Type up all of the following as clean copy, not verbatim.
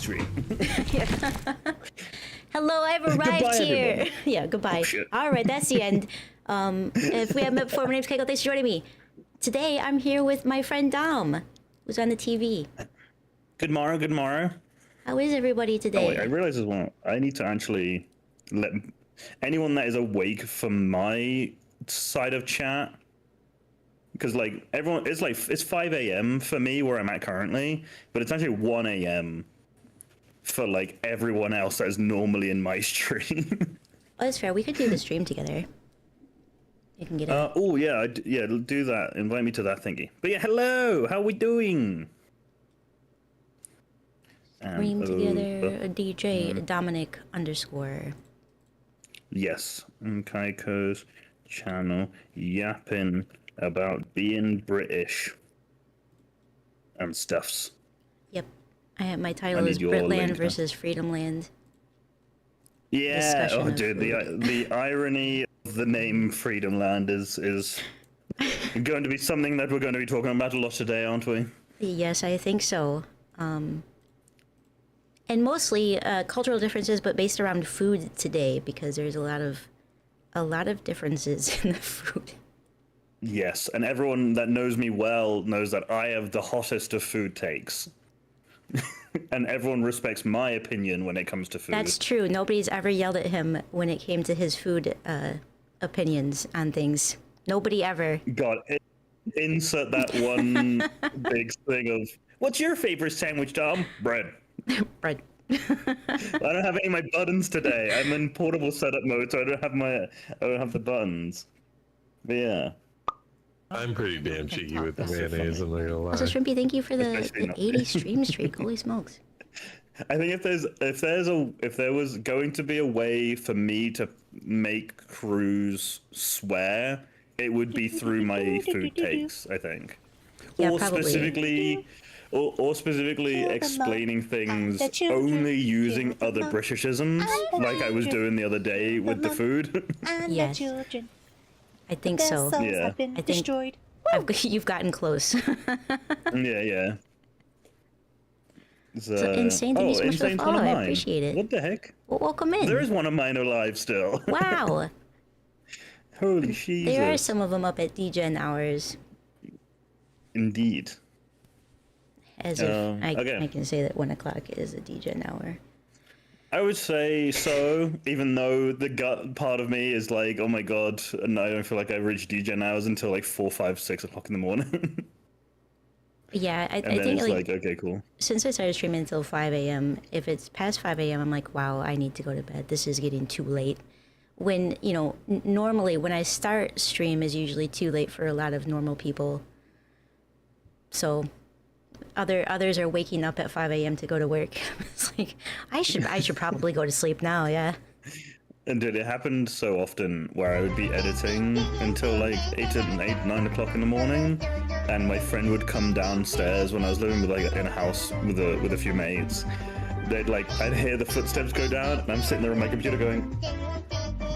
stream. Hello, I've arrived here. Everybody. Yeah, goodbye. Oh, all right, that's the end. If we haven't met before, my name's Kaiko. Thanks for joining me. Today, I'm here with my friend Dom, who's on the TV. Good morrow, good morrow. How is everybody today? Oh, wait, I realize as well, I need to actually let anyone that is awake from my side of chat, because like everyone, it's 5 a.m. for me where I'm at currently, but it's actually 1 a.m. for like everyone else that is normally in my stream. Oh, that's fair. We could do the stream together. You can get it. Oh yeah, yeah, do that. Invite me to that thingy. But yeah, hello. How are we doing? Stream together. A DJ Dominic _. Yes, Kaiko's channel yapping about being British and stuffs. Yep. My title is Britland versus Freedomland. Yeah. Discussion Oh, of dude, food. the irony of the name Freedomland is going to be something that we're going to be talking about a lot today, aren't we? Yes, I think so. And mostly cultural differences, but based around food today, because there's a lot of differences in the food. Yes, and everyone that knows me well knows that I have the hottest of food takes. And everyone respects my opinion when it comes to food. That's true. Nobody's ever yelled at him when it came to his food opinions on things. Nobody ever. God, insert that one big thing of, what's your favorite sandwich, Dom? Bread. Bread. I don't have any of my buttons today. I'm in portable setup mode, so I don't have the buttons. But yeah. I'm pretty damn cheeky with the mayonnaise, I'm not gonna lie. Also, Shrimpy, thank you for the Especially not- 80 stream streak. Holy smokes. I think if there was going to be a way for me to make crews swear, it would be through my food takes, I think. Yeah, or probably. specifically explaining things only using other Britishisms, like I was doing the other day with the food. And Yes. the children. I think Their so. souls Yeah. have been I think- destroyed. You've gotten close. Yeah. So insane. Thank you so much for the Insane's follow. one of I mine. appreciate it. What the heck? Well, welcome in. There is one of mine alive still. Wow. Holy Jesus. There are some of them up at DGen hours. Indeed. As if okay. I can say that 1 o'clock is a DGen hour. I would say so, even though the gut part of me is like, oh my god, and I don't feel like I reached DJ hours until like 4, 5, 6 o'clock in the morning. Yeah, I And then think it's like okay, cool. since I started streaming until 5 a.m., if it's past 5 a.m., I'm like, wow, I need to go to bed. This is getting too late. When, you know, normally when I start stream is usually too late for a lot of normal people. So others are waking up at 5 a.m. to go to work. It's like, I should probably go to sleep now, yeah. And dude, it happened so often where I would be editing until like 9 o'clock in the morning, and my friend would come downstairs when I was living with like in a house with a few mates. I'd hear the footsteps go down, and I'm sitting there on my computer going,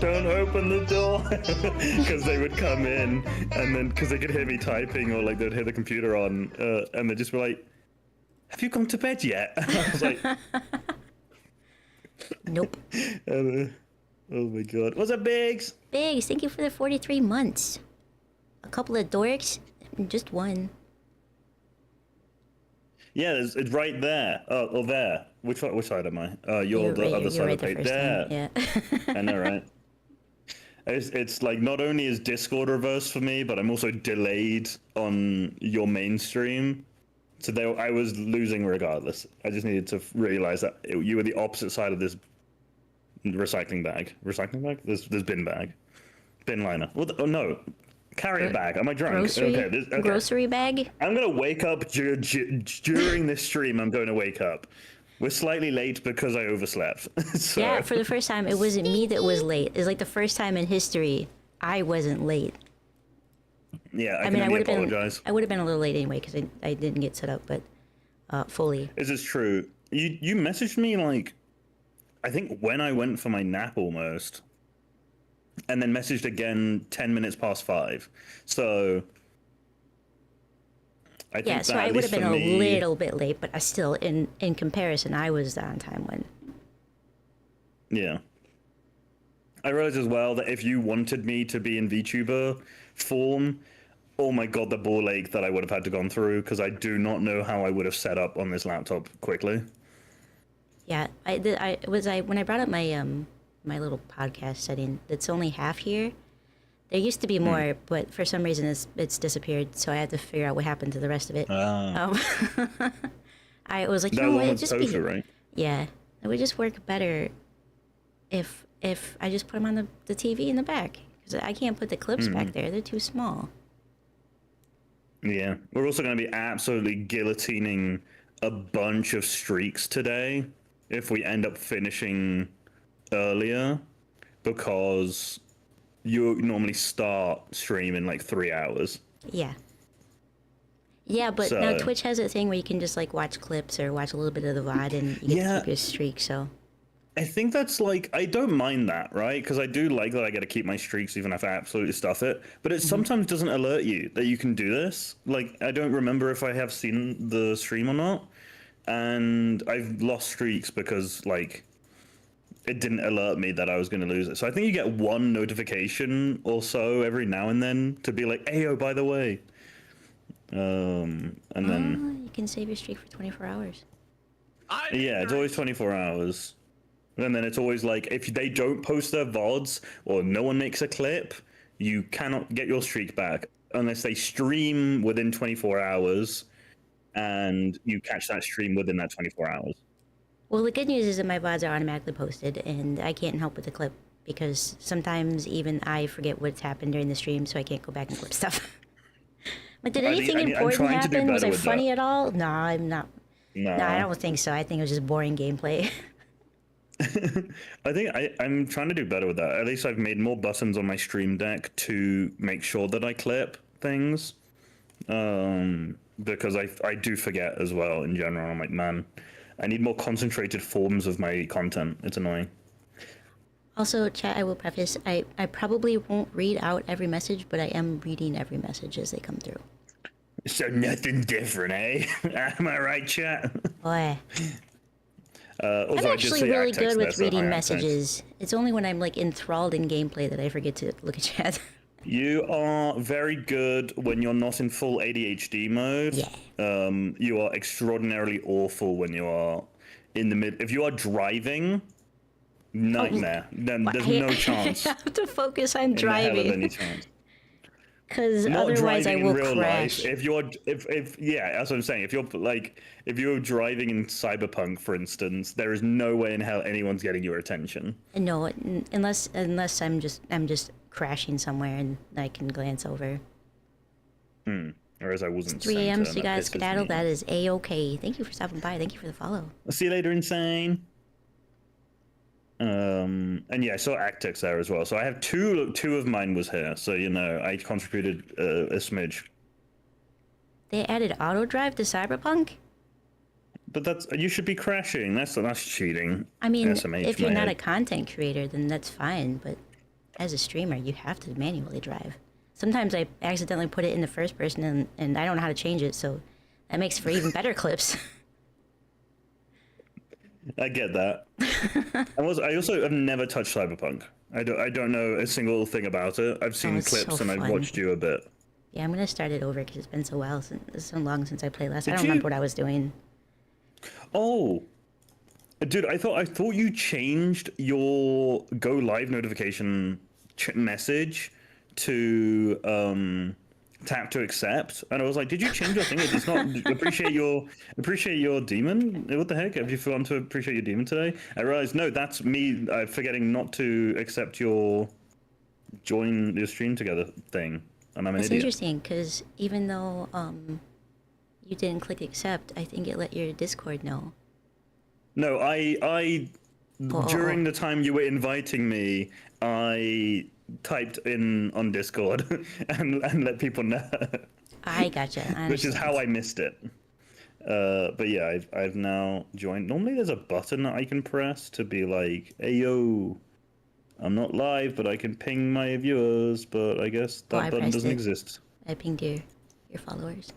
"Don't open the door," because they would come in, and then because they could hear me typing, or like they'd hear the computer on, and they'd just be like, "Have you gone to bed yet?" I was like, Nope. "Oh my god, what's up, Biggs?" Biggs, thank you for the 43 months. A couple of dorks, and just one. Yeah, it's right there. Oh, there. Which side am I? You're the other side of the page. There. Yeah. I know, right? It's like not only is Discord reversed for me, but I'm also delayed on your mainstream. So I was losing regardless. I just needed to realize that you were the opposite side of this recycling bag. Recycling bag? This bin bag. Bin liner. Oh no. Carrier bag. Am I drunk? Grocery, grocery bag? I'm going to wake up during this stream. I'm going to wake up. We're slightly late because I overslept. So. Yeah, for the first time, it wasn't me that was late. It's like the first time in history I wasn't late. Yeah, I can apologize. I would have been a little late anyway because I didn't get set up, but fully. This is true. You messaged me like, I think when I went for my nap almost, and then messaged again 10 minutes past 5. So I think Yeah, that, so I at would have least been for a me, little bit late, but I still, in comparison, I was the on time one. Yeah. I realized as well that if you wanted me to be in VTuber form, oh my god, the ball ache that I would have had to gone through, because I do not know how I would have set up on this laptop quickly. Yeah, when I brought up my my little podcast setting. That's only half here. There used to be more, but for some reason it's disappeared. So I had to figure out what happened to the rest of it. I was like, That one it'd was just tofu, right? yeah, it would just work better if I just put them on the TV in the back, because I can't put the clips back there. They're too small. Yeah, we're also going to be absolutely guillotining a bunch of streaks today if we end up finishing earlier, because you normally start stream in like 3 hours. Yeah. Yeah, but So- now Twitch has a thing where you can just like watch clips or watch a little bit of the VOD and you get to keep your streak, so. I think that's like, I don't mind that, right? Because I do like that I get to keep my streaks even if I absolutely stuff it. But it sometimes doesn't alert you that you can do this. Like, I don't remember if I have seen the stream or not. And I've lost streaks because, like, it didn't alert me that I was going to lose it. So I think you get one notification or so every now and then to be like, hey, oh, by the way. And then... You can save your streak for 24 hours. Yeah, it's always 24 hours. And then it's always like, if they don't post their VODs or no one makes a clip, you cannot get your streak back unless they stream within 24 hours and you catch that stream within that 24 hours. Well, the good news is that my VODs are automatically posted and I can't help with the clip because sometimes even I forget what's happened during the stream, so I can't go back and clip stuff. Like, did anything important happen? Was I funny at all? No, I'm not. No, I don't think so. I think it was just boring gameplay. I think I'm trying to do better with that. At least I've made more buttons on my stream deck to make sure that I clip things. Because I do forget as well in general. I'm like, man, I need more concentrated forms of my content. It's annoying. Also, chat, I will preface, I probably won't read out every message, but I am reading every message as they come through. So nothing different, eh? Am I right, chat? Boy. Also, I'm actually really good with reading text. messages. It's only when I'm like enthralled in gameplay that I forget to look at chat. You are very good when you're not in full ADHD mode. Yeah. You are extraordinarily awful when you are in the mid. If you are driving, nightmare. Then there's no chance. I have to focus on In the hell of driving. any chance. Because Not otherwise I driving will in real crash. life. If yeah, that's what I'm saying. If you're driving in Cyberpunk, for instance, there is no way in hell anyone's getting your attention. No, unless I'm just crashing somewhere and I can glance over. Whereas I wasn't. 3 a.m. sent, so you and gotta pisses skedaddle. me That off. is a-okay. Thank you for stopping by. Thank you for the follow. I'll see you later, insane. And yeah, I saw Actix there as well. So I have two of mine was here. So you know, I contributed a smidge. They added auto drive to Cyberpunk? But that's, you should be crashing. That's cheating. I mean, SMH, if you're my not a head. content creator, then that's fine. But as a streamer, you have to manually drive. Sometimes I accidentally put it in the first person and I don't know how to change it. So that makes for even better clips. I get that. I also have never touched Cyberpunk. I don't know a single thing about it. I've seen it's clips so and I've fun. watched you a bit. Yeah, I'm gonna start it over because it's been so long since I played last. I Did don't you- remember what I was doing. Oh, dude, I thought you changed your go live notification message to tap to accept, and I was like, did you change your thing? It's not appreciate your demon. What the heck? Have you forgotten to appreciate your demon today? I realized no, that's me forgetting not to accept your join your stream together thing, and I'm an That's idiot. interesting because even though you didn't click accept, I think it let your Discord know. No, I during the time you were inviting me, I typed in on Discord and let people know, I gotcha. I which is understand. how I missed it. But yeah, I've now joined. Normally, there's a button that I can press to be like, "Hey yo, I'm not live, but I can ping my viewers." But I guess that I button pressed doesn't it. exist. I pinged your followers.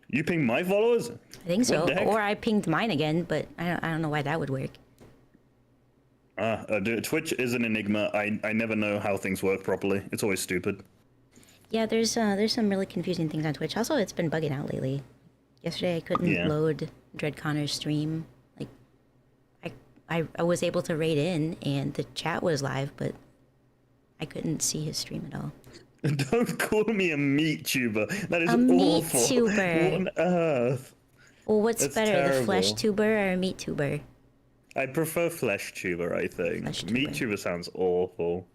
You ping my followers? I think so. What the heck? Or I pinged mine again, but I don't know why that would work. Twitch is an enigma. I never know how things work properly. It's always stupid. Yeah, there's some really confusing things on Twitch. Also, it's been bugging out lately. Yesterday, I couldn't load Dread Connor's stream. Like, I was able to raid in, and the chat was live, but I couldn't see his stream at all. Don't call me a meat tuber. That is A awful. meat tuber. What on earth? Well, what's That's better, terrible. the flesh tuber or a meat tuber? I prefer flesh tuber, I think. Flesh Meat tuber. tuber sounds awful.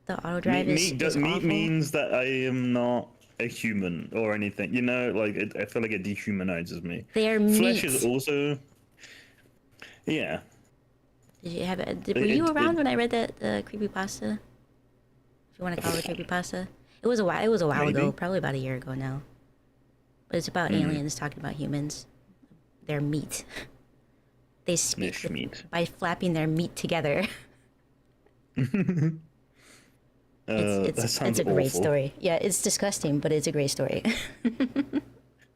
The auto drive is Meat awful. means that I am not a human or anything. You know, like I feel like it dehumanizes me. They are Flesh meat. is also. Yeah. Did you have it? Were you around when I read that creepypasta? If you want to call it a creepypasta, it was a while. It was a while Maybe. ago, probably about a year ago now. But it's about aliens talking about humans. They're meat. They speak Niche meat. by flapping their meat together. That It's sounds a great awful. story. Yeah, it's disgusting, but it's a great story.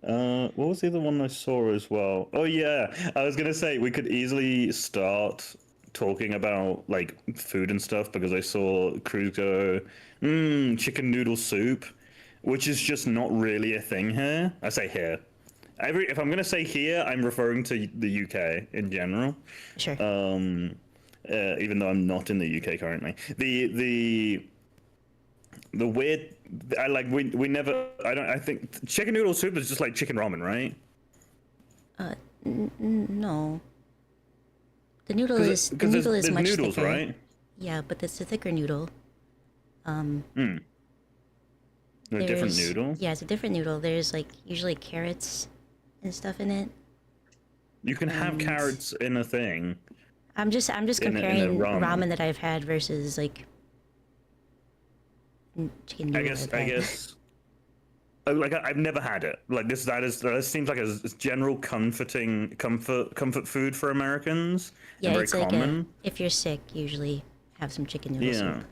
What was the other one I saw as well? Oh yeah, I was gonna say we could easily start talking about like food and stuff because I saw Cruz go, chicken noodle soup, which is just not really a thing here. I say here. If I'm gonna say here, I'm referring to the UK in general. Sure. Even though I'm not in the UK currently. The weird, we never, I think chicken noodle soup is just like chicken ramen, right? No. The noodle is There's much noodles, thicker. right? Yeah, but it's a thicker noodle. A different noodle? Yeah, it's a different noodle. There's like usually carrots and stuff in it. You can have carrots in a thing. I'm just in a comparing ramen. ramen that I've had versus like chicken noodle. I guess. Like I've never had it. Like that seems like a general comfort food for Americans. Yeah, and very it's like common. if you're sick, usually have some chicken noodle Yeah. soup.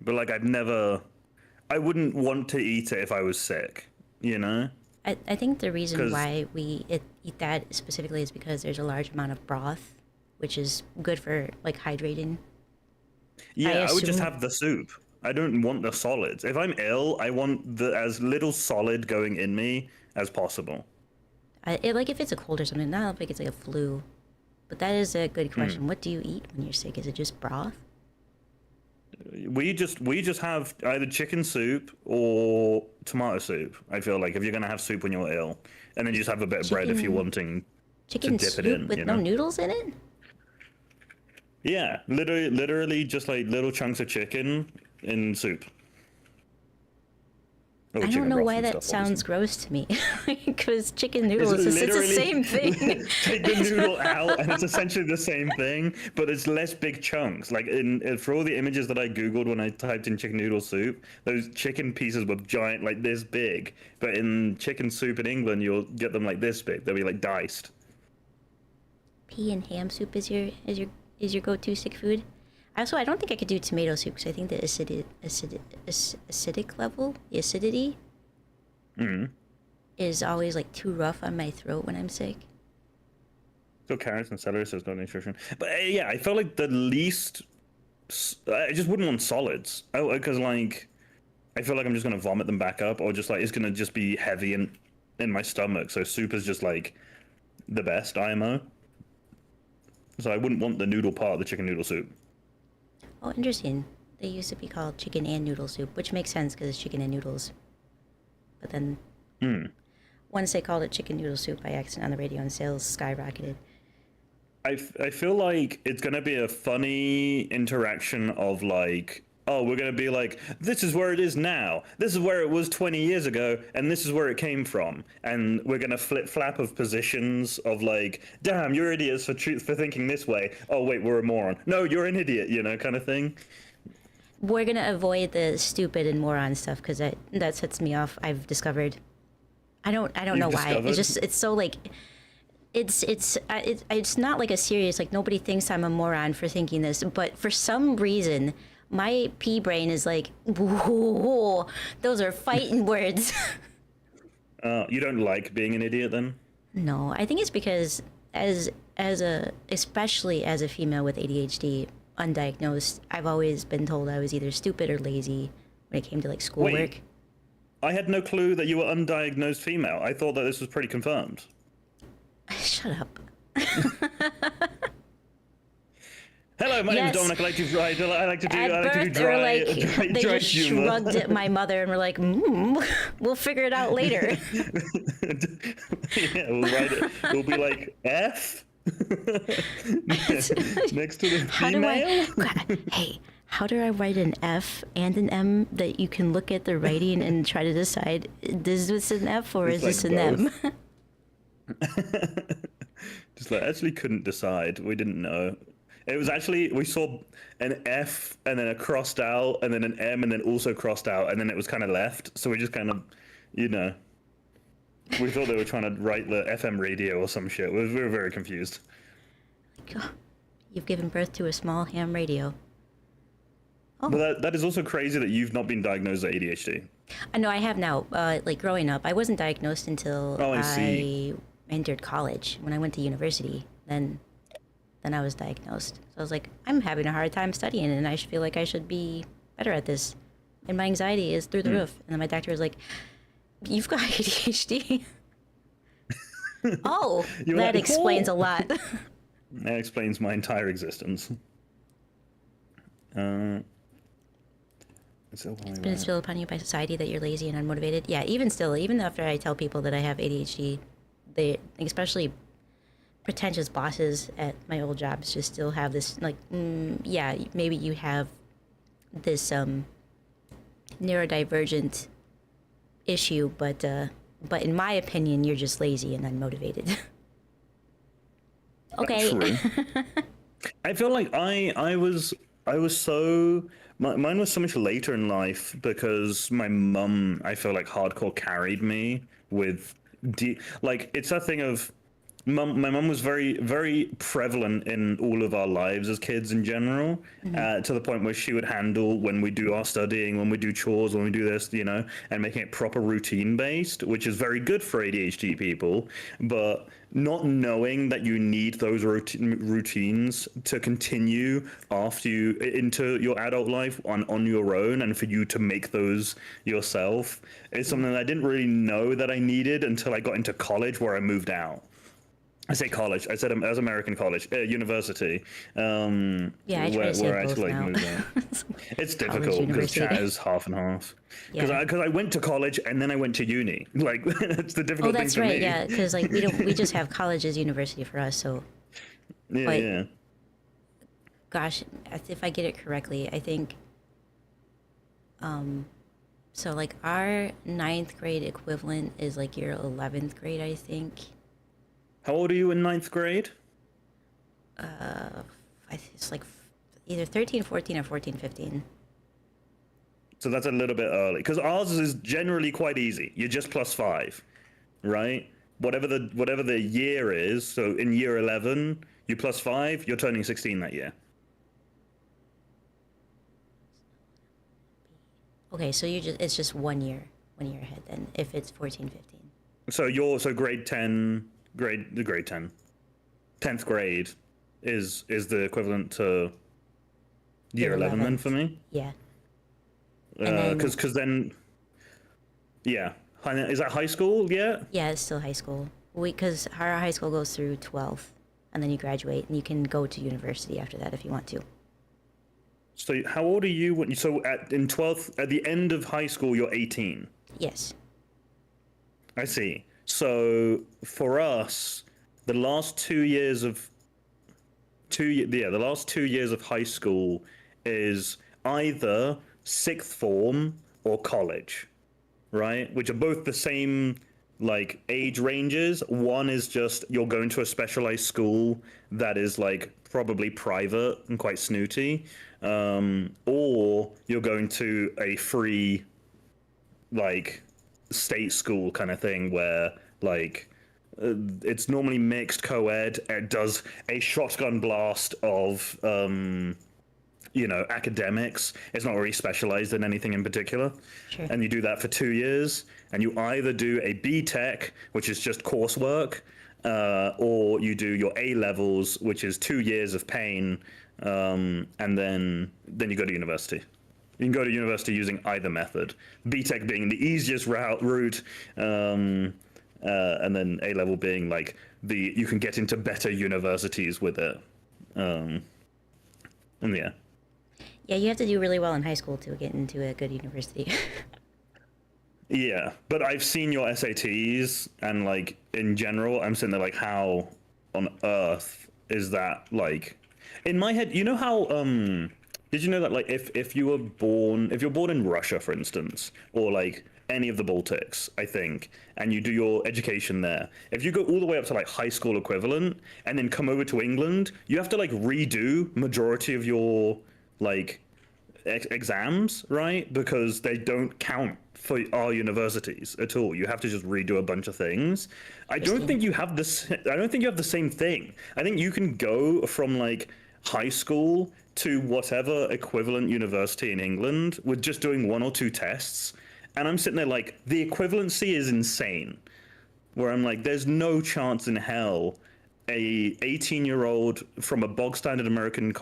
But like I wouldn't want to eat it if I was sick. You know. I think the reason 'Cause- why we eat that specifically is because there's a large amount of broth, which is good for like hydrating. Yeah, I would just assume- have the soup. I don't want the solids. If I'm ill, I want as little solid going in me as possible. Like if it's a cold or something, not like it's like a flu. But that is a good Hmm. question. What do you eat when you're sick? Is it just broth? We just have either chicken soup or tomato soup. I feel like if you're gonna have soup when you're ill, and then you just have a bit of bread if you're wanting Chicken dip it soup in, with you no know? noodles in it? Yeah, literally just like little chunks of chicken in soup. Or I chicken don't know broth why and that stuff, sounds gross to me. Because chicken It's noodles, it's the literally- same thing. Take the noodle out, and it's essentially the same thing, but it's less big chunks. Like for all the images that I googled when I typed in chicken noodle soup, those chicken pieces were giant, like this big. But in chicken soup in England, you'll get them like this big. They'll be like diced. Pea and ham soup is your go-to sick food. Also, I don't think I could do tomato soup because I think the acidic level, the acidity, is always like too rough on my throat when I'm sick. So carrots and celery says no nutrition. But yeah, I felt like the least. I just wouldn't want solids. Because like, I feel like I'm just gonna vomit them back up, or just like it's gonna just be heavy in my stomach. So soup is just like the best IMO. So I wouldn't want the noodle part of the chicken noodle soup. Oh, interesting. They used to be called chicken and noodle soup, which makes sense because it's chicken and noodles. But then, once they called it chicken noodle soup by accident on the radio, and sales skyrocketed. I feel like it's gonna be a funny interaction of like, oh, we're gonna be like, this is where it is now, this is where it was 20 years ago, and this is where it came from, and we're gonna flip-flap of positions of like, damn, you're idiots for thinking this way. Oh wait, we're a moron. No, you're an idiot, you know, kind of thing. We're gonna avoid the stupid and moron stuff because that sets me off. I've discovered. I don't know why. discovered? It's so like. It's not like a serious, like nobody thinks I'm a moron for thinking this, but for some reason my pea brain is like, whoa, those are fighting words. You don't like being an idiot then? No, I think it's because especially as a female with ADHD, undiagnosed, I've always been told I was either stupid or lazy when it came to like schoolwork. Wait, I had no clue that you were undiagnosed female. I thought that this was pretty confirmed. Shut up. Hello, my name is Dominic. I like to write. I like to do dry, they dry just humor. shrugged at my mother and were like, we'll figure it out later. Yeah, we'll write it. We'll be like F next to the female. Hey, how do I write an F and an M that you can look at the writing and try to decide, is this an F or is this an M? Just like, actually couldn't decide. We didn't know. It was actually, we saw an F and then a crossed out and then an M and then also crossed out and then it was kind of left. So we just kind of, we thought they were trying to write the FM radio or some shit. We were very confused. You've given birth to a small ham radio. Oh. But that is also crazy that you've not been diagnosed with ADHD. No, I have now. Like growing up, I wasn't diagnosed until I entered college. When I went to university, then I was diagnosed. So I was like, I'm having a hard time studying, and I feel like I should be better at this. And my anxiety is through the roof. And then my doctor was like, "You've got ADHD." Oh, that explains a lot. That explains my entire existence. It's been instilled upon you by society that you're lazy and unmotivated. Yeah, even after I tell people that I have ADHD, they, especially pretentious bosses at my old jobs, just still have this like, yeah, maybe you have this neurodivergent issue, but in my opinion, you're just lazy and unmotivated. Okay. True. I feel like I was so mine was so much later in life because my mum, I feel like, hardcore carried me with like, it's that thing of my mum was very, very prevalent in all of our lives as kids in general, to the point where she would handle when we do our studying, when we do chores, when we do this, and making it proper routine based, which is very good for ADHD people, but not knowing that you need those routines to continue after you into your adult life on your own, and for you to make those yourself is something that I didn't really know that I needed until I got into college, where I moved out. I say college. I said as American college, university. Yeah, I try to say where I both actually now. moved out. It's difficult because chat is half and half. Because I went to college and then I went to uni. Like, it's the difficult thing for me. Oh, that's right. Yeah, because like we just have college as university for us. So yeah. Gosh, if I get it correctly, I think. So like our 9th grade equivalent is like your 11th grade, I think. How old are you in 9th grade? It's like either 13, 14, or 14, 15. So that's a little bit early, because ours is generally quite easy. You're just +5, right? Whatever the year is. So in year 11, you +5. You're turning 16 that year. Okay, so it's just 1 year ahead then. If it's 14, 15. So grade 10. Grade 10, 10th grade is the equivalent to year 11 then for me. Yeah. Because then, yeah, is that high school yet? Yeah, it's still high school. Because our high school goes through 12th, and then you graduate, and you can go to university after that if you want to. So how old are you in 12th, at the end of high school, you're 18? Yes. I see. So for us, the last 2 years of high school is either 6th form or college, right? Which are both the same like age ranges. One is just you're going to a specialized school that is like probably private and quite snooty, or you're going to a free like state school kind of thing where like it's normally mixed co-ed. It does a shotgun blast of academics. It's not really specialized in anything in particular. Sure. And you do that for 2 years, and you either do a B.Tech, which is just coursework, or you do your A levels, which is 2 years of pain, and then you go to university. You can go to university using either method. B.Tech being the easiest route, and then A level being like you can get into better universities with it. And yeah. Yeah, you have to do really well in high school to get into a good university. Yeah, but I've seen your SATs, and like in general, I'm sitting there like, how on earth is that like? In my head, you know how did you know that like if you're born in Russia, for instance, or like any of the Baltics, I think, and you do your education there, if you go all the way up to like high school equivalent and then come over to England, you have to like redo majority of your like exams, right? Because they don't count for our universities at all. You have to just redo a bunch of things. I don't think you have the same thing. I think you can go from like high school to whatever equivalent university in England with just doing 1 or 2 tests. And I'm sitting there like, the equivalency is insane. Where I'm like, there's no chance in hell a 18-year-old from a bog standard American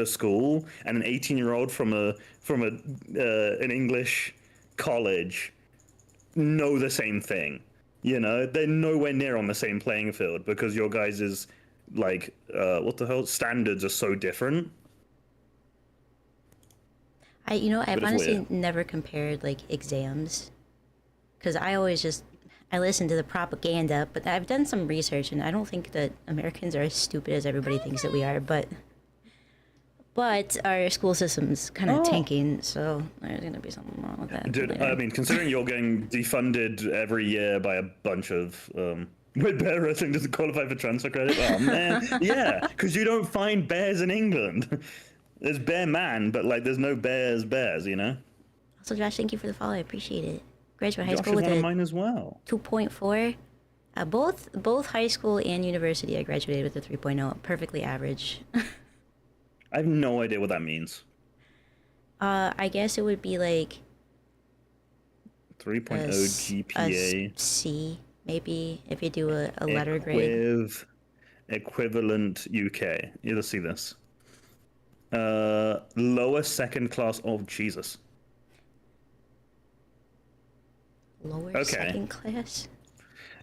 school and an 18-year-old from an English college know the same thing. They're nowhere near on the same playing field because your guys' like what the hell standards are so different. I've honestly never compared like exams, because I listen to the propaganda, but I've done some research, and I don't think that Americans are as stupid as everybody thinks that we are, but our school system's kind of tanking, so there's going to be something wrong with that. Dude, I mean, considering you're getting defunded every year by a bunch of bear wrestling doesn't qualify for transfer credit. Oh man, yeah, because you don't find bears in England. There's Bear Man, but like there's no bears, Also, Josh, thank you for the follow. I appreciate it. Graduate high Josh school is with one a of mine as well. 2.4. Both high school and university, I graduated with a 3.0. Perfectly average. I have no idea what that means. I guess it would be like 3.0 GPA. A C, maybe, if you do a letter grade. Equivalent UK. Let's see this. Lower second class. Oh, Jesus. Lower second class?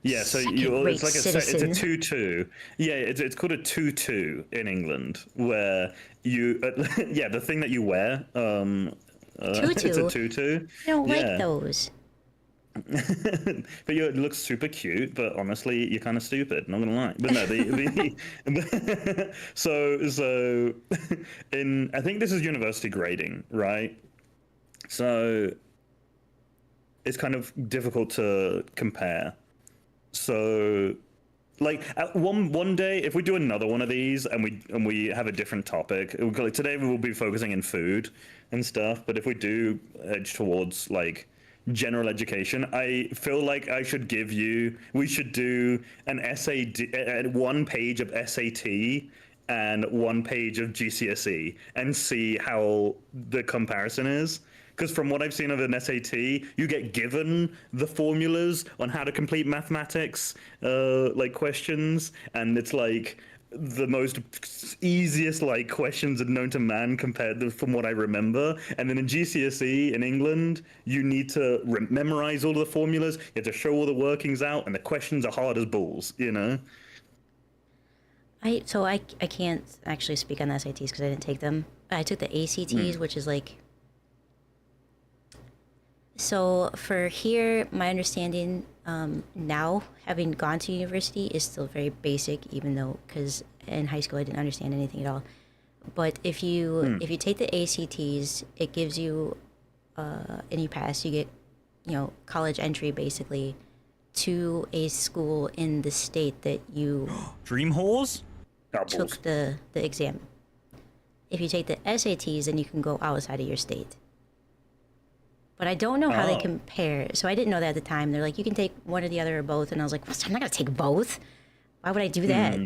Yeah, so it's like it's a 2-2. Yeah, it's called a 2-2 in England, where you the thing that you wear it's a 2-2. I don't like those. But it looks super cute, but honestly you're kind of stupid, not gonna lie. But no, so in, I think this is university grading, right? So it's kind of difficult to compare. So like one day, if we do another one of these and we have a different topic, like today we will be focusing in food and stuff, but if we do edge towards like general education, I feel like we should do an essay, 1 page of SAT and 1 page of GCSE, and see how the comparison is. Because from what I've seen of an SAT, you get given the formulas on how to complete mathematics, like questions, and it's like the most easiest like questions known to man from what I remember. And then in GCSE in England, you need to memorize all of the formulas. You have to show all the workings out, and the questions are hard as balls. I can't actually speak on the SATs because I didn't take them. I took the ACTs, which is like. So for here, my understanding now, having gone to university, is still very basic, even though, because in high school I didn't understand anything at all. But if you take the ACTs, it gives you, and you pass, you get, college entry basically to a school in the state that you Dream whores? took the exam. If you take the SATs, then you can go outside of your state. But I don't know how they compare. So I didn't know that at the time. They're like, you can take one or the other or both. And I was like, I'm not going to take both. Why would I do that?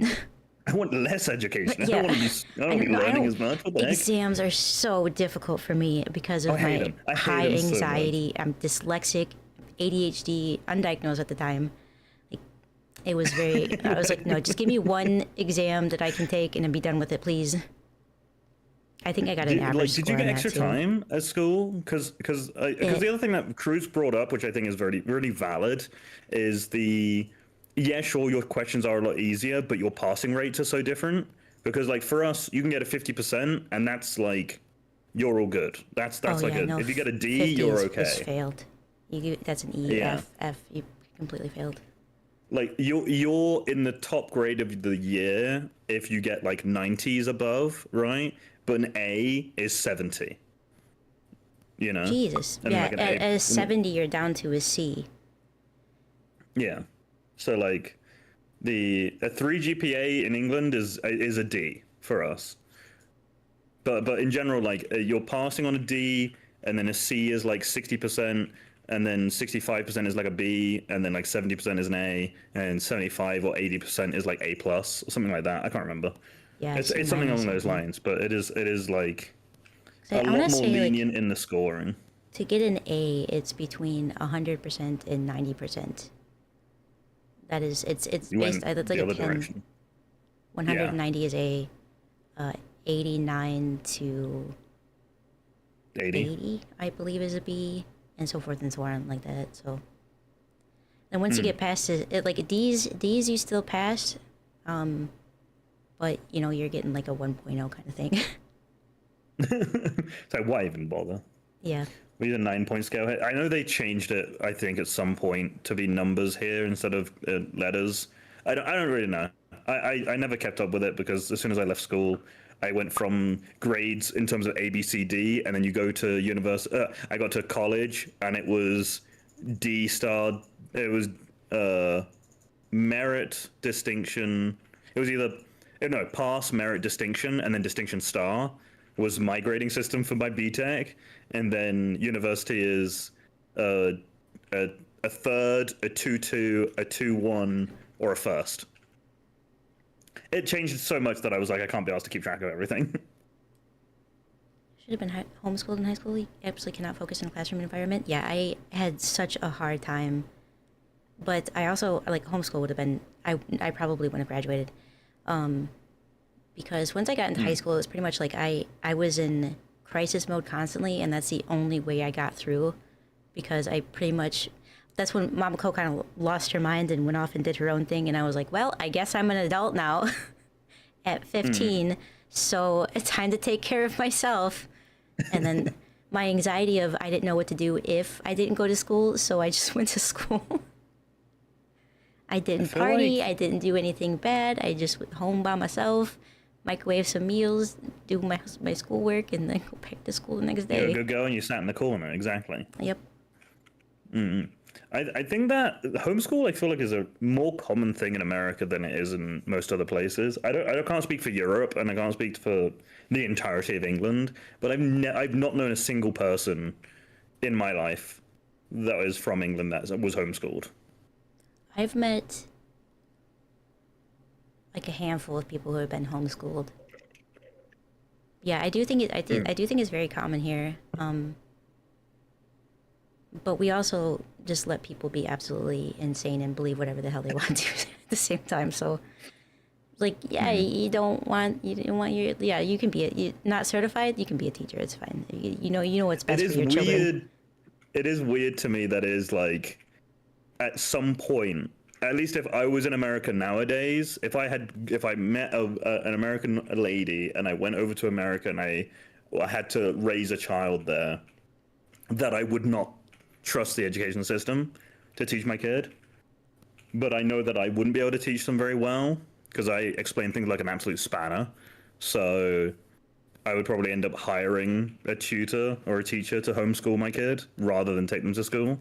I want less education. Yeah. I don't want to be. I don't want to be learning as much. What the heck? Exams are so difficult for me because of I hate my 'em. I hate high 'em so much. anxiety. I'm dyslexic, ADHD, undiagnosed at the time. Like, it was very. I was like, no, just give me one exam that I can take and then be done with it, please. I think I got an average Did score you get on extra that, too. time at school? Because the other thing that Cruz brought up, which I think is very really valid, is sure, your questions are a lot easier, but your passing rates are so different. Because like for us, you can get a 50%, and that's like you're all good. That's like no, if you get a D, 50 you're is okay. failed. That's an E, Yeah. F. You completely failed. Like you're in the top grade of the year if you get like 90s above, right? But an A is 70. You know? Jesus. And Yeah, like an at A, a 70, you're down to a C. yeah. So like a 3 GPA in England is a D for us. But in general, like you're passing on a D, and then a C is like 60%, and then 65% is like a B, and then like 70% is an A, and 75 or 80% is like A plus, or something like that. I can't remember. Yeah, It's C something minus, along those I think. lines, but it is like So a I wanna lot more say, like, lenient in the scoring. to get an A, it's between 100% and 90%. That is, it's You based. went That's like the a other 10. direction. 190 is A. 89 to 80. 80, I believe, is a B, and so forth and so on like that. So, and once you get past it, like D's you still pass, but you're getting like a 1.0 kind of thing. So why even bother? Yeah. We had a 9-point scale here. I know they changed it, I think, at some point to be numbers here instead of letters. I don't really know. I never kept up with it because as soon as I left school, I went from grades in terms of A, B, C, D, and then you go to university. I got to college, and it was D star. It was merit, distinction. It was either no pass, merit, distinction, and then distinction star was my grading system for my BTEC, and then university is a third, a 2-2, a 2-1, or a first. It changed so much that I was like, I can't be asked to keep track of everything. Should have been homeschooled in high school. You absolutely cannot focus in a classroom environment. Yeah, I had such a hard time. But I also, like, homeschool would have been, I probably wouldn't have graduated. Because once I got into high school, it was pretty much like I was in crisis mode constantly, and that's the only way I got through. Because I pretty much, that's when Mamako kind of lost her mind and went off and did her own thing, and I was like, well, I guess I'm an adult now at 15, so it's time to take care of myself. And then my anxiety of I didn't know what to do if I didn't go to school, so I just went to school. I didn't feel party, like- I didn't do anything bad, I just went home by myself, microwave some meals, do my schoolwork, and then go back to school the next You're a day. good girl and you sat in the corner, exactly. Yep. I think that homeschool, I feel like, is a more common thing in America than it is in most other places. I can't speak for Europe, and I can't speak for the entirety of England, but I've not known a single person in my life that was from England that was homeschooled. I've met like a handful of people who have been homeschooled. Yeah, I do think I do think it's very common here. But we also just let people be absolutely insane and believe whatever the hell they want to at the same time. So, like, yeah, you don't want your you can be you're not certified. You can be a teacher. It's fine. You know what's best for your children. It is weird to me that is like, at some point, at least if I was in America nowadays, if I met an American lady and I went over to America and I had to raise a child there, that I would not trust the education system to teach my kid. But I know that I wouldn't be able to teach them very well because I explain things like an absolute spanner. So I would probably end up hiring a tutor or a teacher to homeschool my kid rather than take them to school.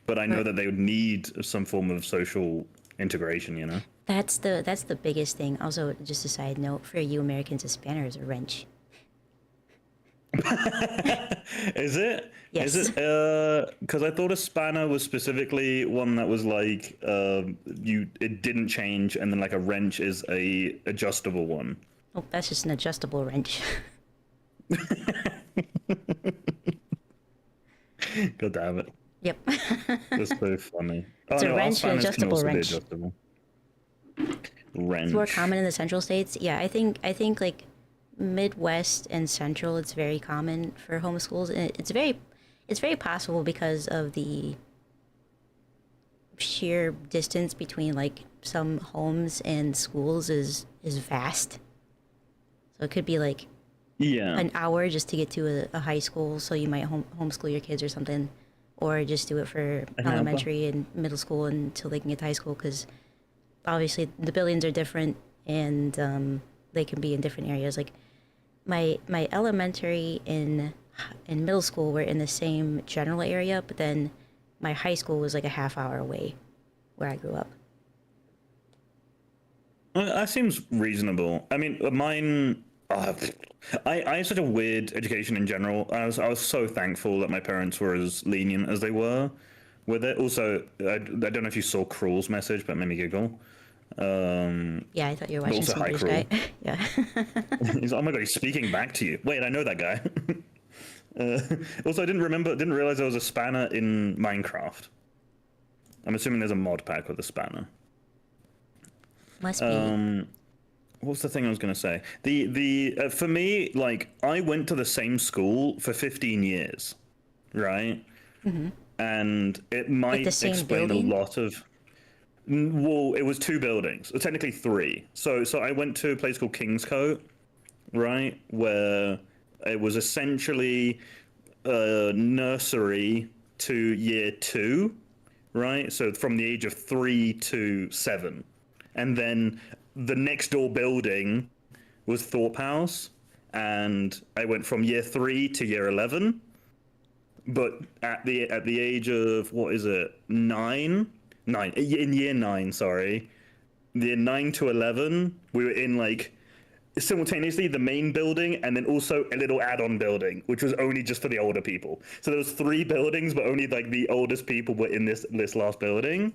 But I know that they would need some form of social integration, you know? That's the biggest thing. Also, just a side note, for you Americans, a spanner is a wrench. Is it? Yes. Is it? Because I thought a spanner was specifically one that was like it didn't change, and then like a wrench is a adjustable one. Oh, that's just an adjustable wrench. God damn it. Yep. That's so funny. It's oh a no, our wrench, an spanners can adjustable also be wrench. adjustable. Wrench. It's more common in the central states. Yeah, I think like Midwest and Central, it's very common for homeschools, and it's very possible because of the sheer distance between like some homes and schools is vast. So it could be like Yeah. an hour just to get to a high school, so you might homeschool your kids or something, or just do it for elementary and middle school until they can get to high school, because obviously the buildings are different, and they can be in different areas. Like my elementary and middle school were in the same general area, but then my high school was like a half hour away where I grew up. That seems reasonable. I mean, mine. I had such a weird education in general. I was so thankful that my parents were as lenient as they were with it. Also, I don't know if you saw Cruel's message, but it made me giggle. Yeah, I thought you were watching also, hi, Swedish Cruel. Guy. Yeah. He's oh my god, he's speaking back to you. Wait, I know that guy. Also, I didn't realize there was a spanner in Minecraft. I'm assuming there's a mod pack with a spanner. Must be. What was the thing I was going to say? For me, like, I went to the same school for 15 years, right? Mm-hmm. And it might explain building? a lot of. Well, it was 2 buildings, technically 3. So I went to a place called Kingscote, right, where it was essentially nursery to year 2, right? So from the age of 3 to 7, and then the next door building was Thorpe House, and I went from year 3 to year 11. But at the age of what is it, 9 in year 9, sorry, year 9 to 11, we were in like simultaneously the main building and then also a little add-on building, which was only just for the older people. So there was 3 buildings, but only like the oldest people were in this last building.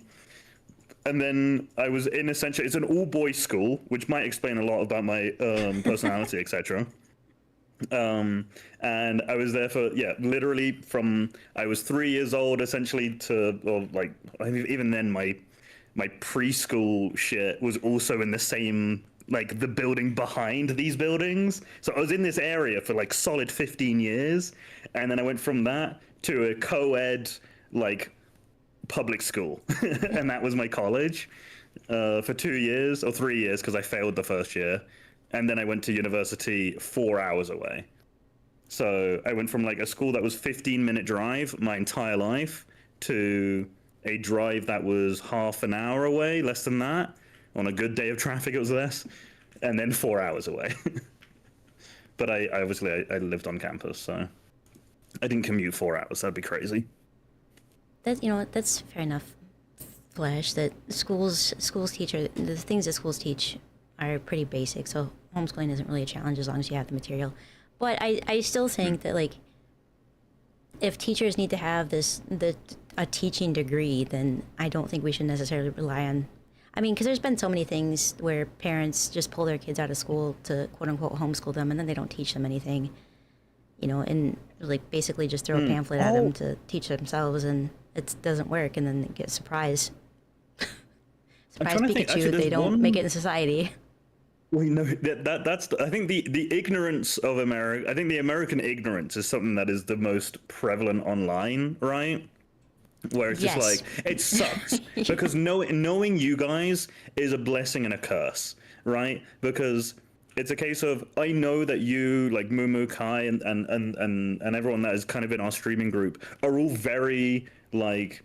And then I was in essentially, it's an all-boys school, which might explain a lot about my personality, etc. And I was there for, literally from, I was 3 years old essentially to, or like, even then my preschool shit was also in the same, like the building behind these buildings. So I was in this area for like solid 15 years. And then I went from that to a co-ed, like, public school. And that was my college for 2 years or 3 years, because I failed the first year. And then I went to university 4 hours away. So I went from like a school that was 15-minute drive my entire life to a drive that was half an hour away, less than that. On a good day of traffic, it was less. And then 4 hours away. But I obviously lived on campus, so I didn't commute 4 hours. That'd be crazy. That's fair enough, Flash. That schools teach, or the things that schools teach are pretty basic, so homeschooling isn't really a challenge as long as you have the material. But I still think that, like, if teachers need to have a teaching degree, then I don't think we should necessarily rely on. I mean, because there's been so many things where parents just pull their kids out of school to quote unquote homeschool them, and then they don't teach them anything, and like basically just throw a pamphlet at them to teach themselves, and it doesn't work, and then they get surprised. Surprise Pikachu, they don't make it in society. Well, that's I think the ignorance of America. I think the American ignorance is something that is the most prevalent online, right? Where it's just like, it sucks. Because knowing you guys is a blessing and a curse, right? Because it's a case of, I know that you, like Mumu, Kai, and everyone that is kind of in our streaming group are all very, like,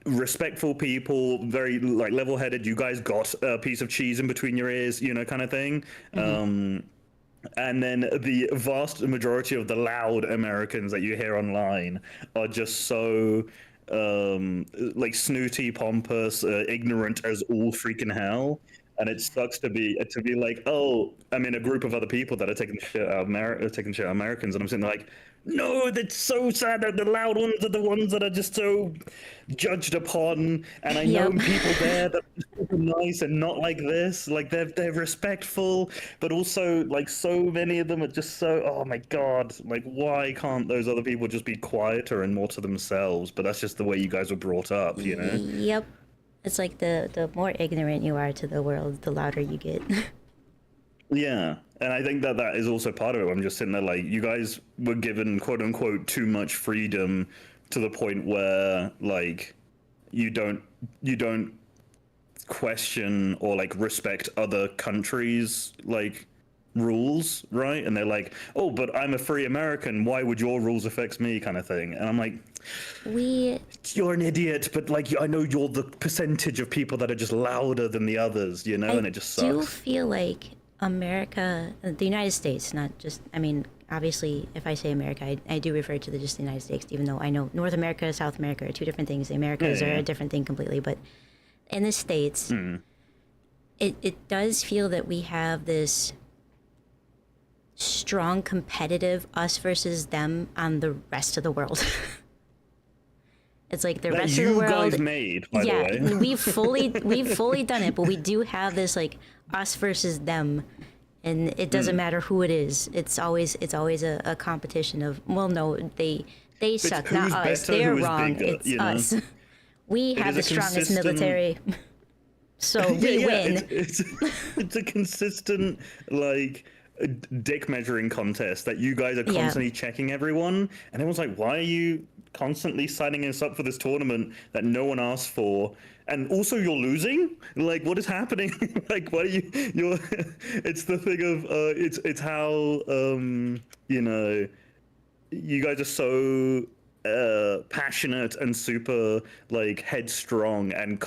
respectful people, very, like, level-headed. You guys got a piece of cheese in between your ears, kind of thing. Mm-hmm. And then the vast majority of the loud Americans that you hear online are just so like snooty, pompous, ignorant as all freaking hell. And it sucks to be like, oh, I'm in a group of other people that are taking shit out of Americans, and I'm sitting there like, no, that's so sad that the loud ones are the ones that are just so judged upon. And I know Yep. people there that are super nice and not like this, like they're respectful, but also like so many of them are just so, oh my god, like why can't those other people just be quieter and more to themselves? But that's just the way you guys were brought up, you know? Yep. It's like the more ignorant you are to the world, the louder you get. Yeah, and I think that that is also part of it. I'm just sitting there like, you guys were given quote unquote too much freedom to the point where like you don't question or like respect other countries like rules, right? And they're like, oh, but I'm a free American, why would your rules affect me, kind of thing. And I'm like, we you're an idiot, but like I know you're the percentage of people that are just louder than the others, you know, and it just do sucks. feel like America, the United States, not just, I mean, obviously, if I say America, I do refer to just the United States, even though I know North America, South America are two different things. The Americas Yeah, are yeah. a different thing completely. But in the States, it does feel that we have this strong competitive us versus them on the rest of the world. It's like the That rest of the you world. guys made, by Yeah, the way. we've fully done it, but we do have this like us versus them, and it doesn't matter who it is. It's always a competition of, well, no, they suck, not who's us. better, They're who is wrong. bigger, It's you know? us. We It have is the a strongest consistent- military, so we win. It's a consistent like dick measuring contest that you guys are Yeah. constantly checking everyone, and everyone's like, why are you constantly signing us up for this tournament that no one asked for? And also you're losing, like what is happening? Like what are you're it's the thing of it's how you know, you guys are so passionate and super like headstrong and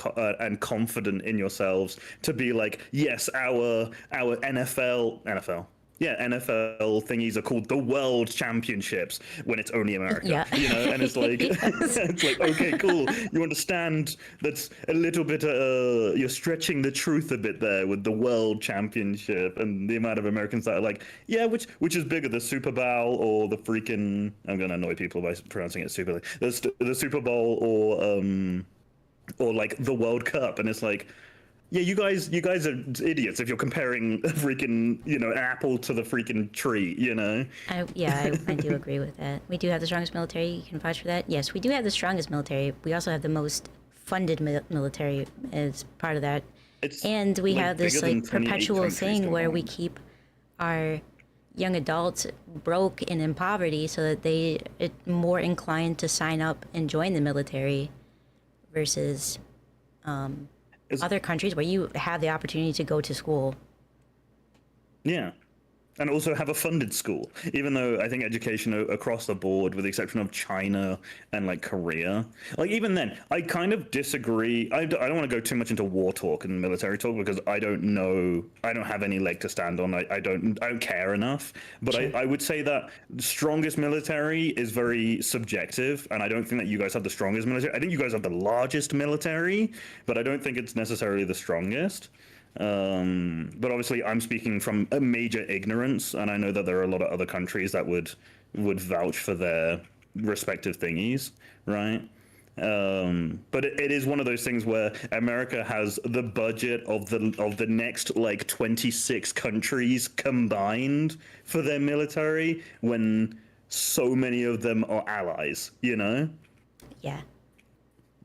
confident in yourselves to be like, yes, our NFL. Yeah, NFL thingies are called the World Championships when it's only America. Yeah. You know, and it's like, it's like, okay, cool. You understand that's a little bit, you're stretching the truth a bit there with the World Championship and the amount of Americans that are like, yeah, which is bigger, the Super Bowl or the freaking, I'm going to annoy people by pronouncing it Super, the Super Bowl or like the World Cup. And it's like, yeah, you guys are idiots if you're comparing a freaking, you know, apple to the freaking tree, you know? I do agree with that. We do have the strongest military. You can vouch for that. Yes, we do have the strongest military. We also have the most funded military as part of that. It's And we like have this bigger than like 28 perpetual countries thing where we combined. keep our young adults broke and in poverty so that they are more inclined to sign up and join the military versus other countries where you have the opportunity to go to school. Yeah. And also have a funded school, even though I think education across the board, with the exception of China and like Korea, like even then, I kind of disagree. I don't want to go too much into war talk and military talk because I don't know, I don't have any leg to stand on. I don't care enough. But Sure. I would say that the strongest military is very subjective, and I don't think that you guys have the strongest military. I think you guys have the largest military, but I don't think it's necessarily the strongest. But obviously I'm speaking from a major ignorance, and I know that there are a lot of other countries that would vouch for their respective thingies, right? But it is one of those things where America has the budget of the next like 26 countries combined for their military, when so many of them are allies, you know? Yeah.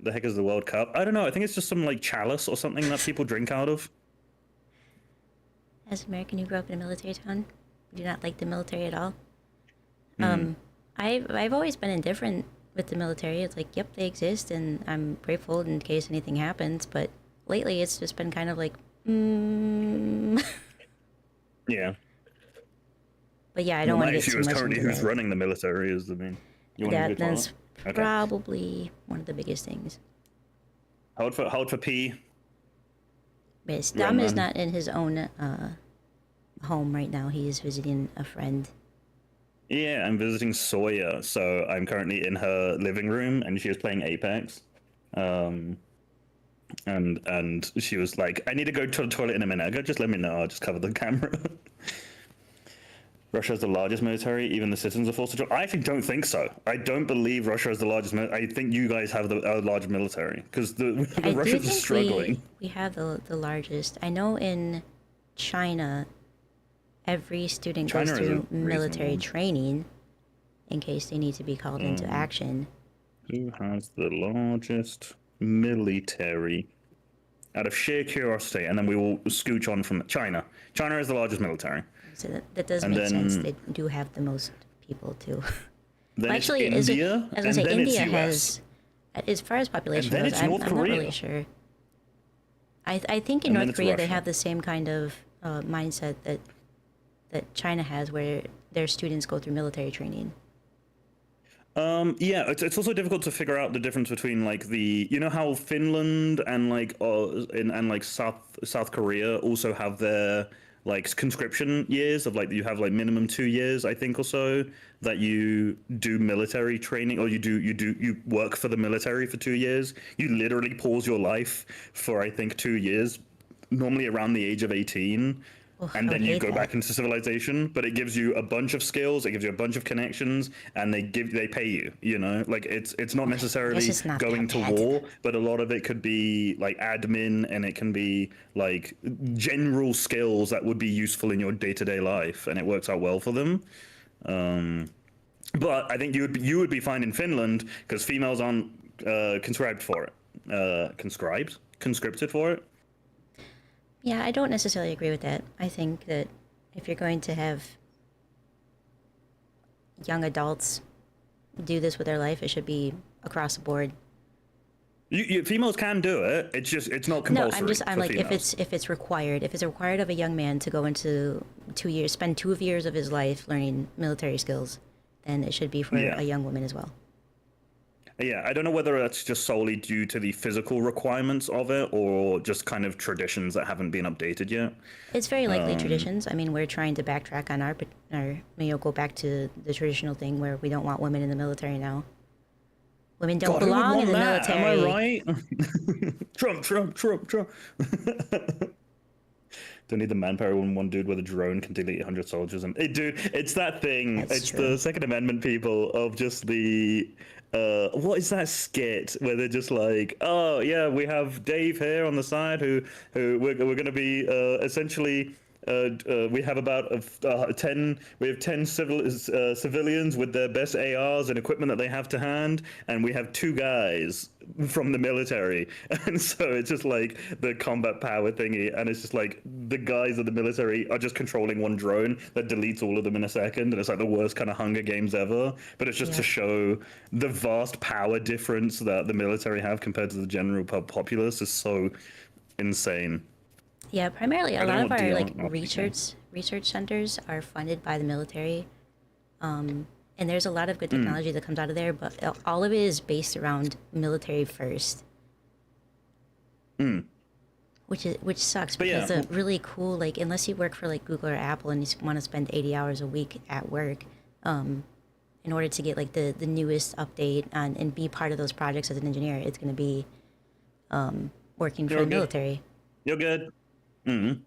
The heck is the World Cup? I don't know. I think it's just some like chalice or something that people drink out of. As an American who grew up in a military town, I do not like the military at all. I've always been indifferent with the military. It's like, yep, they exist, and I'm grateful in case anything happens. But lately, it's just been kind of like, Yeah. But yeah, I don't My want to get issue too is much currently into who's that. running the military is the main. You want to be That's okay. probably one of the biggest things. Hold for P. But Yeah, Dom is man. not in his own home right now. He is visiting a friend. Yeah, I'm visiting Sawyer, so I'm currently in her living room, and she is playing Apex. and she was like, "I need to go to the toilet in a minute." I go, "Just let me know. I'll just cover the camera." Russia has the largest military. Even the citizens are forced to join. I actually don't think so. I don't believe Russia has the largest. I think you guys have the large military because the Russians are struggling. We have the largest. I know in China, every student goes through military training in case they need to be called into action. Who has the largest military? Out of sheer curiosity, and then we will scooch on from China. China is the largest military. So that does make sense. They do have the most people too. Then well, actually, India, I was gonna say India has, as far as population goes, I'm not really sure. I think in North Korea they have the same kind of mindset that China has, where their students go through military training. Yeah, it's also difficult to figure out the difference between like how Finland and like South Korea also have their like conscription years of like you have like minimum 2 years, I think, or so, that you do military training, or you work for the military for 2 years. You literally pause your life for I think 2 years, normally around the age of 18. And then you go back into civilization, but it gives you a bunch of skills, it gives you a bunch of connections, and they pay you, like it's not necessarily going to war, but a lot of it could be like admin, and it can be like general skills that would be useful in your day-to-day life, and it works out well for them. But I think you would be fine in Finland because females aren't conscripted for it. Yeah, I don't necessarily agree with that. I think that if you're going to have young adults do this with their life, it should be across the board. Females can do it. It's not compulsory. No, I'm like, females. if it's required of a young man to go into 2 years, spend 2 years of his life learning military skills, then it should be for a young woman as well. Yeah, I don't know whether that's just solely due to the physical requirements of it or just kind of traditions that haven't been updated yet. It's very likely traditions. I mean, we're trying to backtrack on our go back to the traditional thing where we don't want women in the military now. Women don't belong in the military. Am I right? Trump. Don't need the manpower when one dude with a drone can delete 100 soldiers. And dude, it's that thing. It's true. The Second Amendment people of just the what is that skit where they're just like, oh yeah, we have Dave here on the side who we're going to be essentially. We have about 10 civilians with their best ARs and equipment that they have to hand, and we have 2 guys from the military, and so it's just like the combat power thingy, and it's just like the guys of the military are just controlling one drone that deletes all of them in a second, and it's like the worst kind of Hunger Games ever, but it's just to show the vast power difference that the military have compared to the general populace is so insane. Yeah, primarily a lot of our like research centers are funded by the military, and there's a lot of good technology that comes out of there. But all of it is based around military first, which sucks because the really cool, like, unless you work for like Google or Apple and you want to spend 80 hours a week at work, in order to get like the newest update and be part of those projects as an engineer, it's going to be working for the military. You're good. Mm-hmm.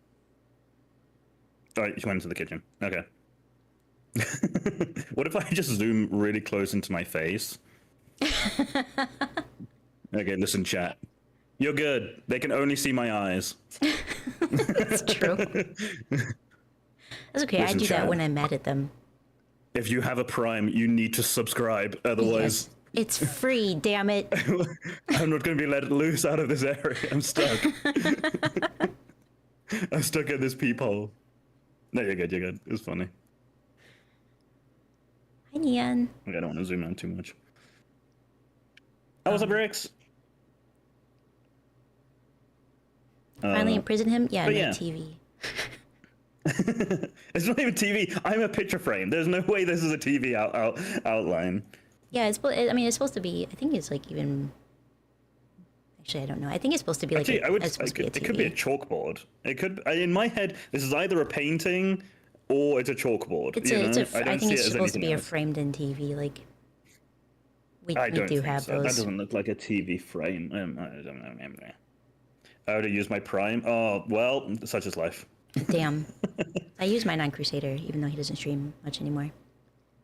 All right, you went into the kitchen. Okay. What if I just zoom really close into my face? Okay, listen, chat. You're good. They can only see my eyes. That's true. That's okay. I do that when I'm mad at them. If you have a Prime, you need to subscribe. Otherwise... Yes. It's free, damn it. I'm not going to be let loose out of this area. I'm stuck. I'm stuck in this peephole. No, you're good. It was funny. Hi, Nian. Okay, I don't want to zoom out too much. How was the bricks? Finally imprison him? Yeah, no TV. It's not even TV. I'm a picture frame. There's no way this is a TV outline. Yeah, it's supposed to be. I think it's like even. Actually, I don't know. I think it's supposed to be like. It could be a chalkboard. It could. In my head, this is either a painting or it's a chalkboard. I think it's supposed to be a framed-in TV. Like. We do have those. That doesn't look like a TV frame. I don't know. How to use my Prime? Oh, well, such is life. Damn. I use mine on Crusader, even though he doesn't stream much anymore.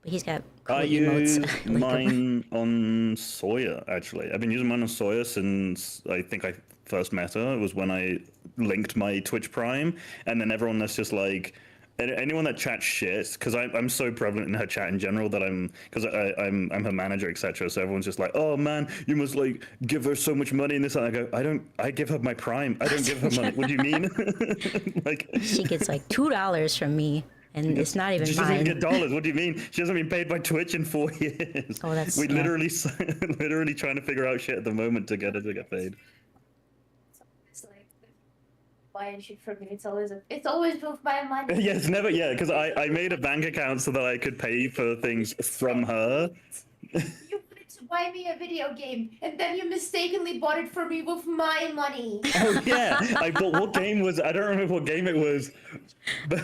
But he's got cool I emotes. use mine on Sawyer, actually. I've been using mine on Sawyer since I think I first met her. It was when I linked my Twitch Prime, and then everyone that's just like, anyone that chats shit, because I'm so prevalent in her chat in general that I'm her manager, etc. So everyone's just like, oh man, you must like give her so much money and this, and I go, I give her my Prime. I don't give her money. What do you mean? Like, she gets like $2 from me, and it's not even she mine. doesn't even get dollars. What do you mean? She hasn't been paid by Twitch in 4 years. Oh, that's we literally trying to figure out shit at the moment to get her to get paid. It's like buying shit from me. It's always with my money. Yeah, it's never, yeah, because I made a bank account so that I could pay for things from her. You wanted to buy me a video game, and then you mistakenly bought it for me with my money. Oh yeah, I bought, what game was, I don't remember what game it was, but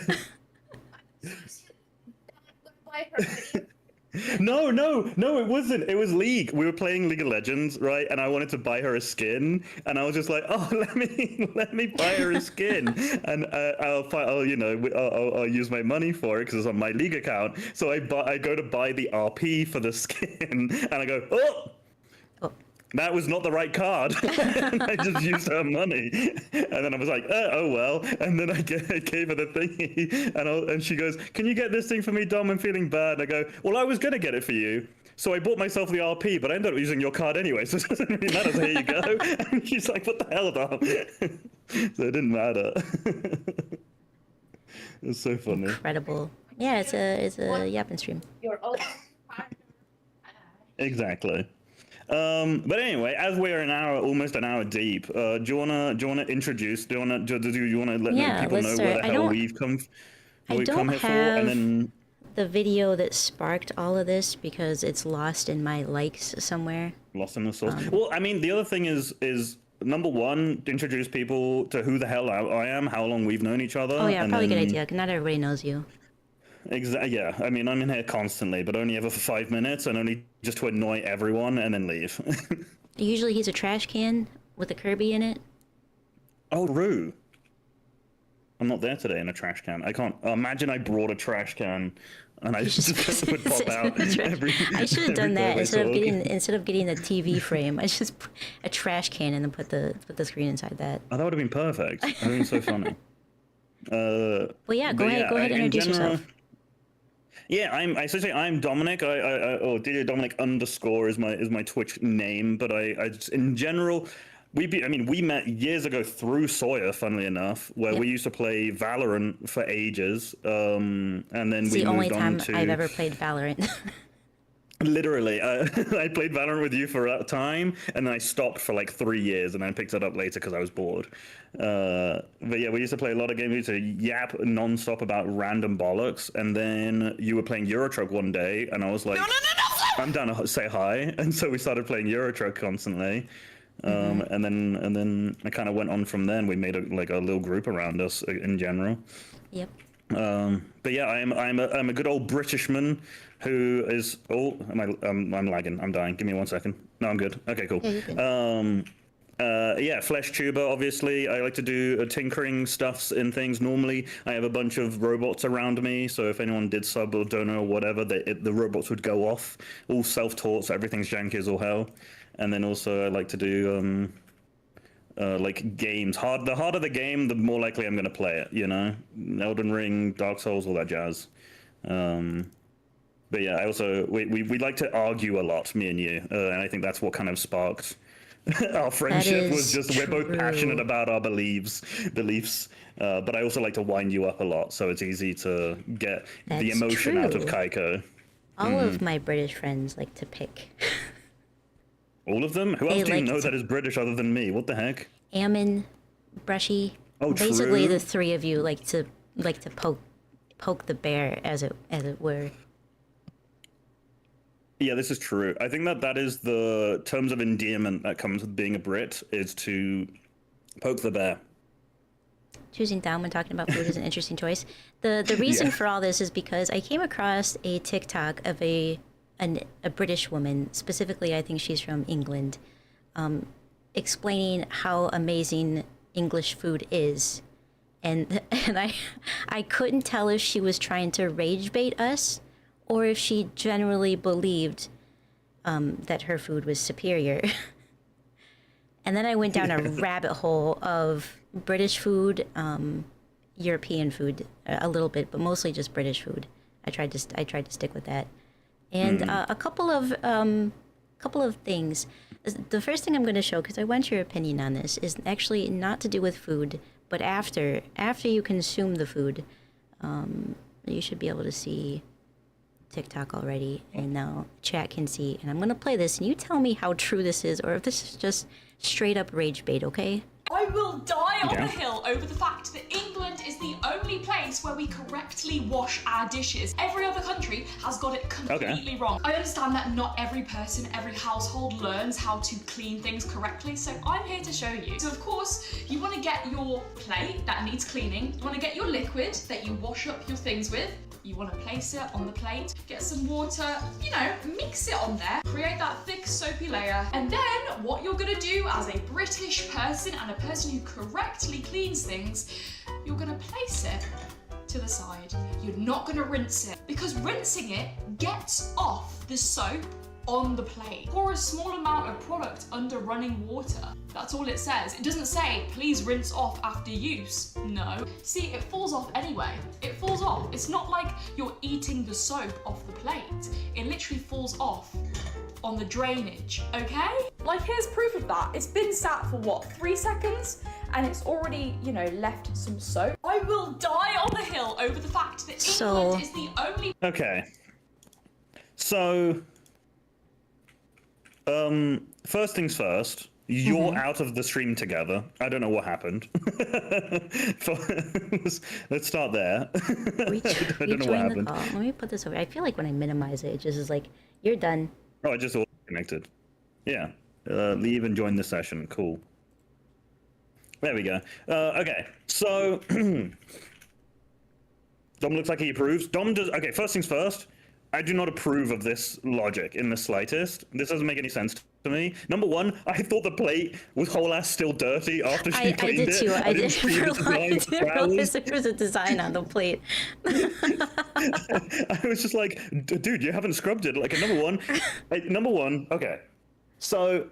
Buy her money. no, it wasn't. It was League. We were playing League of Legends, right? And I wanted to buy her a skin, and I was just like, "Oh, let me buy her a skin, and I'll use my money for it because it's on my League account." So I go to buy the RP for the skin, and I go, "Oh, that was not the right card." I just used her money, and then I was like, "Oh well." And then I gave her the thingy, and she goes, "Can you get this thing for me, Dom? I'm feeling bad." And I go, "Well, I was gonna get it for you, so I bought myself the RP, but I ended up using your card anyway, so it doesn't really matter. So here you go." And she's like, "What the hell, Dom?" So it didn't matter. It's so funny. Incredible. Yeah, it's a yapping stream. Your own. Exactly. But anyway, as we're almost an hour deep, do you wanna introduce? Do you wanna let people know where the hell we've come here for, and then the video that sparked all of this because it's lost in my likes somewhere. Lost in the sauce. Well, I mean, the other thing is number one, introduce people to who the hell I am, how long we've known each other. Oh yeah, probably a good idea. 'Cause not everybody knows you. Exactly. Yeah. I mean, I'm in here constantly, but only ever for 5 minutes, and only just to annoy everyone, and then leave. Usually he's a trash can with a Kirby in it. Oh, Rue. I'm not there today in a trash can. I can't imagine I brought a trash can, and I just would pop out. I should have done that instead of getting the TV frame. I just put a trash can and then put the screen inside that. Oh, that would have been perfect. That would have been so funny. Well, yeah. Go ahead. Introduce yourself. Yeah, I'm Dominic. DJ Dominic _ is my Twitch name, but I just, in general, we met years ago through Sawyer, funnily enough, where we used to play Valorant for ages, and then it's we the only moved on time I've ever played Valorant. Literally, I played Valorant with you for a time, and then I stopped for like 3 years, and then I picked it up later because I was bored. But yeah, we used to play a lot of games. We used to yap non-stop about random bollocks, and then you were playing Euro Truck one day, and I was like, I'm down to say hi, and so we started playing Euro Truck constantly. And then I kind of went on from then. We made a little group around us in general. Yep. But yeah, I'm a good old Britishman who is I'm lagging. I'm dying. Give me 1 second. No, I'm good. Okay, cool. Yeah, flesh tuber, obviously. I like to do tinkering stuffs in things. Normally, I have a bunch of robots around me, so if anyone did sub or donor or whatever, the robots would go off. All self-taught, so everything's janky as all hell. And then also, I like to do like games. The harder the game, the more likely I'm going to play it, you know? Elden Ring, Dark Souls, all that jazz. But yeah, I also, we like to argue a lot, me and you, and I think that's what kind of sparked our friendship. Was just we're both passionate about our beliefs, but I also like to wind you up a lot, so it's easy to get the emotion out of Kaiko. All of my British friends like to pick. All of them? Who else do you know that is British other than me? What the heck? Ammon, Brushy. Oh, basically true. the three of you like to poke the bear, as it were. Yeah, this is true. I think that is the terms of endearment that comes with being a Brit, is to poke the bear. Choosing down when talking about food is an interesting choice. The reason for all this is because I came across a TikTok of a British woman, specifically I think she's from England, explaining how amazing English food is. And I couldn't tell if she was trying to rage bait us or if she generally believed that her food was superior. And then I went down a rabbit hole of British food, European food a little bit, but mostly just British food. I tried to stick with that, and a couple of things. The first thing I'm going to show, because I want your opinion on this, is actually not to do with food, but after you consume the food, you should be able to see TikTok already, and now chat can see. And I'm going to play this, and you tell me how true this is, or if this is just straight up rage bait, okay? I will die on the hill over the fact that England is the only place where we correctly wash our dishes. Every other country has got it completely wrong. I understand that not every person, every household learns how to clean things correctly, so I'm here to show you. So of course, you want to get your plate that needs cleaning. You want to get your liquid that you wash up your things with. You want to place it on the plate, get some water, you know, mix it on there, create that thick soapy layer, and then what you're gonna do as a British person and a person who correctly cleans things, you're gonna place it to the side. You're not gonna rinse it, because rinsing it gets off the soap on the plate. Pour a small amount of product under running water. That's all it says. It doesn't say, please rinse off after use. No. See, it falls off anyway. It falls off. It's not like you're eating the soap off the plate. It literally falls off on the drainage, okay? Like, here's proof of that. It's been sat for what, 3 seconds? And it's already, you know, left some soap. I will die on the hill over the fact that England is the only... Okay. So... first things first, you're out of the stream together. I don't know what happened. Let's start there. I don't know what happened. Let me put this over. I feel like when I minimize it, it just is like, you're done. Oh, I just all connected. Yeah. Leave and join the session. Cool. There we go. Okay, so... Dom looks like he approves. Dom does... Okay, first things first. I do not approve of this logic in the slightest. This doesn't make any sense to me. Number one, I thought the plate was whole ass still dirty after she cleaned it. I didn't realize there was a design on the plate. I was just like, dude, you haven't scrubbed it. Like, number one, okay. So,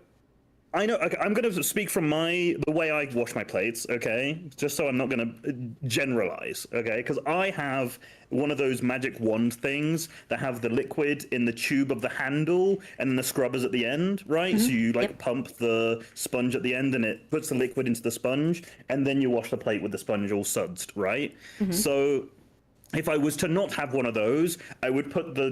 I know, okay, I'm going to speak from the way I wash my plates, okay? Just so I'm not going to generalize, okay? Because I have one of those magic wand things that have the liquid in the tube of the handle and then the scrubbers at the end, right? So you pump the sponge at the end and it puts the liquid into the sponge and then you wash the plate with the sponge all sudsed, right? So if I was to not have one of those, I would put the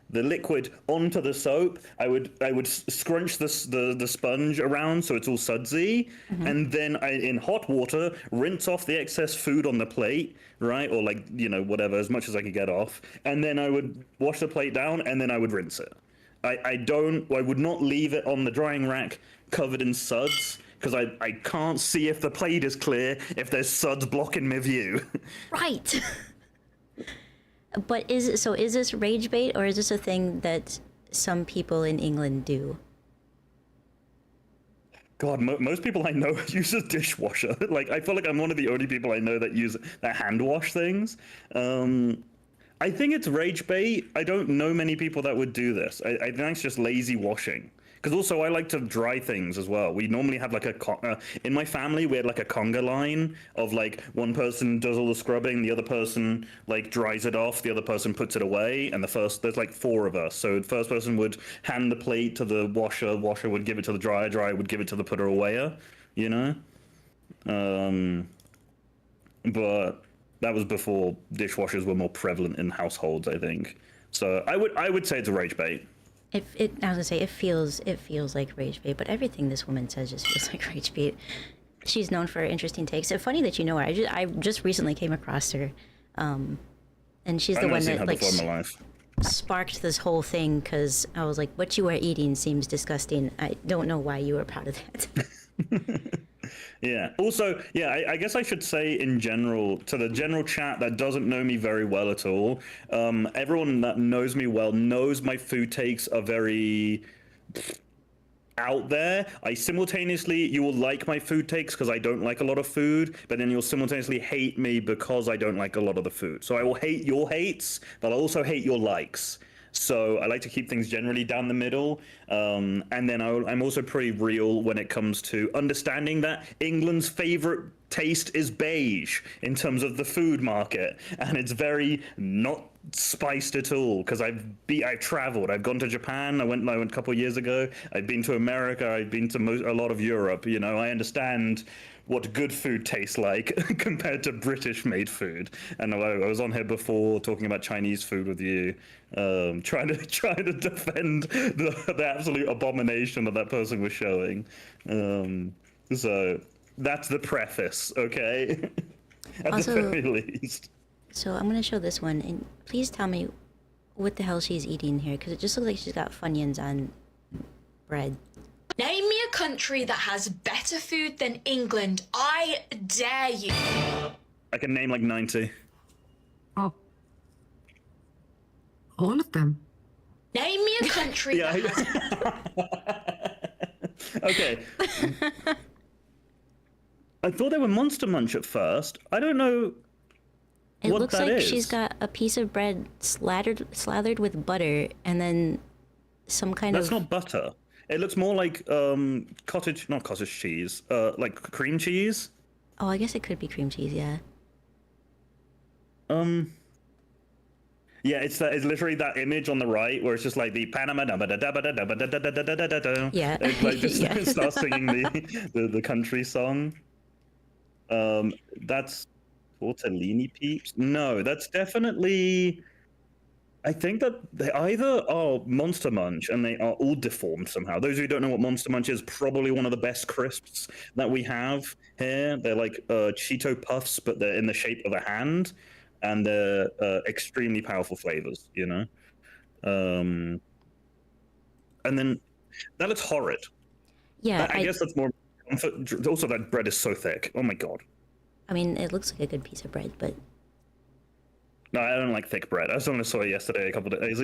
the liquid onto the soap. I would scrunch the sponge around so it's all sudsy, and then in hot water rinse off the excess food on the plate, right? Or like, you know, whatever, as much as I could get off, and then I would wash the plate down and then I would rinse it. I would not leave it on the drying rack covered in suds, because I can't see if the plate is clear if there's suds blocking my view. Right. But is this rage bait, or is this a thing that some people in England do? God, most people I know use a dishwasher. Like, I feel like I'm one of the only people I know that use that hand wash things. I think it's rage bait. I don't know many people that would do this. I think it's just lazy washing. Because also I like to dry things as well. We normally have like in my family we had like a conga line of like one person does all the scrubbing, the other person like dries it off, the other person puts it away, and there's like 4 of us. So the first person would hand the plate to the washer would give it to the dryer would give it to the putter awayer, you know? But that was before dishwashers were more prevalent in households, I think. So I would say it's a rage bait. I was gonna say it feels like rage bait, but everything this woman says just feels like rage bait. She's known for interesting takes. It's funny that you know her. I just recently came across her, and she's the one that like sparked this whole thing because I was like, "What you are eating seems disgusting. I don't know why you were proud of that." Yeah. Also, yeah, I guess I should say in general, to the general chat that doesn't know me very well at all, everyone that knows me well knows my food takes are very out there. You will like my food takes because I don't like a lot of food, but then you'll simultaneously hate me because I don't like a lot of the food. So I will hate your hates, but I'll also hate your likes. So I like to keep things generally down the middle. And then I'm also pretty real when it comes to understanding that England's favorite taste is beige in terms of the food market. And it's very not spiced at all because I've traveled. I've gone to Japan. I went a couple of years ago. I've been to America. I've been to a lot of Europe. You know, I understand what good food tastes like compared to British-made food. And I was on here before talking about Chinese food with you, trying to defend the absolute abomination that person was showing. So that's the preface, okay? At Also, the very least. So I'm gonna show this one, and please tell me what the hell she's eating here, because it just looks like she's got Funyuns on bread. Name me a country that has better food than England. I dare you. I can name like 90. Oh. All of them. Name me a country that has... Okay. I thought they were Monster Munch at first. I don't know It what looks that like is. she's got a piece of bread slathered with butter, and then some kind That's of... not butter. It looks more like not cottage cheese, like cream cheese. Oh, I guess it could be cream cheese, yeah. Yeah, it's literally that image on the right where it's just like the Panama Yeah. It like just Yeah. starts singing the country song. That's tortellini peeps. No, that's definitely. I think that they either are Monster Munch and they are all deformed somehow. Those who don't know what Monster Munch is, probably one of the best crisps that we have here. They're like Cheeto Puffs, but they're in the shape of a hand, and they're extremely powerful flavors, you know? And then that looks horrid. Yeah, I guess that's more comfort. Also, that bread is so thick. Oh my god. I mean, it looks like a good piece of bread, but... No, I don't like thick bread. I was on a story a couple of days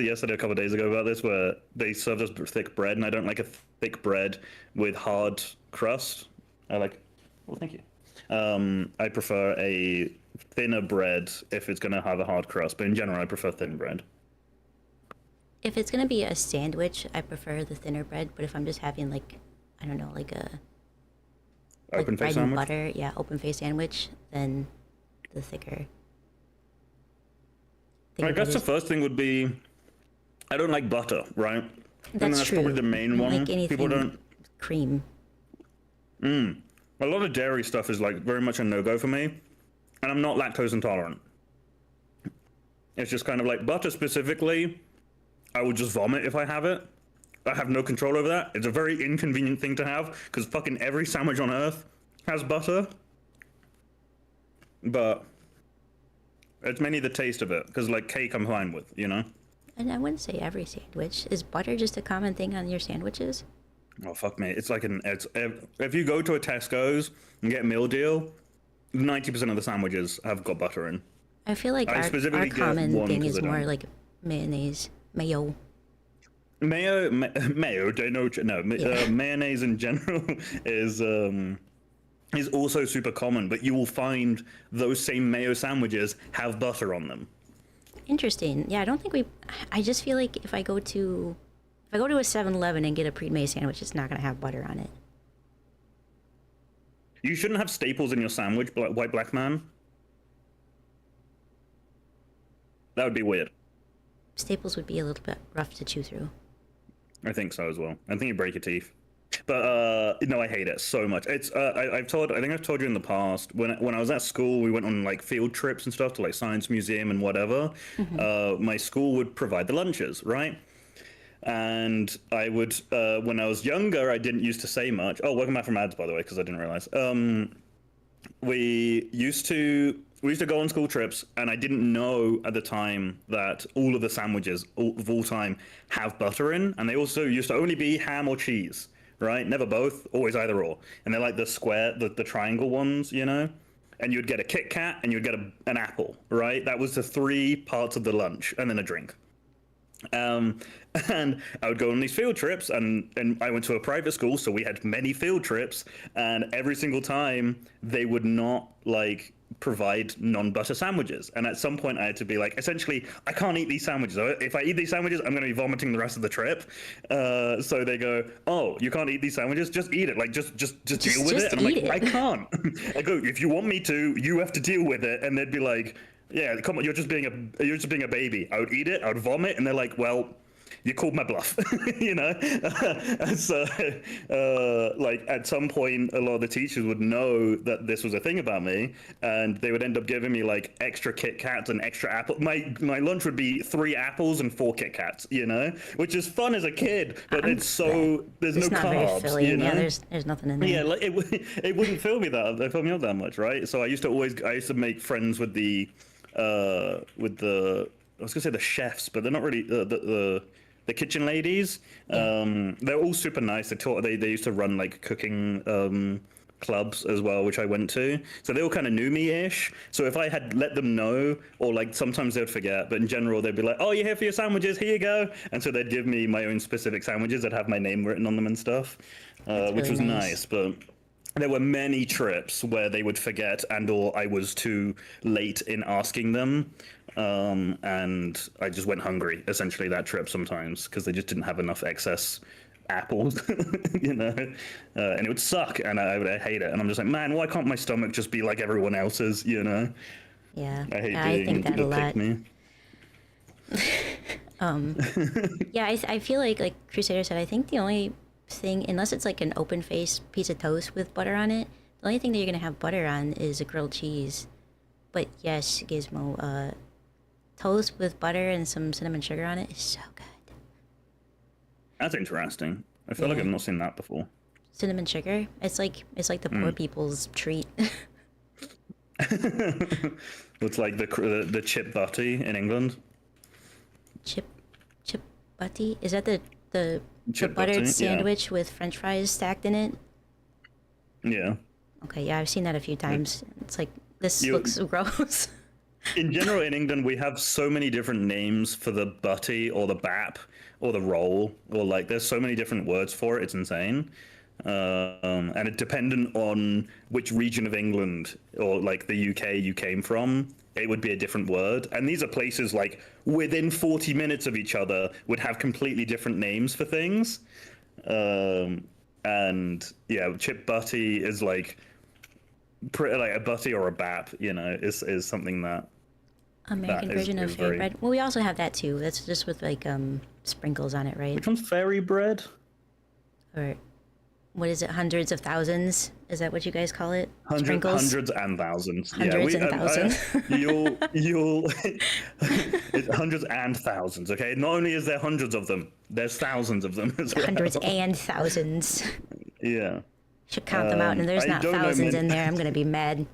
ago about this, where they served us thick bread, and I don't like a thick bread with hard crust. Well, thank you. I prefer a thinner bread if it's going to have a hard crust, but in general, I prefer thin bread. If it's gonna be a sandwich, I prefer the thinner bread, but if I'm just having, like, I don't know, like a... Open bread face and sandwich? butter, yeah, open face sandwich, then the thicker... I guess the first thing would be, I don't like butter, right? That's true. Probably the main I don't one. like anything People don't. cream. A lot of dairy stuff is like very much a no-go for me, and I'm not lactose intolerant. It's just kind of like butter specifically. I will just vomit if I have it. I have no control over that. It's a very inconvenient thing to have because fucking every sandwich on earth has butter. But it's mainly the taste of it, because like cake I'm fine with, you know? And I wouldn't say every sandwich. Is butter just a common thing on your sandwiches? Oh fuck me! It's like if you go to a Tesco's and get a meal deal, 90% of the sandwiches have got butter in. I feel like I our specifically get common one thing 'cause is I more don't. like mayonnaise, mayo. Mayo, mayonnaise in general is also super common, but you will find those same mayo sandwiches have butter on them. Interesting. Yeah, I don't think I just feel like if I go to a 7-Eleven and get a pre-made sandwich, it's not gonna have butter on it. You shouldn't have staples in your sandwich, white black man. That would be weird. Staples would be a little bit rough to chew through. I think so as well. I think you break your teeth. But no, I hate it so much. It's I think I've told you in the past when I was at school, we went on like field trips and stuff to like science museum and whatever. My school would provide the lunches, right? And I would when I was younger, I didn't used to say much. Oh, welcome back from ads, by the way, because I didn't realize. We used to go on school trips, and I didn't know at the time that all of the sandwiches of all time have butter in, and they also used to only be ham or cheese, right? Never both, always either or. And they're like the square, the triangle ones, you know? And you'd get a Kit Kat, and you'd get an apple, right? That was the 3 parts of the lunch, and then a drink. Um, and I would go on these field trips, and I went to a private school, so we had many field trips, and every single time they would not like provide non-butter sandwiches. And at some point I had to be like, essentially, I can't eat these sandwiches. If I eat these sandwiches, I'm going to be vomiting the rest of the trip. So they go, oh, you can't eat these sandwiches? Just eat it. Like, just deal with it. And I'm like, I can't. I go, if you want me to, you have to deal with it. And they'd be like, yeah, come on, you're just being a baby. I would eat it, I would vomit, and they're like, well, you called my bluff, you know? So, like, at some point, a lot of the teachers would know that this was a thing about me, and they would end up giving me, like, extra Kit Kats and extra apple. My lunch would be 3 apples and 4 Kit Kats, you know? Which is fun as a kid, but there's no not carbs, very filling. you know? Yeah, there's nothing in there. Yeah, like, it wouldn't fill me up that much, right? So I used to make friends with the I was gonna say the chefs, but they're not really the kitchen ladies. They're all super nice. They used to run like cooking clubs as well, which I went to. So they all kind of knew me-ish. So if I had let them know, or like sometimes they would forget, but in general they'd be like, "Oh, you're here for your sandwiches? Here you go." And so they'd give me my own specific sandwiches that have my name written on them and stuff, which was nice. But there were many trips where they would forget, and/or I was too late in asking them, and I just went hungry essentially that trip sometimes because they just didn't have enough excess apples, you know, and it would suck, and I hate it. And I'm just like, man, why can't my stomach just be like everyone else's, you know? Yeah, I hate I think that a lot. Yeah, I feel like Crusader said, I think the only thing, unless it's like an open faced piece of toast with butter on it, the only thing that you're gonna have butter on is a grilled cheese. But yes, Gizmo, toast with butter and some cinnamon sugar on it is so good. That's interesting. I feel like I've not seen that before. Cinnamon sugar, it's like the poor people's treat. It's like the chip butty in England. Chip butty? Is that the Chip buttered butty, sandwich with French fries stacked in it? Yeah. Okay, yeah, I've seen that a few times. It's like, this looks gross. In general, in England, we have so many different names for the butty or the bap or the roll, or like there's so many different words for it. It's insane. And it dependent on which region of England or like the UK you came from, it would be a different word. And these are places like within 40 minutes of each other would have completely different names for things. And yeah, chip butty is like pretty like a butty or a bap, you know, is something that American version of fairy bread. Well, we also have that too. That's just with like sprinkles on it, right? Which one's fairy bread? Or what is it? Hundreds of thousands? Is that what you guys call it? Hundreds and thousands. Hundreds and thousands. You'll it's hundreds and thousands. Okay, not only is there hundreds of them, there's thousands of them as well. Hundreds and thousands. Yeah. Should count them out, and there's not thousands in there. I'm gonna be mad.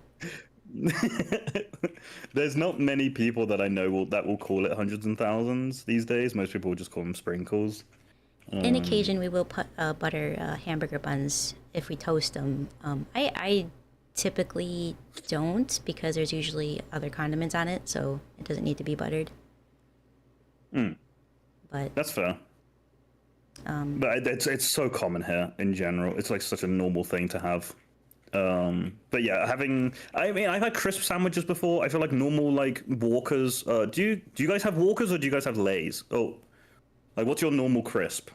There's not many people that I know that will call it hundreds and thousands these days. Most people will just call them sprinkles. In occasion, we will put butter hamburger buns if we toast them. I typically don't, because there's usually other condiments on it, so it doesn't need to be buttered. But that's fair. But it's so common here in general. It's like such a normal thing to have. But yeah, I've had crisp sandwiches before. I feel like normal like Walkers. Do you guys have Walkers or do you guys have Lays? Oh, like what's your normal crisp?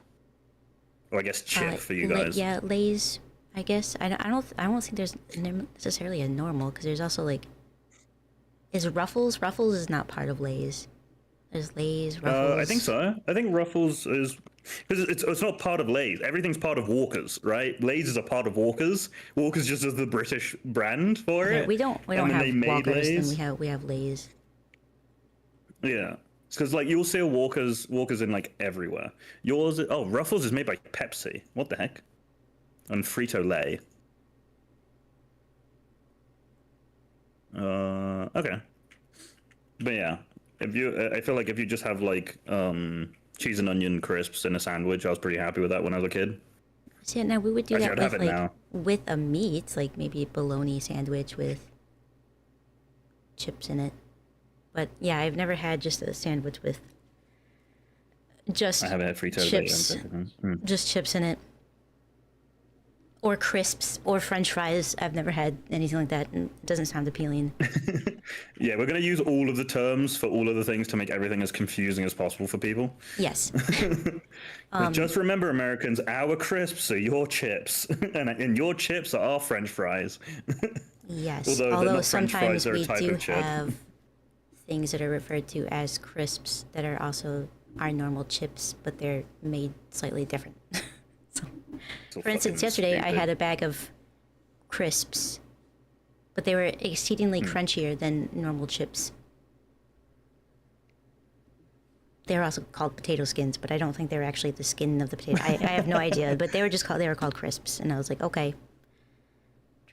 Or I guess chip for you guys. Yeah, Lays. I guess I don't think there's necessarily a normal, because there's also like, is Ruffles? Ruffles is not part of Lays. There's Lays, Ruffles. I think so. I think Ruffles is, because it's not part of Lays. Everything's part of Walkers, right? Lays is a part of Walkers. Walkers just is the British brand for it. We don't have Walkers, then we have Lays. Yeah. Because like you'll see Walkers in like everywhere. Ruffles is made by Pepsi. What the heck? And Frito-Lay. Okay. But yeah, I feel like if you just have like cheese and onion crisps in a sandwich, I was pretty happy with that when I was a kid. So now we would do Actually, that with like with a meat, like maybe a bologna sandwich with chips in it. But yeah, I've never had just a sandwich with Just I haven't had Fritos chips. lately. Just chips in it. Or crisps, or French fries. I've never had anything like that, and it doesn't sound appealing. Yeah, we're going to use all of the terms for all of the things to make everything as confusing as possible for people. Yes. But just remember, Americans, our crisps are your chips, and your chips are our French fries. Yes. Although they're Although not French fries, sometimes they're a we type do of chip. have things that are referred to as crisps that are also our normal chips, but they're made slightly different. So For instance, fucking yesterday I stupid. had a bag of crisps, but they were exceedingly crunchier than normal chips. They were also called potato skins, but I don't think they were actually the skin of the potato. I have no idea, but they were called crisps, and I was like, okay.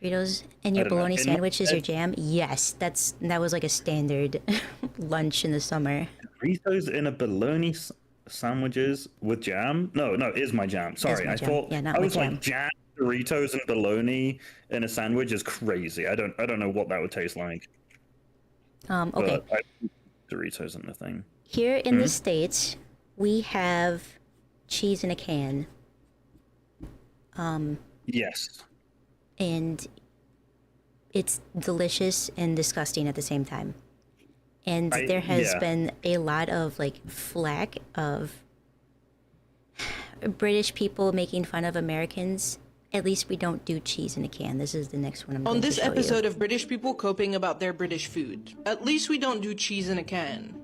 Doritos and your I don't know. bologna In my sandwich is your head- jam? Yes, that was like a standard lunch in the summer. Doritos in a bologna sandwiches with jam? No, is my jam. Sorry, my I jam. thought Yeah, not I with was like jam, Doritos, and bologna in a sandwich is crazy. I don't know what that would taste like. Okay. But I, Doritos in the thing. Here in the States, we have cheese in a can, Yes. and it's delicious and disgusting at the same time. And there has been a lot of like flack of British people making fun of Americans. At least we don't do cheese in a can. This is the next one I'm going On to this show episode you. of British people coping about their British food, at least we don't do cheese in a can.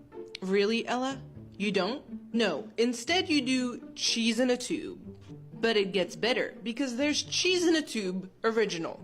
Really, Ella? You don't? No. Instead, you do cheese in a tube. But it gets better because there's cheese in a tube original.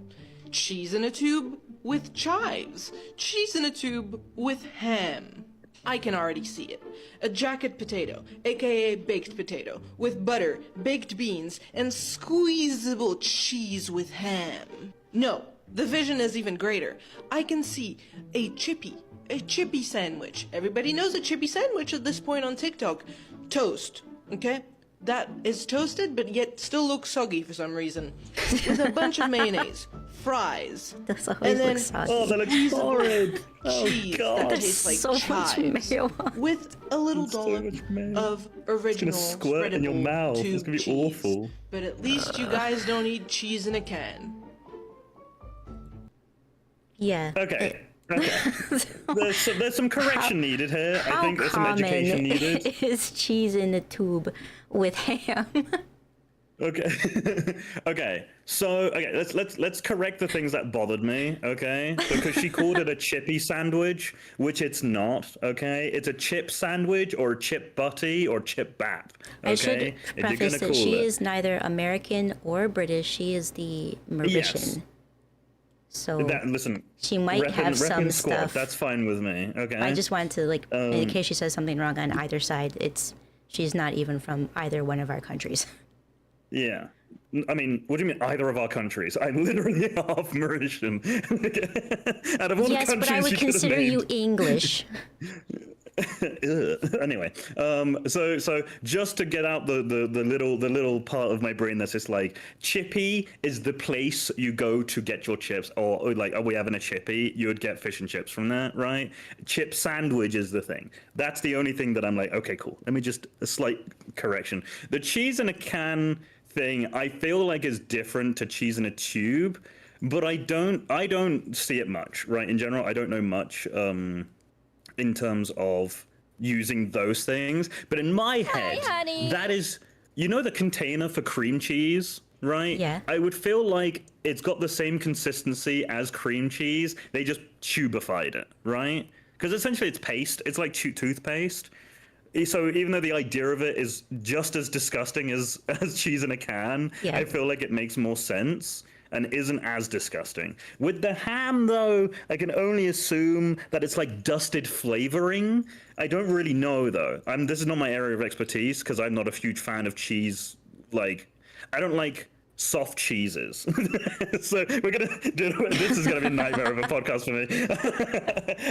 Cheese in a tube with chives. Cheese in a tube with ham. I can already see it. A jacket potato, aka baked potato, with butter, baked beans, and squeezable cheese with ham. No, the vision is even greater. I can see a chippy sandwich. Everybody knows a chippy sandwich at this point on TikTok. Toast, okay? That is toasted, but yet still looks soggy for some reason. With a bunch of mayonnaise, fries, Those always and then look soggy. Oh, that looks horrid. Oh cheese god. that There's tastes like so much chives, mayo on with a little so dollop much mayo. of original squirt in your spreadable mouth. It's tube gonna be cheese. awful. But at least you guys don't eat cheese in a can. Yeah. Okay. There's some correction needed here. I How think there's some education common needed. is cheese in a tube with ham? Okay. Let's correct the things that bothered me, okay? Because she called it a chippy sandwich, which it's not, okay? It's a chip sandwich or chip butty or chip bap. Okay? I should If you're preface gonna that call she it. is neither American or British. She is the Mauritian. Yes. So Listen, she might have some squad, stuff. that's fine with me, okay? I just wanted to in case she says something wrong on either side. She's not even from either one of our countries. Yeah. I mean, what do you mean either of our countries? I'm literally half Mauritian. Out of all Yes, the but countries I would you could have consider you named. English. Anyway, so just to get out the little part of my brain that's just like, chippy is the place you go to get your chips, or like, are we having a chippy? You would get fish and chips from that, right? Chip sandwich is the thing. That's the only thing that I'm like, okay, cool. Let me just a slight correction. The cheese in a can thing, I feel like is different to cheese in a tube, but I don't see it much, right? In general, I don't know much. In terms of using those things. But in my head, that is, the container for cream cheese, right? Yeah. I would feel like it's got the same consistency as cream cheese. They just tubified it, right? Because essentially it's paste. It's like toothpaste. So even though the idea of it is just as disgusting as cheese in a can, Yeah. I feel like it makes more sense and isn't as disgusting. With the ham, though, I can only assume that it's like dusted flavoring. I don't really know, though. This is not my area of expertise because I'm not a huge fan of cheese. Like, I don't like soft cheeses. So we're gonna do this is gonna be a nightmare of a podcast for me.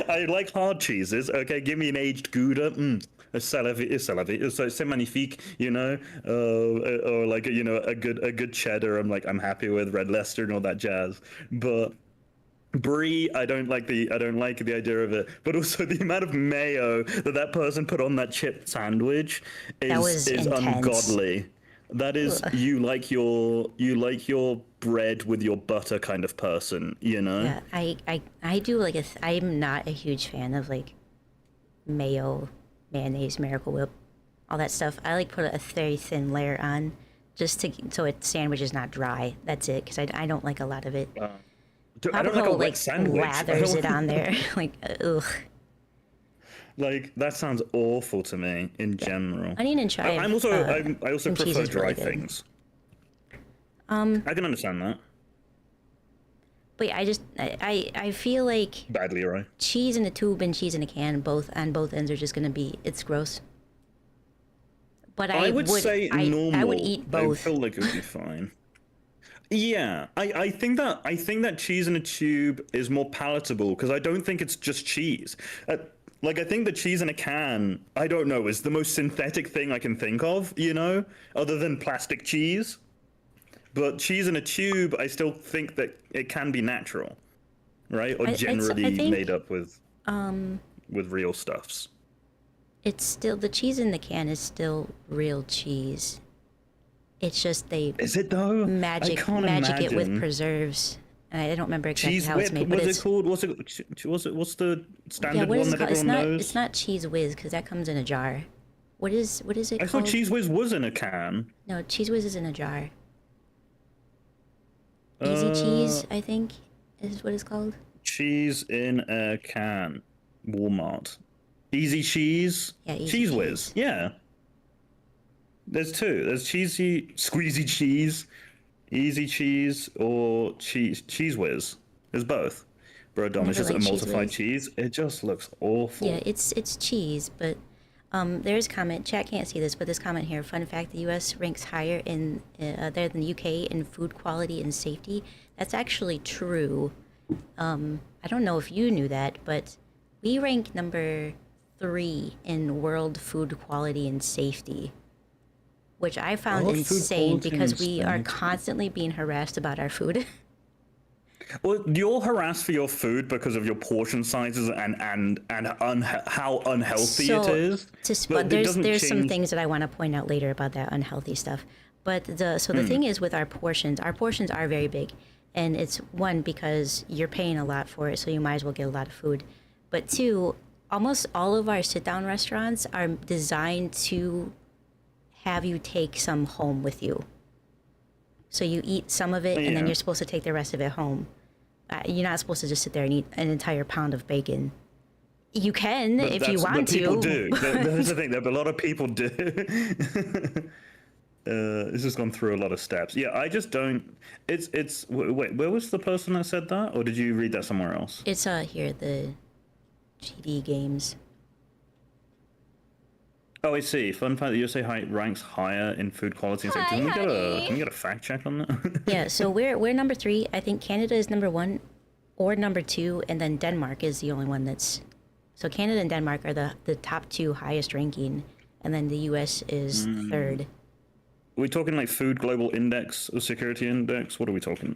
I like hard cheeses. Okay, give me an aged Gouda. C'est magnifique, or like a good cheddar. I'm happy with red Leicester and all that jazz. But Brie, I don't like the idea of it, but also the amount of mayo that person put on that chip sandwich is intense. ungodly. That is Ugh. you like your bread with your butter kind of person, you know? Yeah, I do like I'm not a huge fan of like mayo, mayonnaise, Miracle Whip, all that stuff. I like put a very thin layer on, just so its sandwich is not dry. That's it, because I don't like a lot of it. Dude, I don't like a wet like sandwich. lathers it on there, like ugh. Like that sounds awful to me in general. Onion and chive. I also cream cheese prefer is dry really good. things. I can understand that. But yeah, I feel like Badly, right? cheese in a tube and cheese in a can, both ends are just gonna be, it's gross. But I would say normal. I would eat both. I feel like it would be fine. Yeah, I think that cheese in a tube is more palatable because I don't think it's just cheese. Like I think the cheese in a can, I don't know, is the most synthetic thing I can think of, you know, other than plastic cheese. But cheese in a tube, I still think that it can be natural, right? Or generally I think, made up with real stuffs. It's still, the cheese in the can is still real cheese. It's just they Is it though? magic it with preserves. And I don't remember exactly Cheese how it's whip? made. But What's it's it called? What's the standard yeah, what is one it that called? everyone knows? It's not Cheese Whiz because that comes in a jar. What is it I called? thought Cheese Whiz was in a can. No, Cheese Whiz is in a jar. Easy Cheese, I think, is what it's called. Cheese in a can. Walmart. Easy Cheese? Yeah, Easy Cheese Cheese. Whiz. Yeah. There's two. There's cheesy, squeezy cheese, easy cheese, or cheese whiz. There's both. Bro, Dom, it's just Never liked Cheese emulsified Whiz. cheese. It just looks awful. Yeah, it's cheese, but there's a comment. Chat can't see this, but this comment here. Fun fact: the U.S. ranks higher there than the U.K. in food quality and safety. That's actually true. I don't know if you knew that, but we rank number 3 in world food quality and safety, which I found World food insane quality because and we are safety. constantly being harassed about our food. Well, you're harassed for your food because of your portion sizes and how unhealthy it is. But it there's doesn't some change- things that I want to point out later about that unhealthy stuff. But the thing is with our portions are very big, and it's one because you're paying a lot for it, so you might as well get a lot of food. But two, almost all of our sit-down restaurants are designed to have you take some home with you. So you eat some of it, and then Yeah. you're supposed to take the rest of it home. You're not supposed to just sit there and eat an entire pound of bacon. You can But if you that's- want but people to. do. That's the thing. That a lot of people do. This has gone through a lot of steps. Yeah, I just don't. Wait, where was the person that said that, or did you read that somewhere else? It's here, the GD games. Oh, I see. Fun fact: the USA ranks higher in food quality and safety. Can we get a fact check on that? Yeah, so we're number 3. I think Canada is number 1 or number 2, and then Denmark is the only one that's. So Canada and Denmark are the top 2 highest ranking, and then the US is 3rd. Are we talking like Food Global Index or Security Index? What are we talking?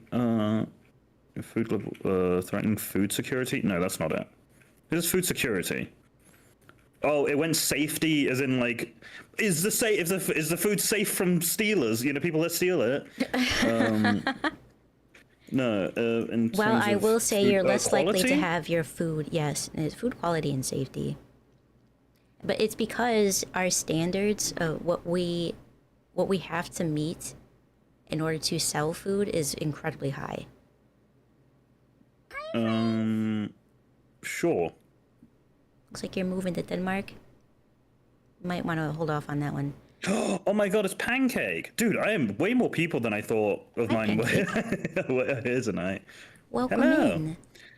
Food Global threatening food security? No, that's not it. This is food security. Oh, it went safety, as in like, is the food safe from stealers? You know, people that steal it. No. In Well, terms I of will say food, you're less likely to quality? have your food. Yes, it's food quality and safety. But it's because our standards of what we have to meet in order to sell food is incredibly high. Sure. Looks like you're moving to Denmark. Might want to hold off on that one. Oh my god, it's Pancake! Dude, I am way more people than I thought of Hi, mine were here tonight. Welcome Hello. in.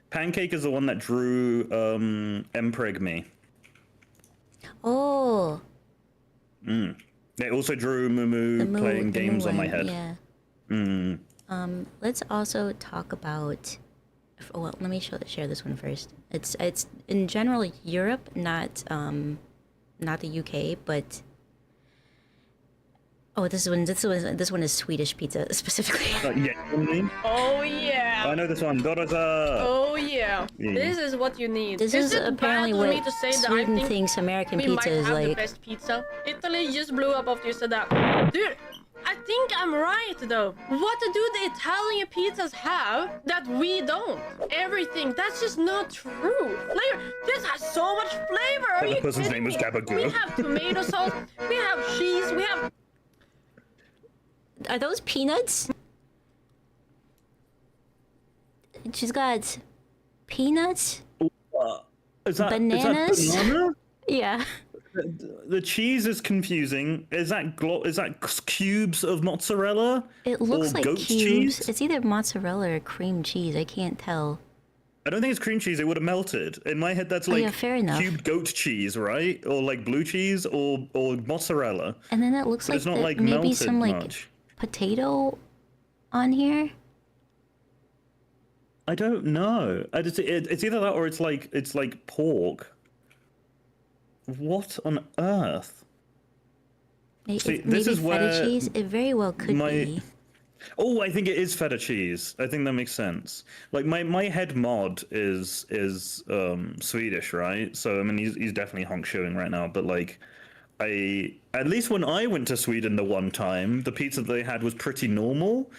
Pancake is the one that drew Empreg me. Oh, They also drew Mumu the moo, playing the games moo on my one, head. Yeah. Let's also talk about. Well, let me share this one first. It's in general Europe, not the UK, but Oh, this one is Swedish pizza specifically. Yeah, you know what I mean? Oh yeah. I know this one. Dorota. Oh yeah. Yeah. This is what you need. This is is it apparently bad of me what to say that I Sweden think thinks American we pizza might is have the like. best pizza? Italy just blew up after you said that. Dude, I think I'm right though. What do the Italian pizzas have that we don't? Everything. That's just not true. Flavor. This has so much flavor. Are The you person's kidding name is me? Gabagool. We have tomato sauce. We have cheese. We have. Are those peanuts? She's got peanuts, Is that bananas. Is that banana? Yeah. The cheese is confusing. Is that cubes of mozzarella? It looks or like goat's cubes. cheese? It's either mozzarella or cream cheese. I can't tell. I don't think it's cream cheese. It would have melted. In my head, that's Oh, like yeah, fair enough. cubed goat cheese, right? Or like blue cheese or mozzarella. And then it looks But like, it's not like maybe melted some like much. potato on here. I don't know. It's either that or it's like pork. What on earth? See, Maybe this is feta where cheese. It very well could be. Oh, I think it is feta cheese. I think that makes sense. Like my head mod is Swedish, right? So I mean he's definitely honk showing right now, but like at least when I went to Sweden the one time, the pizza they had was pretty normal.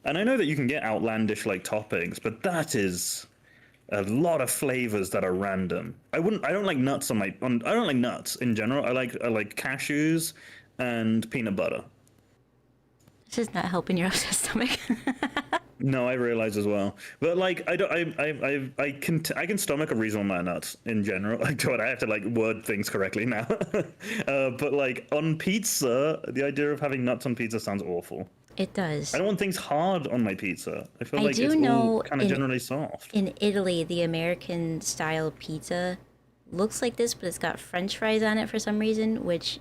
And I know that you can get outlandish like toppings, but that is a lot of flavors that are random. I don't like nuts I don't like nuts in general. I like cashews and peanut butter. This is not helping your upset stomach. No, I realize as well. But like I can stomach a reasonable amount of nuts in general. Like God, I have to like word things correctly now. But like on pizza, the idea of having nuts on pizza sounds awful. It does. I don't want things hard on my pizza. I feel I like do it's know all kind of generally soft. In Italy, the American style pizza looks like this, but it's got French fries on it for some reason, which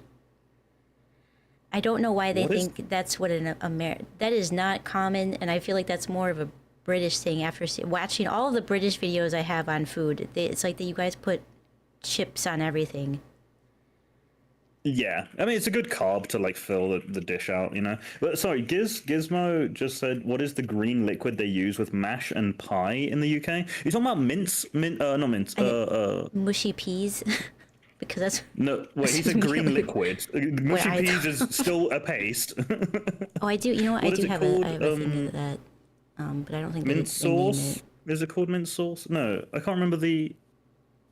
I don't know why they think that's what that is not common, and I feel like that's more of a British thing. After watching all of the British videos I have on food, it's like that you guys put chips on everything. Yeah, I mean it's a good carb to like fill the dish out, you know. But sorry, Gizmo just said, "What is the green liquid they use with mash and pie in the UK?" You're talking about not mince, mushy peas, because that's no. Wait, he said green liquid. Mushy Wait, peas is still a paste. Oh, I do. You know what? What I is do it have called? a thing of that, but I don't think mint they name sauce. it. Is it called mint sauce? No, I can't remember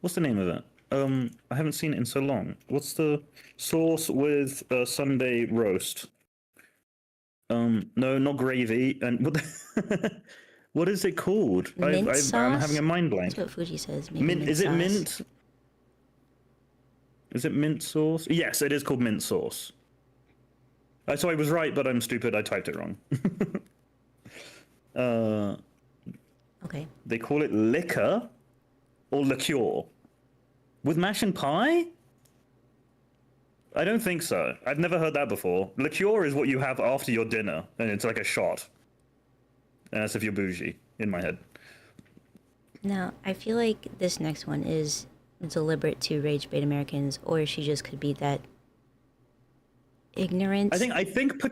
what's the name of it? I haven't seen it in so long. What's the sauce with Sunday roast? No, not gravy. And what is it called? Mint sauce? I'm having a mind blank. That's what Fuji says. Maybe Mint? Is it sauce. mint? Is it mint sauce? Yes, it is called mint sauce. So I was right, but I'm stupid. I typed it wrong. Okay. They call it liquor or liqueur. With mash and pie? I don't think so. I've never heard that before. Liqueur is what you have after your dinner, and it's like a shot. And that's if you're bougie, in my head. Now, I feel like this next one is deliberate to rage bait Americans, or she just could be that ignorant. I think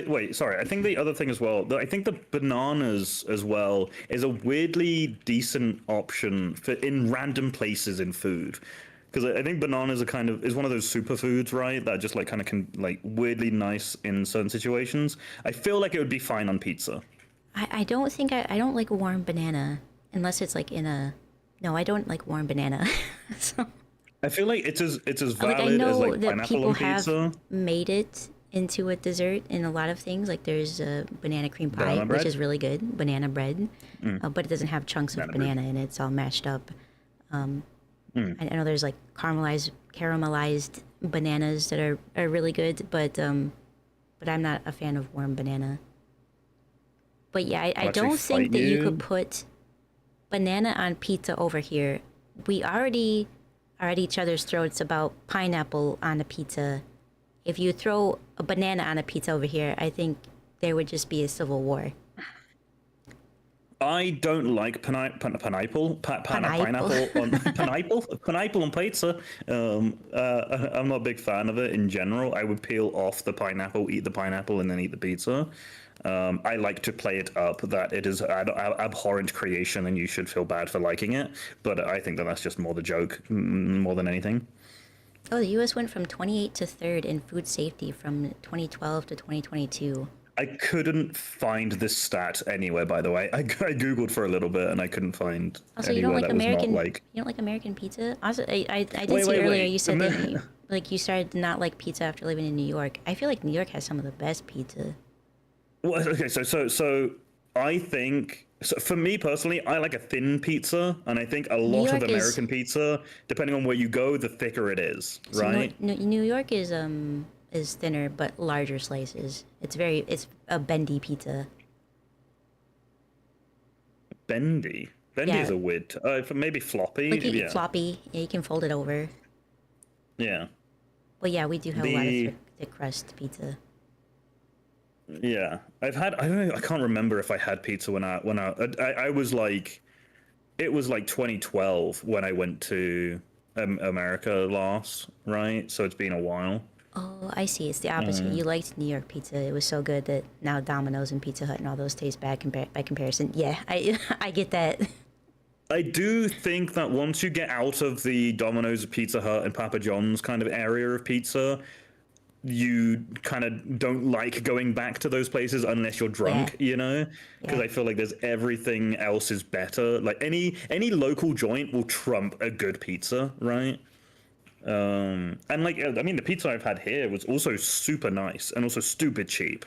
wait, sorry. I think the other thing as well, I think the bananas as well is a weirdly decent option for in random places in food. Because I think bananas is one of those superfoods, right? That just like kind of can like weirdly nice in certain situations. I feel like it would be fine on pizza. I don't think I don't like warm banana unless it's like in a. No, I don't like warm banana. So. I feel like it's as valid Like I know as like that pineapple people on pizza. have made it into a dessert in a lot of things. Like there's a banana cream pie, Banana bread? which is really good. Banana bread, but it doesn't have chunks of banana in it. It's all mashed up. I know there's like caramelized bananas that are really good, but I'm not a fan of warm banana. But yeah, I don't think that you could put banana on pizza over here. We already are at each other's throats about pineapple on a pizza. If you throw a banana on a pizza over here, I think there would just be a civil war. I don't like pineapple on pineapple on pizza. I'm not a big fan of it in general. I would peel off the pineapple, eat the pineapple, and then eat the pizza. I like to play it up that it is an abhorrent creation and you should feel bad for liking it. But I think that that's just more the joke, more than anything. Oh, the U.S. went from 28 to 3rd in food safety from 2012 to 2022. I couldn't find this stat anywhere, by the way. I googled for a little bit and I couldn't find Also, anywhere you don't like that American? was not like. You don't like American pizza? Also, I did Wait, see wait, earlier wait. you said that you started to not like pizza after living in New York. I feel like New York has some of the best pizza. Well, okay, so I think, so for me personally, I like a thin pizza, and I think a lot of American pizza, depending on where you go, the thicker it is, right? So New York is thinner but larger slices. It's a bendy pizza. Bendy is a weird. Maybe floppy. Like floppy. Yeah, you can fold it over. Yeah. But yeah, we do have a lot of thick crust pizza. Yeah, I don't know. I can't remember if I had pizza when I was like, it was like 2012 when I went to America last, right? So it's been a while. Oh, I see. It's the opposite. You liked New York pizza. It was so good that now Domino's and Pizza Hut and all those taste bad by comparison. Yeah, I get that. I do think that once you get out of the Domino's, Pizza Hut, and Papa John's kind of area of pizza, you kind of don't like going back to those places unless you're drunk, you know? Because I feel like there's everything else is better. Like any local joint will trump a good pizza, right? And like, I mean, the pizza I've had here was also super nice and also stupid cheap.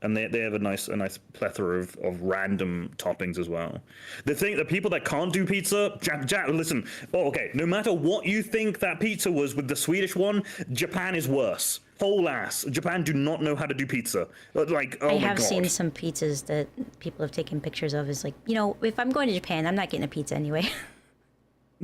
And they have a nice plethora of random toppings as well. The people that can't do pizza, listen. Oh, okay. No matter what you think that pizza was with the Swedish one, Japan is worse. Whole ass. Japan do not know how to do pizza. Like, oh my God. I have seen some pizzas that people have taken pictures of. Is like, if I'm going to Japan, I'm not getting a pizza anyway.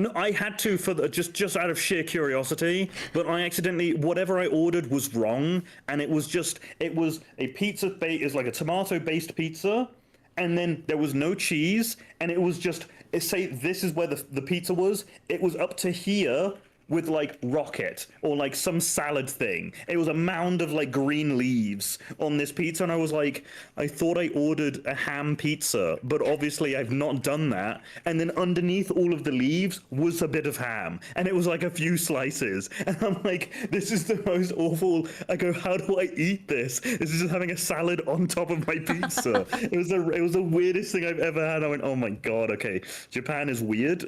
No, I had to for just out of sheer curiosity, but I accidentally, whatever I ordered was wrong, and it was a pizza is like a tomato-based pizza, and then there was no cheese, and it was just, say this is where the pizza was, it was up to here with like rocket or like some salad thing. It was a mound of like green leaves on this pizza, and I was like, I thought I ordered a ham pizza, but obviously I've not done that. And then underneath all of the leaves was a bit of ham, and it was like a few slices, and I'm like, this is the most awful. I go, how do I eat this? This is just having a salad on top of my pizza. It was the weirdest thing I've ever had. I went, oh my God, okay, Japan is weird.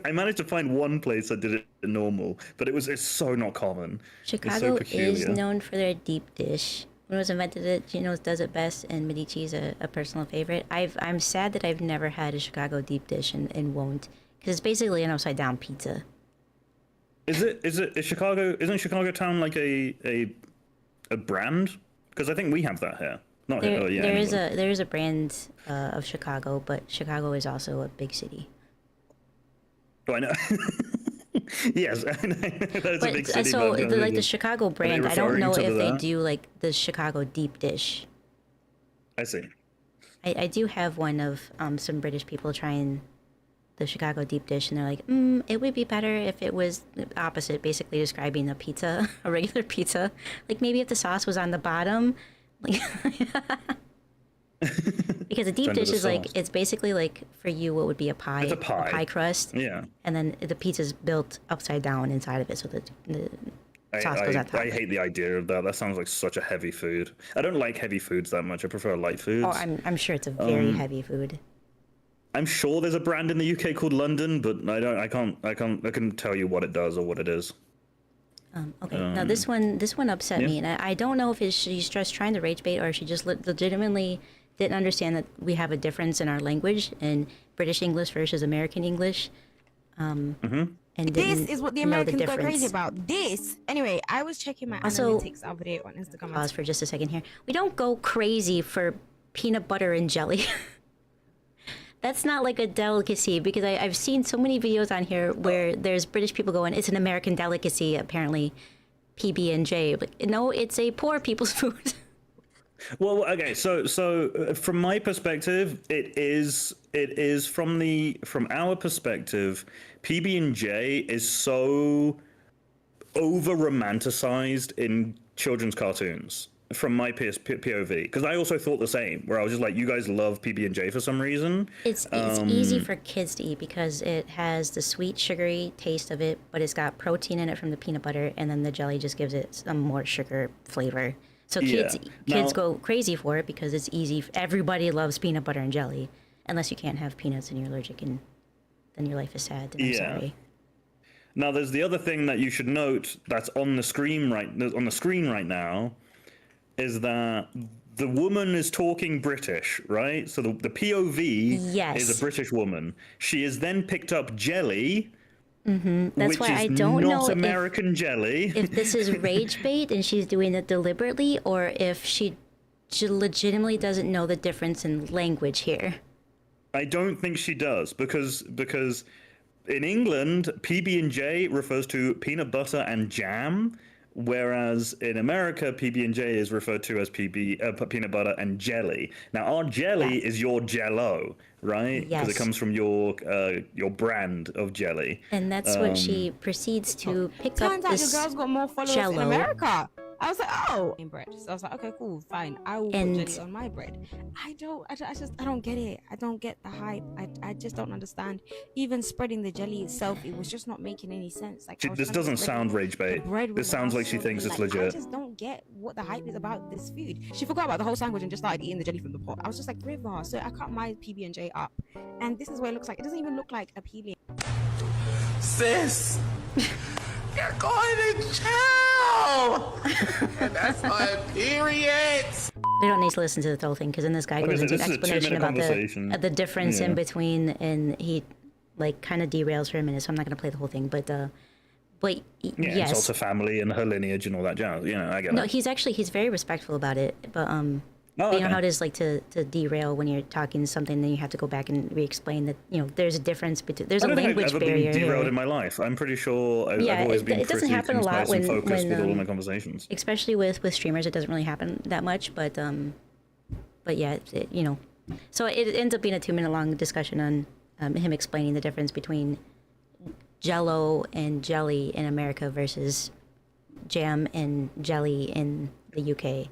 I managed to find one place that did it normal, but it's so not common. Chicago is known for their deep dish. When it was invented, it does it best, and Medici is a personal favorite. I'm sad that I've never had a Chicago deep dish and won't, because it's basically an upside down pizza. Isn't Chicago town like a brand? Because I think we have that here. Not here. There is a brand of Chicago, but Chicago is also a big city. Oh, I know. Yes, that's a big city. So, the Chicago brand, I don't know if they do like the Chicago deep dish. I see. I do have one of some British people trying the Chicago deep dish, and they're like, it would be better if it was the opposite, basically describing a pizza, a regular pizza. Like maybe if the sauce was on the bottom, like. Because a deep dish is like, it's basically like for you what would be a pie. It's a pie crust. Yeah. And then the pizza's built upside down inside of it, so the sauce goes on top. I hate the idea of that. That sounds like such a heavy food. I don't like heavy foods that much. I prefer light foods. Oh, I'm sure it's a very heavy food. I'm sure there's a brand in the UK called London, but I couldn't tell you what it does or what it is. Okay. Now this one upset me, and I don't know if she's just trying to rage bait or if she just legitimately didn't understand that we have a difference in our language in British English versus American English. And this is what the Americans go crazy about. This. Anyway, I was checking my analytics update on Instagram. Pause for just a second here. We don't go crazy for peanut butter and jelly. That's not like a delicacy, because I've seen so many videos on here where there's British people going, it's an American delicacy, apparently, PB&J. But no, it's a poor people's food. Well, okay. So from my perspective, it is from our perspective, PB&J is so over romanticized in children's cartoons. From my POV, because I also thought the same, where I was just like, you guys love PB&J for some reason. It's easy for kids to eat because it has the sweet, sugary taste of it, but it's got protein in it from the peanut butter, and then the jelly just gives it some more sugar flavor. So kids go crazy for it because it's easy. Everybody loves peanut butter and jelly, unless you can't have peanuts and you're allergic, and then your life is sad. And I'm sorry. Now, there's the other thing that you should note that's on the screen right now. Is that the woman is talking British, right? So the POV is a British woman. She has then picked up jelly, That's why I don't know American jelly. If this is rage bait and she's doing it deliberately, or if she legitimately doesn't know the difference in language here. I don't think she does because in England, PB&J refers to peanut butter and jam. Whereas in America, PB&J is referred to as peanut butter and jelly. Now, our jelly is your Jell-O, right? Because it comes from your brand of jelly. And that's what she proceeds to pick up. Turns out the girl's got more followers in America. I was like, oh, bread. So I was like, okay, cool, fine. I will put jelly on my bread. I don't get it. I don't get the hype. I just don't understand. Even spreading the jelly itself, it was just not making any sense. Like, this doesn't sound rage bait. This sounds like she thinks it's legit. I just don't get what the hype is about this food. She forgot about the whole sandwich and just started eating the jelly from the pot. I was just like, River. So I cut my PB&J up, and this is what it looks like. It doesn't even look like a PB. Sis, you're going to jail. And that's my period. We don't need to listen to the whole thing because then this guy goes into an explanation about the difference in between, and he kind of derails for a minute. So I'm not going to play the whole thing, but yes, insults her family and her lineage and all that jazz. I get it. No, he's very respectful about it, but you know how it is to derail when you're talking something, then you have to go back and re-explain that there's a difference between there's a language barrier. I've ever been derailed in my life. I'm pretty sure I've always been doesn't happen a lot when focused with all my conversations. Especially with streamers, it doesn't really happen that much. But yeah, so it ends up being a 2-minute long discussion on him explaining the difference between Jell-O and jelly in America versus jam and jelly in the UK.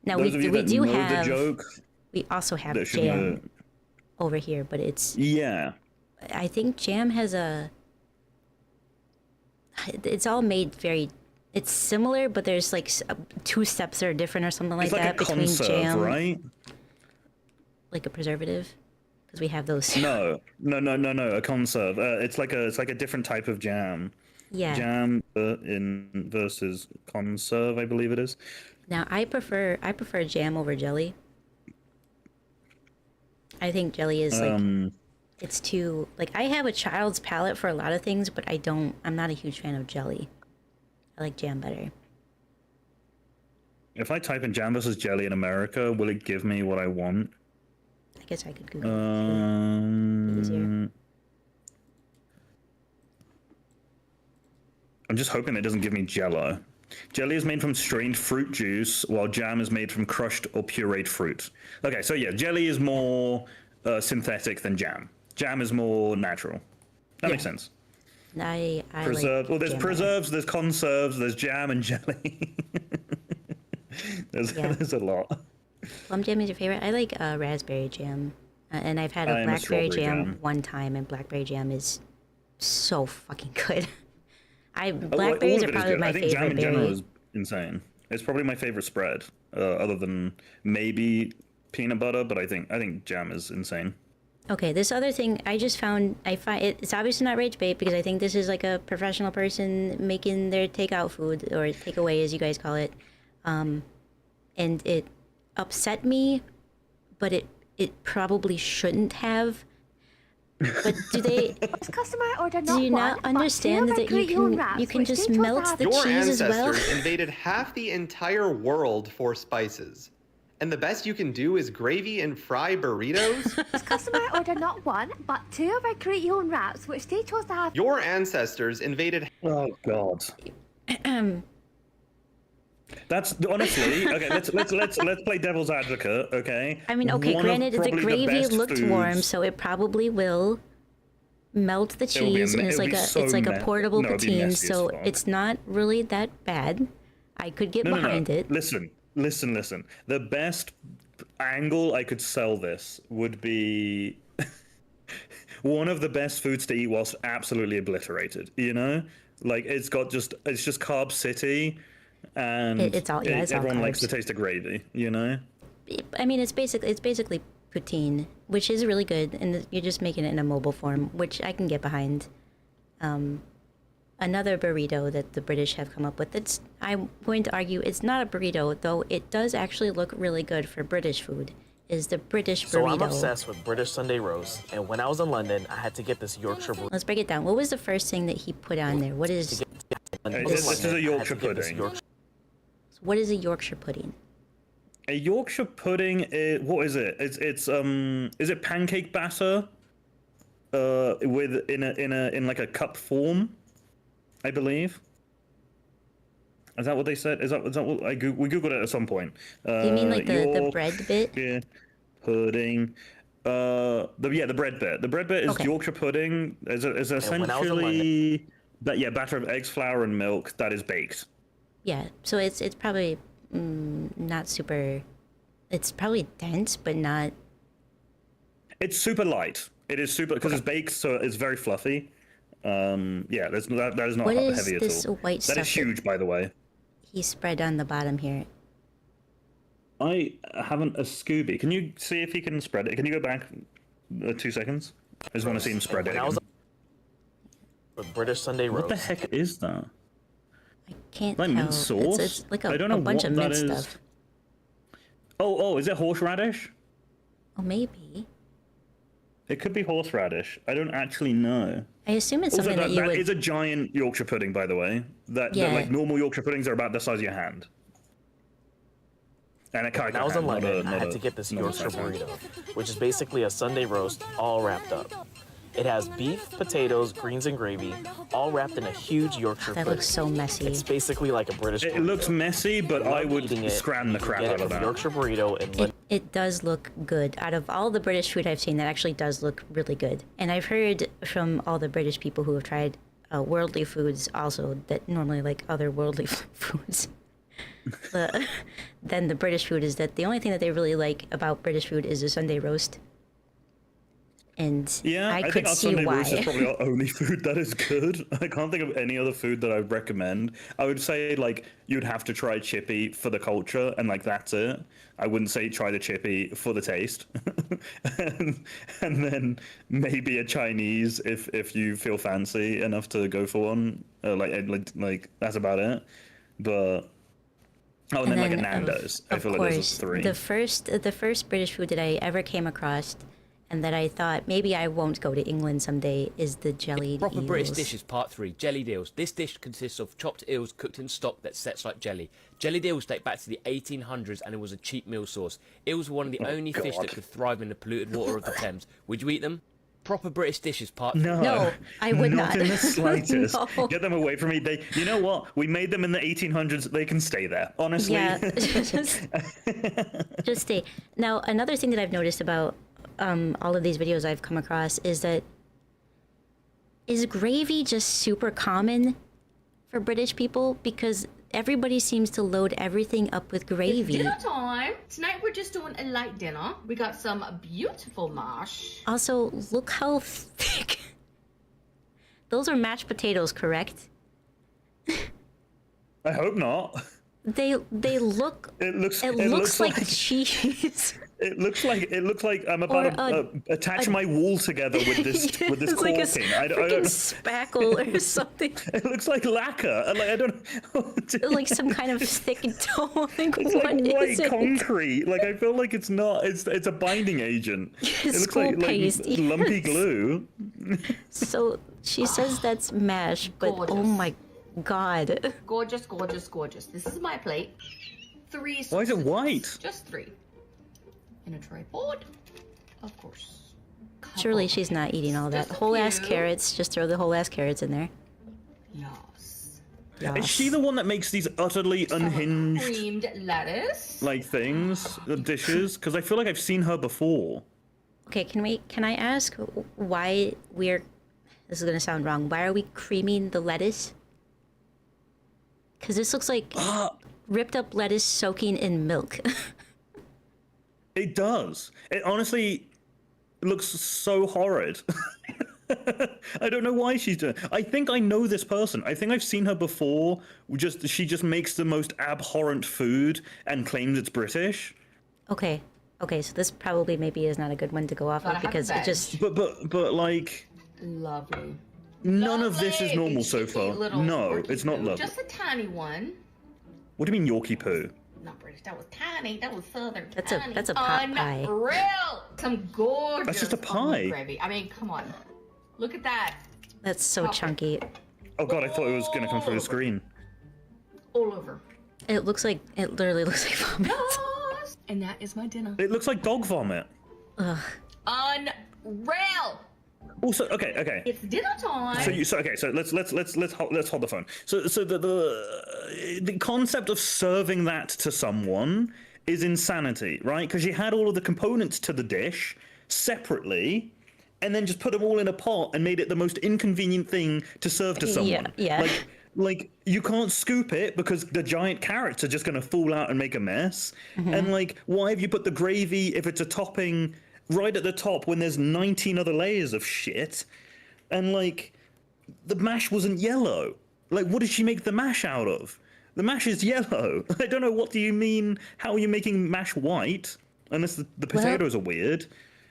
Now we do have. We also have jam over here, but it's. Yeah. I think jam has it's all made very. It's similar, but there's 2 steps that are different or something like that between jam. Right? Like a preservative, because we have those. No. A conserve. It's like a different type of jam. Yeah. Jam versus conserve, I believe it is. Now I prefer jam over jelly. I think jelly is it's too I have a child's palate for a lot of things, but I'm not a huge fan of jelly. I like jam better. If I type in jam versus jelly in America, will it give me what I want? I guess I could Google it. Easier. I'm just hoping it doesn't give me Jell-O. Jelly is made from strained fruit juice, while jam is made from crushed or pureed fruit. Okay, so yeah, jelly is more synthetic than jam. Jam is more natural. That makes sense. I preserve. Well, there's preserves, there's conserves, there's jam and jelly. There's a lot. Plum jam is your favorite? I like raspberry jam, and I've had a blackberry jam one time, and blackberry jam is so fucking good. Blackberries are probably my favorite berry. I think jam in general is insane. It's probably my favorite spread, other than maybe peanut butter, but I think jam is insane. Okay, this other thing I just found, it's obviously not rage bait because I think this is like a professional person making their takeout food, or takeaway as you guys call it, and it upset me, but it probably shouldn't have. But do you not understand that you can just melt the cheese as well? Your ancestors invaded half the entire world for spices. And the best you can do is gravy and fry burritos? This customer ordered not 1, but 2 of our create your own wraps, which they chose to have. Your ancestors invaded. Oh, God. That's honestly okay. Let's play devil's advocate. Okay. I mean, okay. One of Granted, the probably gravy best looked foods- warm, so it probably will melt the will be a cheese, me- and it's it'll like be a so it's like a me- portable no, it'll be poutine, messy as so fuck. it's not really that bad. I could get behind it. Listen. The best angle I could sell this would be one of the best foods to eat whilst absolutely obliterated. You know, like it's just carb city, and It's all everyone likes carbs. the taste of gravy. You know. I mean, it's basically poutine, which is really good, and you're just making it in a mobile form, which I can get behind. Another burrito that the British have come up with. I'm going to argue it's not a burrito, though it does actually look really good for British food. Is the British burrito? So I'm obsessed with British Sunday roast, and when I was in London, I had to get this Yorkshire. Let's break it down. What was the first thing that he put on there? What is? This is a Yorkshire pudding. What is a Yorkshire pudding? A Yorkshire pudding. What is it? It's is it pancake batter? In like a cup form, I believe. Is that what they said? Is that what we googled it at some point? Do you mean like the bread bit? Yeah, pudding. The bread bit. The bread bit is Okay. Yorkshire pudding. Is essentially batter of eggs, flour, and milk that is baked. Yeah, so it's probably not super. It's probably dense, but not. It's super light. It is super because it's baked, so it's very fluffy. That is not What is heavy at this all. white That is stuff that- huge, by the way. He spread on the bottom here. I haven't a Scooby. Can you see if he can spread it? Can you go back 2 seconds? I just want to see him spread it. When I was with British Sunday roast. What the heck is that? I can't Like tell. mint sauce? It's like I a don't know bunch what of mint that is. stuff. Oh, is it horseradish? Oh, maybe. It could be horseradish. I don't actually know. I assume it's Also, something that you that would. is a giant Yorkshire pudding, by the way. That Yeah. like normal Yorkshire puddings are about the size of your hand. And a Kaiko When I was in hand, not London, a- I not had a- to get this not a Yorkshire size hand. burrito, which is basically a Sunday roast all wrapped up. It has beef, potatoes, greens, and gravy, all wrapped in a huge Yorkshire That pudding. looks so messy. It's basically like a British It burrito. looks messy, but I would Eating it, scram the you crap get out it of with that. Yorkshire burrito and London. It does look good. Out of all the British food I've seen, that actually does look really good. And I've heard from all the British people who have tried worldly foods also that normally like other worldly foods than the British food is that the only thing that they really like about British food is a Sunday roast. And Yeah, I could think our see Sunday why. roast is probably our only food that is good. I can't think of any other food that I would recommend. I would say like you'd have to try chippy for the culture, and like that's it. I wouldn't say try the chippy for the taste, and then maybe a Chinese if you feel fancy enough to go for one. Like that's about it. But and then like a Nando's. I feel like those are three. The first British food that I ever came across, and that I thought maybe I won't go to England someday, is the jellied Proper eels. British dishes, part 3, jellied eels. This dish consists of chopped eels cooked in stock that sets like jelly. Jellied eels date back to the 1800s and it was a cheap meal source. Eels were one of the only fish that could thrive in the polluted water of the Thames. Would you eat them? Proper British dishes, part 3. No, I would not. Not in the slightest. No. Get them away from me. You know what? We made them in the 1800s. They can stay there. Honestly. Yeah, just stay. Now, another thing that I've noticed about all of these videos I've come across is that is gravy just super common for British people? Because everybody seems to load everything up with gravy. Dinner time. Tonight we're just doing a light dinner. We got some beautiful mash. Also, look how thick. Those are mashed potatoes, correct? I hope not. They look. It looks like cheese. It looks like I'm about to attach my wall together with this It's like a corking. I freaking don't. spackle or something. It looks like lacquer. Like I don't. Like some kind of thick dough. Like, It's what like white is it? concrete. Like I feel like it's not. It's a binding agent. It looks School like paste, lumpy yes. glue. So she says that's mash, but oh my god. Gorgeous, gorgeous, gorgeous. This is my plate. 3 sausages. Why is it white? Just 3. In a tripod, of course. Surely she's not eating all that. Just a Whole ass few. carrots. Just throw the whole ass carrots in there. Yes. Is she the one that makes these utterly unhinged Creamed lettuce. like things, dishes? Because I feel like I've seen her before. Okay, can I ask why we're, this is gonna sound wrong, why are we creaming the lettuce? Because this looks like ripped up lettuce soaking in milk. It does. It honestly looks so horrid. I don't know why she's doing it. I think I know this person. I think I've seen her before. She just makes the most abhorrent food and claims it's British. Okay, so this probably maybe is not a good one to go off of because it just... But like... Lovely. None of this is normal It's so just a far. little No, Yorkie it's not poo. lovely. Just a tiny one. What do you mean Yorkie poo? Not British. That was tiny. That was southern. That's tiny. a pot pie. Unreal. Some gorgeous. That's just a pie. Gravy. I mean, come on. Look at that. That's so chunky. Oh god, I thought it was gonna come through the screen. All over. It literally looks like vomit. Yes. And that is my dinner. It looks like dog vomit. Ugh. Unreal. Also, okay. It's dinner time. So let's hold the phone. So the concept of serving that to someone is insanity, right? Because you had all of the components to the dish separately, and then just put them all in a pot and made it the most inconvenient thing to serve to someone. Yeah. Like you can't scoop it because the giant carrots are just gonna fall out and make a mess. And like, why have you put the gravy if it's a topping right at the top when there's 19 other layers of shit? And like, the mash wasn't yellow. Like, what did she make the mash out of? The mash is yellow. I don't know, what do you mean? How are you making mash white? Unless the potatoes are weird.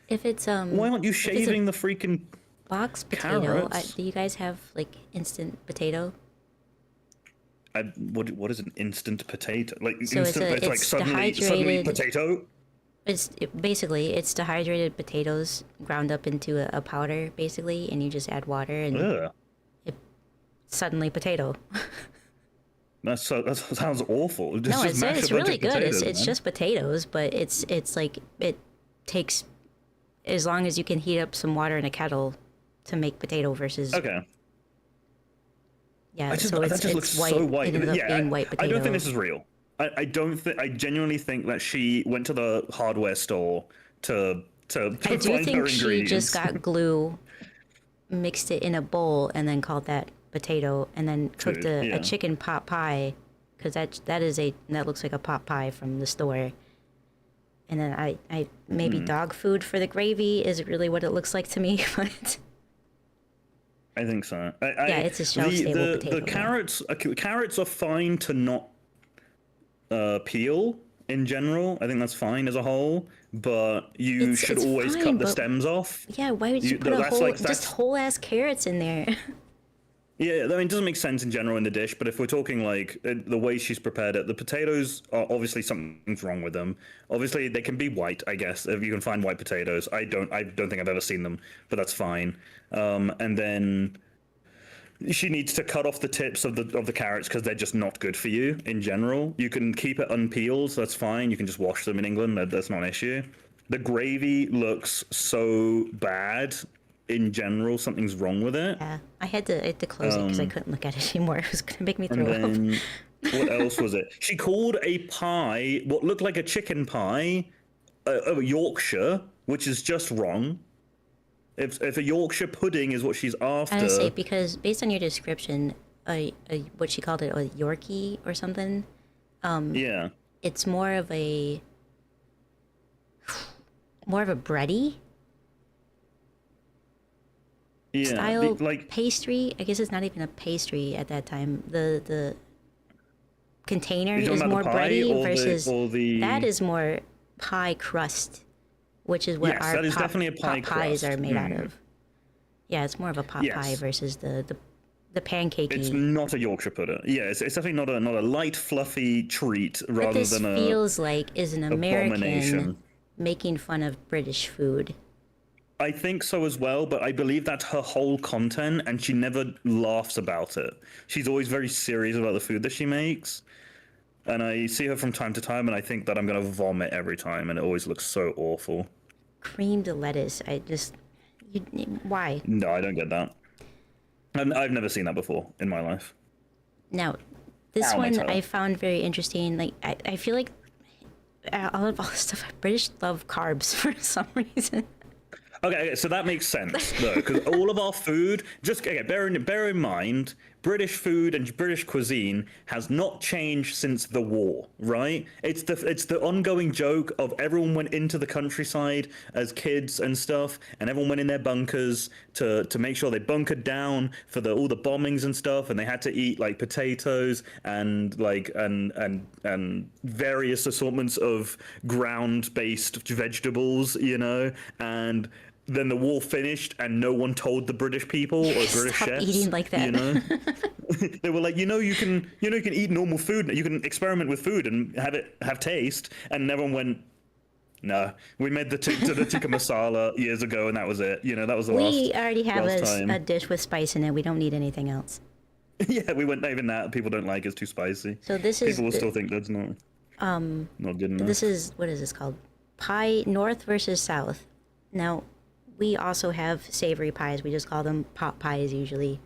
If it's why aren't you shaving the freaking box potato? carrots? Do you guys have like instant potato? What is an instant potato? Like So instant, it's like suddenly dehydrated potato. Basically it's dehydrated potatoes ground up into a powder, basically, and you just add water and it's suddenly potato. That sounds awful. No, it's really good. It's just potatoes, but it's like it takes as long as you can heat up some water in a kettle to make potato versus yeah. That just looks white. so white. It ends up being white potato. I don't think this is real. I don't think. I genuinely think that she went to the hardware store to I find do her think she ingredients. just got glue, mixed it in a bowl, and then called that potato, and then cooked a chicken pot pie, because that looks like a pot pie from the store. And then I maybe dog food for the gravy is really what it looks like to me, but I think so. it's a shelf-stable potato. The carrots are fine to not peel in general. I think that's fine as a whole, but you should always cut the stems off. Yeah, why would you put just whole ass carrots in there? Yeah, I mean, it doesn't make sense in general in the dish, but if we're talking like the way she's prepared it, the potatoes are obviously something's wrong with them. Obviously, they can be white, I guess, if you can find white potatoes. I don't think I've ever seen them, but that's fine. And then she needs to cut off the tips of the carrots because they're just not good for you in general. You can keep it unpeeled, so that's fine. You can just wash them in England. That's not an issue. The gravy looks so bad. In general, something's wrong with it. Yeah, I had to close it because I couldn't look at it anymore. It was gonna make me throw up. What else was it? She called a pie what looked like a chicken pie, a Yorkshire, which is just wrong. If a Yorkshire pudding is what she's after, I would say because based on your description, what she called it, a Yorkie or something. Yeah, it's more of a bready. Style pastry. I guess it's not even a pastry at that time. The container is more bready versus that is more pie crust, which is what our pot pies are made out of. Yeah, it's more of a pot pie versus the pancakey. It's not a Yorkshire pudding. Yeah, it's definitely not a light fluffy treat rather than a. This feels like is an American abomination. Making fun of British food. I think so as well, but I believe that's her whole content, and she never laughs about it. She's always very serious about the food that she makes, and I see her from time to time, and I think that I'm going to vomit every time, and it always looks so awful. Creamed lettuce, why? No, I don't get that. And I've never seen that before in my life. Now, this Ow, my one toe. I found very interesting. Like, I feel like all of this stuff, British love carbs for some reason. Okay, so that makes sense though, because all of our food, just okay, bear in mind, British food and British cuisine has not changed since the war, right? It's the ongoing joke of everyone went into the countryside as kids and stuff, and everyone went in their bunkers to make sure they bunkered down for all the bombings and stuff, and they had to eat like potatoes and like and various assortments of ground-based vegetables, you know, and then the war finished and no one told the British people or British Stop chefs eating like that. You know, they were like, you can eat normal food, you can experiment with food and have taste, and everyone went, no, we made the tikka masala years ago and that was it. You know, that was the last. We already have time. a dish with spice in it. We don't need anything else. Yeah, we went even that people don't like, it's too spicy. So this is people will still think that's not good enough. This is, what is this called? Pie North versus South. Now, we also have savory pies. We just call them pot pies usually.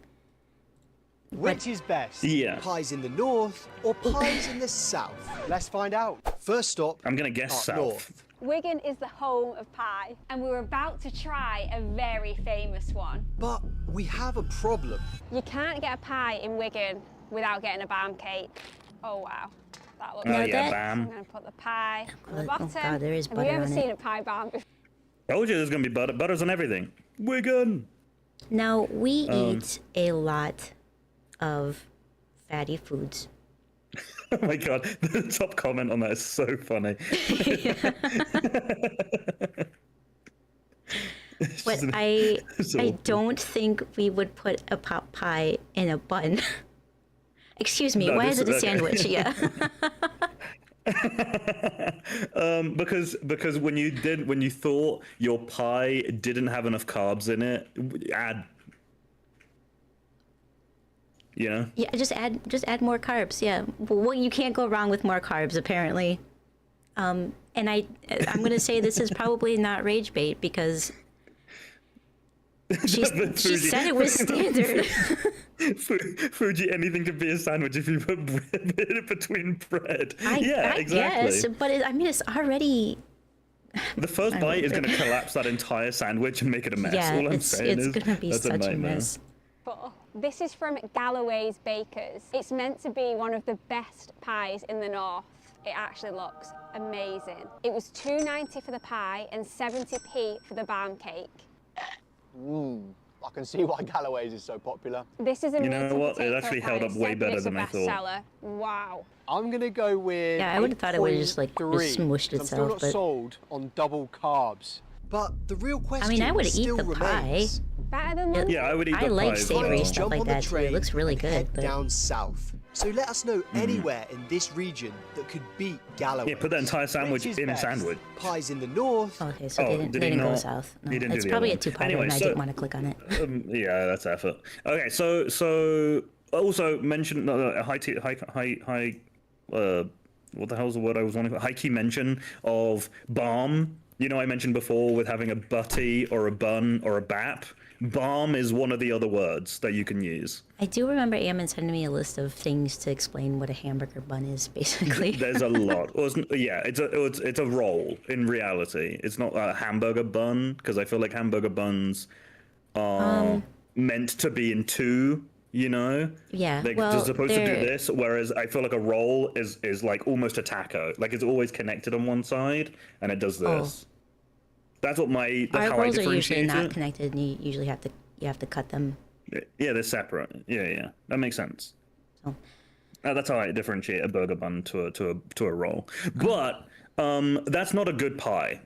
Which is best? Yeah. Pies in the north or pies in the south? Let's find out. First stop. I'm gonna guess south. North. Wigan is the home of pie, and we're about to try a very famous one. But we have a problem. You can't get a pie in Wigan without getting a barm cake. Oh wow, that looks Oh good. yeah, bam. I'm gonna put the pie on the Oh, bottom. God, there is Have butter you ever on seen it. a pie barm before? Told you there's gonna be butter. Butter's on everything. Wigan. Now, we eat a lot of fatty foods. Oh my god, the top comment on that is so funny. But I don't think we would put a pot pie in a bun. Excuse me, No, why this is it a is- okay. sandwich? Yeah. Because when you thought your pie didn't have enough carbs in it, add. You know? Yeah, just add more carbs. Yeah. Well, you can't go wrong with more carbs, apparently. And I'm gonna say this is probably not rage bait because she said it was standard. Fuji, anything could be a sandwich if you put bread between bread. I exactly. guess, but it's already. The first bite is going to collapse that entire sandwich and make it a mess. Yeah, All I'm saying it's is gonna be that's a such a nightmare. mess. But this is from Galloway's Bakers. It's meant to be one of the best pies in the north. It actually looks amazing. It was $2.90 for the pie and 70p for the barm cake. I can see why Galloway's is so popular. This is a You know meat and what? It potato actually pie. held up It's way said better it's a than I thought. bestseller. Wow. I'm gonna go with. Yeah, I would have thought it would have just like 8.3, just smushed 'cause I'm still itself, not but sold on double carbs. But the real question. I mean, I would eat still the pie. remains. Better than London? Yeah, I would eat I the like pie as savory well. stuff Jump like on the that too. It train looks really and good. head But down south. So let us know anywhere in this region that could beat Galloway. Yeah, put that entire sandwich Which is in a best? sandwich. Pies in the north. okay, so Oh, they did didn't he go not? south. No, He didn't do it's the probably other a two-parter, one. Anyway, and I so- didn't want to click on it. Yeah, that's effort. Okay, so also mention high what the hell's the word I was wanting? High key mention of balm. You know, I mentioned before with having a butty or a bun or a bap. Balm is one of the other words that you can use. I do remember Ammon sending me a list of things to explain what a hamburger bun is, basically. There's a lot. It's a roll in reality. It's not a hamburger bun because I feel like hamburger buns are meant to be in two. You know, Yeah, like well, they're supposed to do they're- this, whereas I feel like a roll is like almost a taco. Like it's always connected on one side, and it does this. That's what that's Our how I rolls are usually differentiate not it. connected, and you usually have to cut them. Yeah, they're separate. Yeah, that makes sense. So. That's how I differentiate a burger bun to a roll. But that's not a good pie.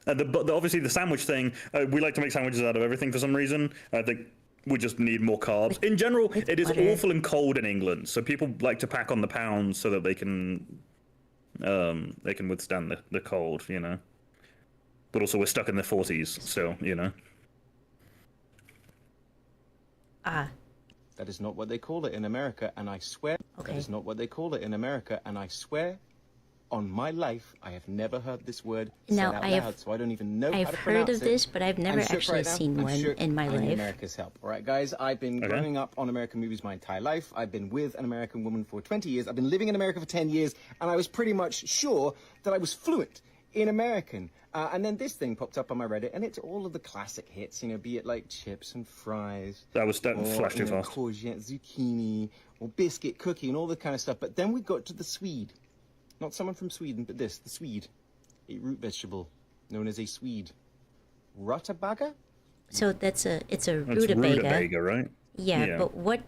Obviously the sandwich thing. We like to make sandwiches out of everything for some reason. I think we just need more carbs. In general, it is butter. awful and cold in England, so people like to pack on the pounds so that they can withstand the cold. You know. But also we're stuck in the 40s still. You know. That is not what they call it in America, and I swear. Okay. That is not what they call it in America, and I swear. on my life, I have never heard this word Now, said out I have- loud, so I don't even know how I've to heard pronounce of this, it. but I've never I'm shook actually right now. seen I'm one shook. in my I need life. America's help. All right, guys, I've been growing up on American movies my entire life. I've been with an American woman for 20 years. I've been living in America for 10 years, and I was pretty much sure that I was fluent in American. And then this thing popped up on my Reddit, and it's all of the classic hits, you know, be it like chips and fries. That flashed too you know, fast. courgette, zucchini, or biscuit, cookie, and all that kind of stuff. But then we got to the Swede. Not someone from Sweden, but the Swede. A root vegetable known as a Swede. Rutabaga? So it's a That's rutabaga. rutabaga, right? Yeah, but what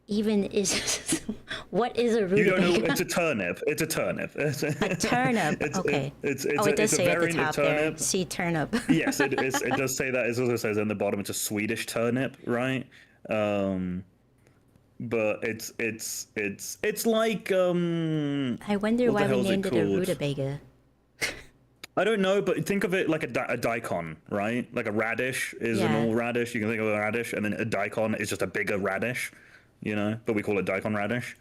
even is what is a rutabaga? You don't know. It's a turnip. It's a turnip. A turnip. Okay. It's it does a say at the variant of top there. turnip. See turnip. Yes, it does say that. It also says on the bottom it's a Swedish turnip, right? But it's like I wonder what why the we hell's named it a called? rutabaga. I don't know, but think of it like a daikon, right? Like a radish is a normal radish. You can think of a radish, and then a daikon is just a bigger radish, you know. But we call it daikon radish.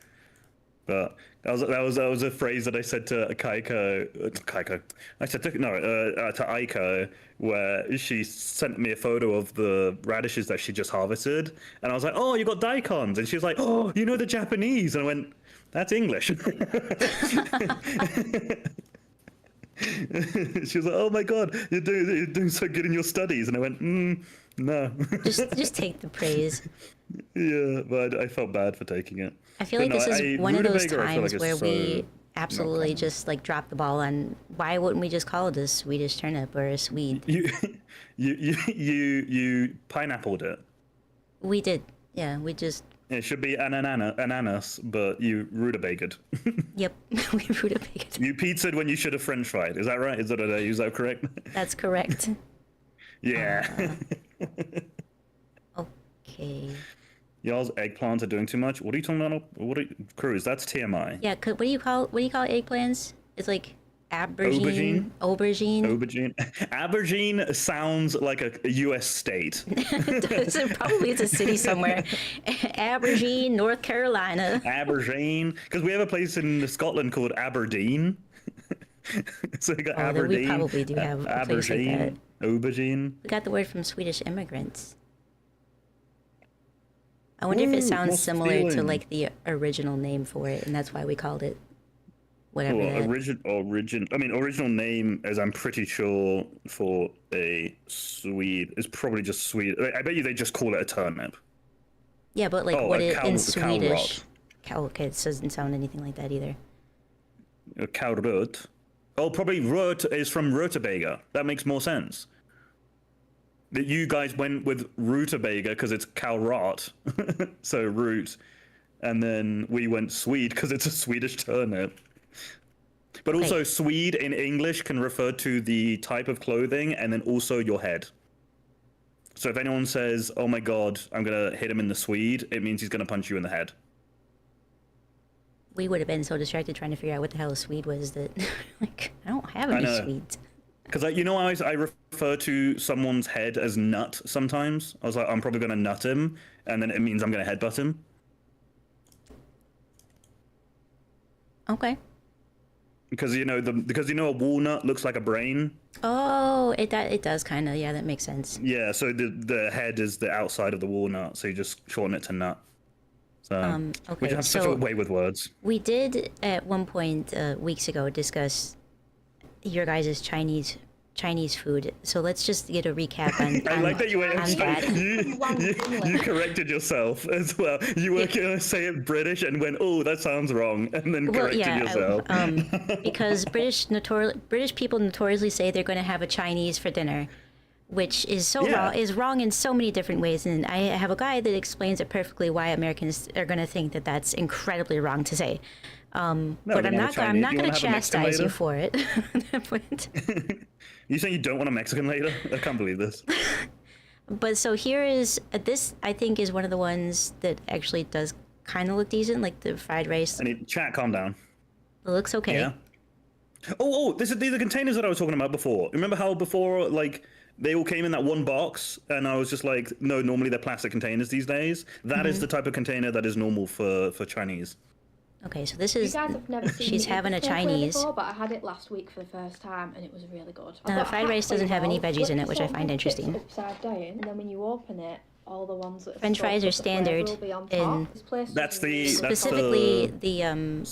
But that was a phrase that I said to Kaiko. I said to Aiko, where she sent me a photo of the radishes that she just harvested, and I was like, "Oh, you got daikons," and she was like, "Oh, you know the Japanese," and I went, "That's English." She was like, "Oh my god, you're doing so good in your studies," and I went, "No." Just take the praise. Yeah, but I felt bad for taking it. I feel like this is one of those times where we absolutely just like drop the ball on why wouldn't we just call it a Swedish turnip or a Swede? You pineappled it. We did. Yeah, we just. It should be an ananas, but you rutabaga. Yep, we rutabaga. You pizzaed when you should have French fried. Is that right? Is that correct? That's correct. Yeah. Okay. Y'all's eggplants are doing too much. What are you talking about? Cruz? That's TMI. Yeah. What do you call eggplants? It's like aubergine. Aubergine. Aubergine sounds like a U.S. state. Probably it's a city somewhere. Aberdeen, North Carolina. Aberdeen, because we have a place in Scotland called Aberdeen. So we got Aberdeen. We probably do have a place like that. Aubergine. We got the word from Swedish immigrants. I wonder if it sounds similar to like the original name for it, and that's why we called it whatever. Original name, as I'm pretty sure for a Swede, is probably just Swede. I bet you they just call it a turnip. Yeah, but like in Swedish? Kalrot. It doesn't sound anything like that either. Kalrot. Oh, probably rot is from rutabaga. That makes more sense. That you guys went with rutabaga because it's Kalrot, so root, and then we went Swede because it's a Swedish turnip. But also, Swede in English can refer to the type of clothing and then also your head. So if anyone says, "Oh my God, I'm gonna hit him in the Swede," it means he's gonna punch you in the head. We would have been so distracted trying to figure out what the hell a Swede was that, like, I don't have any Swedes. Because I refer to someone's head as nut sometimes. I was like, I'm probably gonna nut him, and then it means I'm gonna headbutt him. Okay. Because a walnut looks like a brain. Oh, it does kind of. Yeah, that makes sense. Yeah, so the head is the outside of the walnut, so you just shorten it to nut. So okay, we have such a way with words. We did at one point weeks ago discuss your guys' Chinese food. So let's just get a recap on I like that you went that. You corrected yourself as well. You were going to say it British and went, "Oh, that sounds wrong," and then corrected yourself. Because British people notoriously say they're going to have a Chinese for dinner, which is wrong in so many different ways. And I have a guy that explains it perfectly why Americans are going to think that that's incredibly wrong to say. But I'm not going to chastise you for it. You saying you don't want a Mexican later? I can't believe this. But so here is this. I think is one of the ones that actually does kind of look decent, like the fried rice. Chat, calm down. It looks okay. Yeah. Oh, these are the containers that I was talking about before. Remember how before, like, they all came in that one box, and I was just like, no, normally they're plastic containers these days. That is the type of container that is normal for Chinese. Okay, so this You is, guys have never seen she's me having a eat takeaway Chinese. before, but I had it last week for the first time, and it was really good. Now, the fried rice doesn't have any veggies in it, which I find interesting. Upside down, and then when you open it, all the ones that French fries are standard in specifically the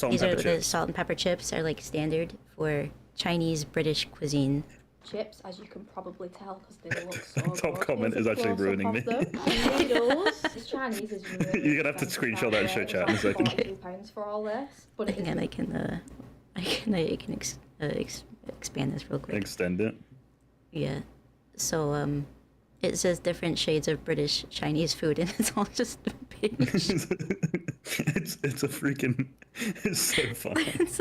these are the salt and pepper chips are like standard for Chinese British cuisine. Chips, as you can probably tell, because they look so Top comment is actually ruining me. Noodles. This Chinese is really You're gonna have to screenshot that and show chat in a second. £42 for all this, but it Again, I can expand this real quick. Extend it. Yeah. So it says different shades of British Chinese food, and it's all just a page. it's a freaking. It's so fun. it's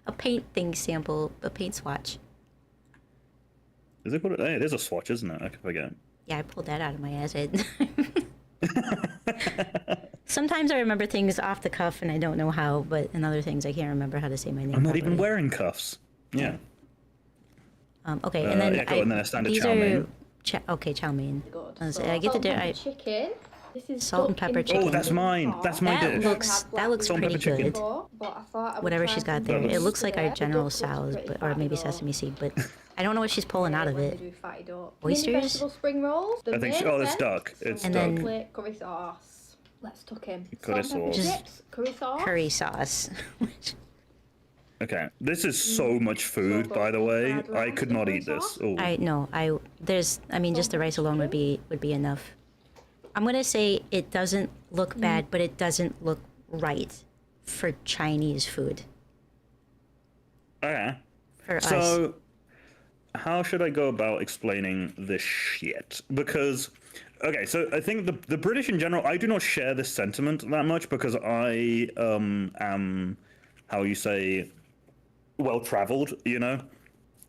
a paint thing sample, a paint swatch. Is it called? Hey, it is a swatch, isn't it? I can forget. Yeah, I pulled that out of my ass. Sometimes I remember things off the cuff and I don't know how, but in other things I can't remember how to say my name. I'm not properly. even wearing cuffs. Yeah. Okay, and then yeah, and then a standard these chow mein. okay, chow mein. So I get to do chicken. This is salt and pepper chicken. Oh, that's mine. That's my dish. That looks Salt and pretty pepper good. chicken. But I thought I would Whatever try she's got something there. It else looks like today. our The General duck looks Tso's, pretty or maybe fatty though. sesame seed, but I don't know what she's pulling out of When it. they do fatty duck. Oysters? Mini vegetable spring rolls. The I think. main Oh, it's event, duck. It's And duck. then- chocolate curry sauce. Let's tuck in. Curry Salt and pepper sauce. chips, curry sauce. Curry sauce. Okay, this is so much food. By the way, I could not eat this. Oh. I mean, just the rice alone would be enough. I'm gonna say it doesn't look bad, but it doesn't look right for Chinese food. Okay. For us. So, how should I go about explaining this shit? Because, okay, so I think the British in general, I do not share this sentiment that much because I am, how you say, well-traveled, you know?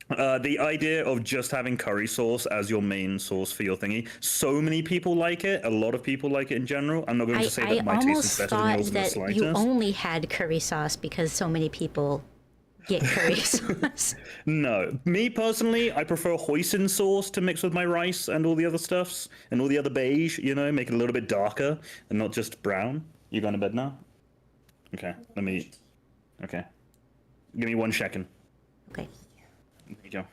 The idea of just having curry sauce as your main sauce for your thingy, so many people like it. A lot of people like it in general. I'm not going to say that my taste is better than yours in the slightest. I almost thought that you only had curry sauce because so many people get curry sauce. No. Me personally, I prefer hoisin sauce to mix with my rice and all the other stuffs and all the other beige, you know, make it a little bit darker and not just brown. You going to bed now? Okay, okay. Give me 1 second. Okay. There you go.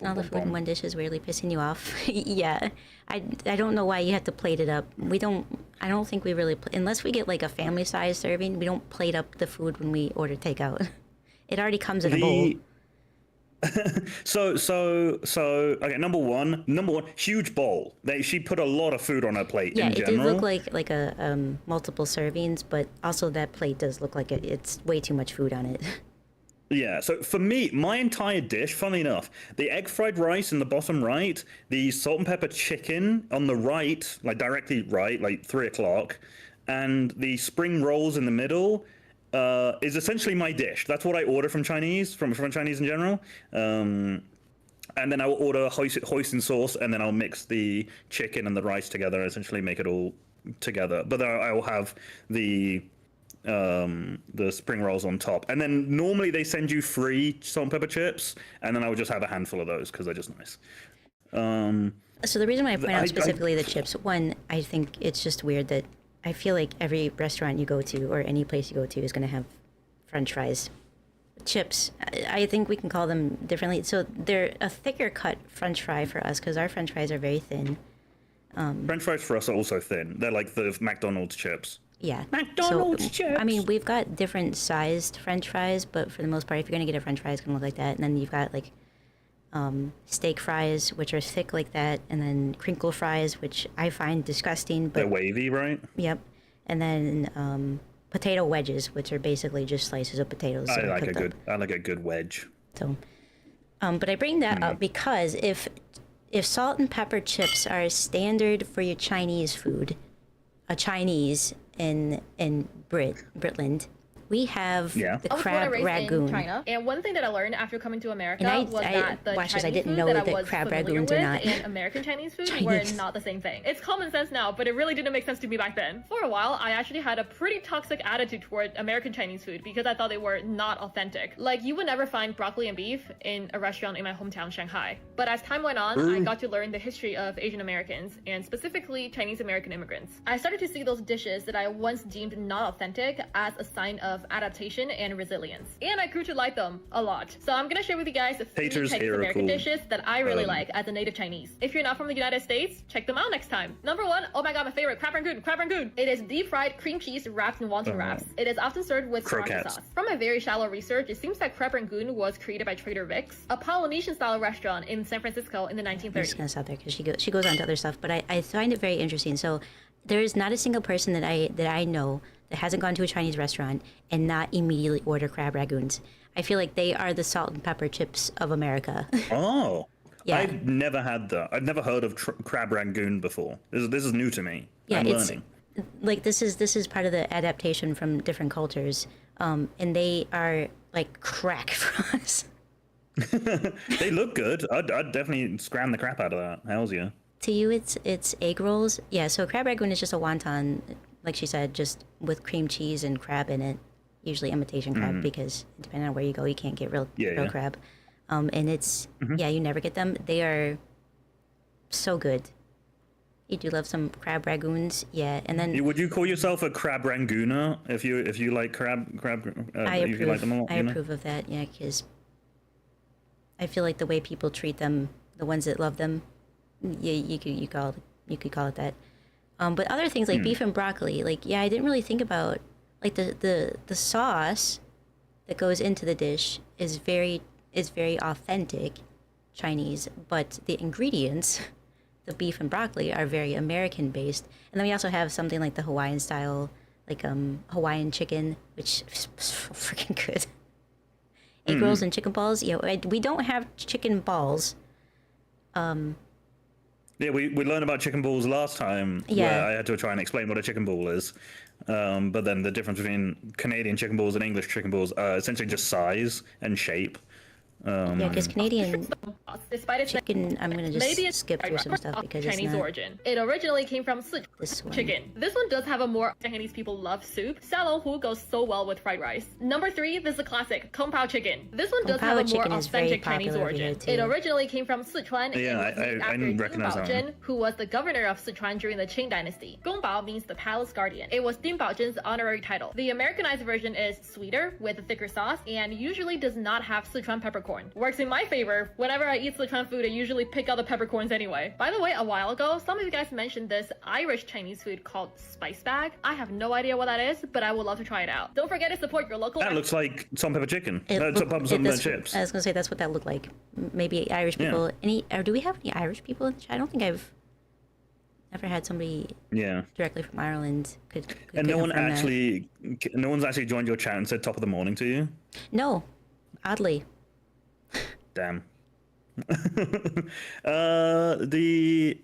Now the food in one dish is weirdly pissing you off. Yeah, I don't know why you have to plate it up. I don't think we really, unless we get like a family size serving, we don't plate up the food when we order takeout. It already comes in a bowl. So okay, number one, huge bowl. She put a lot of food on her plate in general. Yeah, it did look like a multiple servings, but also that plate does look like it's way too much food on it. Yeah, so for me, my entire dish, funnily enough, the egg fried rice in the bottom right, the salt and pepper chicken on the right, like directly right, like 3 o'clock, and the spring rolls in the middle is essentially my dish. That's what I order from Chinese, from Chinese in general. And then I will order hoisin sauce, and then I'll mix the chicken and the rice together, and essentially make it all together. But I will have the spring rolls on top, and then normally they send you free salt and pepper chips, and then I would just have a handful of those because they're just nice. So the reason why I point out specifically the chips, one, I think it's just weird that I feel like every restaurant you go to or any place you go to is going to have French fries. Chips, I think we can call them differently. So they're a thicker cut French fry for us because our French fries are very thin. French fries for us are also thin. They're like the McDonald's chips. Yeah. McDonald's chips. I mean, we've got different sized French fries, but for the most part, if you're gonna get a French fry, it's gonna look like that. And then you've got like steak fries, which are thick like that, and then crinkle fries, which I find disgusting. But they're wavy, right? Yep. And then potato wedges, which are basically just slices of potatoes. I like a good wedge. So, but I bring that up because if salt and pepper chips are standard for your Chinese food, a Chinese in Britland, We have the I was born crab and raised ragoon. in China, and one thing that I learned after coming to America And was that the Chinese I didn't food know that I that was crab familiar ragoons with are not and American Chinese food Chinese. were not the same thing. It's common sense now, but it really didn't make sense to me back then. For a while, I actually had a pretty toxic attitude toward American Chinese food because I thought they were not authentic. Like, you would never find broccoli and beef in a restaurant in my hometown, Shanghai. But as time went on, I got to learn the history of Asian Americans, and specifically Chinese American immigrants. I started to see those dishes that I once deemed not authentic as a sign of adaptation and resilience. And I grew to like them a lot. So I'm gonna share with you guys a few Taters Chinese here are American cool. dishes that I really like as a native Chinese. If you're not from the United States, check them out next time. Number one, oh my god, my favorite, crab rangoon, crab rangoon. It is deep fried cream cheese wrapped in wonton wraps. It is often served with sriracha Croquettes. sauce. From my very shallow research, it seems that crab rangoon was created by Trader Vic's, a Polynesian style restaurant in San Francisco in the I'm 1930s. just gonna stop there because she goes on to other stuff, but I find it very interesting. So there is not a single person that I know that hasn't gone to a Chinese restaurant and not immediately order crab ragoons. I feel like they are the salt and pepper chips of America. Oh. Yeah. I've never had that. I've never heard of crab rangoon before. This is new to me. Yeah, I'm it's learning. like this is part of the adaptation from different cultures, and they are like crack for us. They look good. I'd definitely scram the crap out of that. Hells yeah. To you, it's egg rolls. Yeah, so crab ragoon is just a wonton, like she said, just with cream cheese and crab in it. Usually imitation crab because depending on where you go, you can't get real crab. And it's you never get them. They are so good. You do love some crab ragoons, yeah. And then Would you call yourself a crab rangooner if you like crab? I if you like them a lot, I you know? approve of that, yeah, because I feel like the way people treat them, the ones that love them, yeah, you could call it that. But other things like beef and broccoli, like I didn't really think about like the sauce that goes into the dish is very authentic Chinese, but the ingredients, the beef and broccoli, are very American based. And then we also have something like the Hawaiian style, like Hawaiian chicken, which is so freaking good. Egg rolls and chicken balls. We don't have chicken balls. Yeah, we learned about chicken balls last time. Yeah. Where I had to try and explain what a chicken ball is. But then the difference between Canadian chicken balls and English chicken balls are essentially just size and shape. Yeah, because Canadian Despite its chicken, I'm gonna just maybe it's skip through some stuff because Chinese it's not origin. It originally came from Sichuan chicken. This one does have a more Chinese people love soup. Xiaolonghou goes so well with fried rice. Number 3, this is a classic, Kung Pao chicken. This one does have a more authentic Chinese origin. It originally came from Sichuan. Yeah, and was named I after recognize Ding that Baozhen, who was the governor of Sichuan during the Qing dynasty. Gongbao means the palace guardian. It was Ding Baozhen's honorary title. The Americanized version is sweeter with a thicker sauce and usually does not have Sichuan peppercorn. Works in my favor. Whenever I eat Sichuan food, I usually pick out the peppercorns anyway. By the way, a while ago, some of you guys mentioned this Irish Chinese food called spice bag. I have no idea what that is, but I would love to try it out. Don't forget to support your local. That looks like salt and pepper chicken. Salt and pepper chips. I was gonna say that's what that looked like. Maybe Irish people. Or do we have any Irish people in the chat? I don't think I've ever had somebody directly from Ireland could And no confirm that. no one's actually joined your chat and said top of the morning to you? No, oddly. Damn. I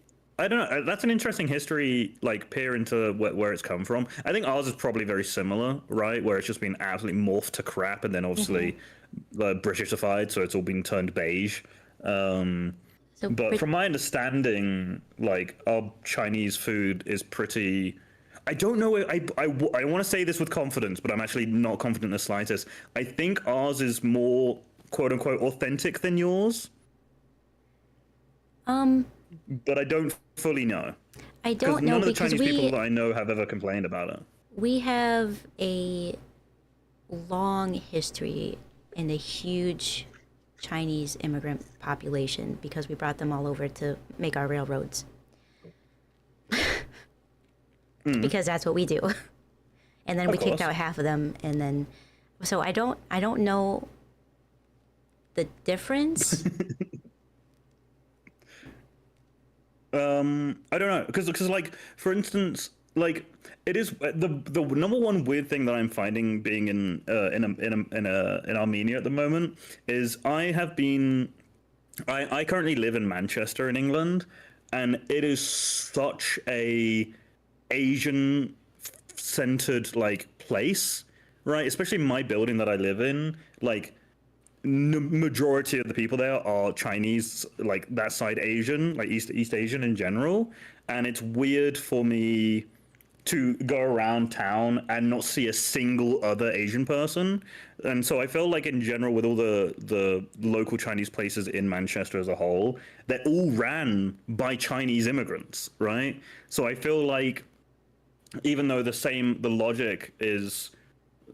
don't know. That's an interesting history, like peer into where it's come from. I think ours is probably very similar, right? Where it's just been absolutely morphed to crap, and then obviously Britishfied, so it's all been turned beige. But from my understanding, like our Chinese food is pretty. I don't know. I want to say this with confidence, but I'm actually not confident in the slightest. I think ours is more quote unquote authentic than yours. But I don't fully know. I don't know none of the because Chinese people that I know have ever complained about it. We have a long history and a huge Chinese immigrant population because we brought them all over to make our railroads. Because that's what we do. And then we kicked out half of them, and then so I don't know the difference. I don't know, because like for instance, like it is the number one weird thing that I'm finding being in Armenia at the moment is I currently live in Manchester in England, and it is such a Asian centered like place, right? Especially my building that I live in, like majority of the people there are Chinese, like that side Asian, like East Asian in general, and it's weird for me to go around town and not see a single other Asian person. And so I feel like in general with all the local Chinese places in Manchester as a whole, they're all ran by Chinese immigrants, right? So I feel like even though the logic is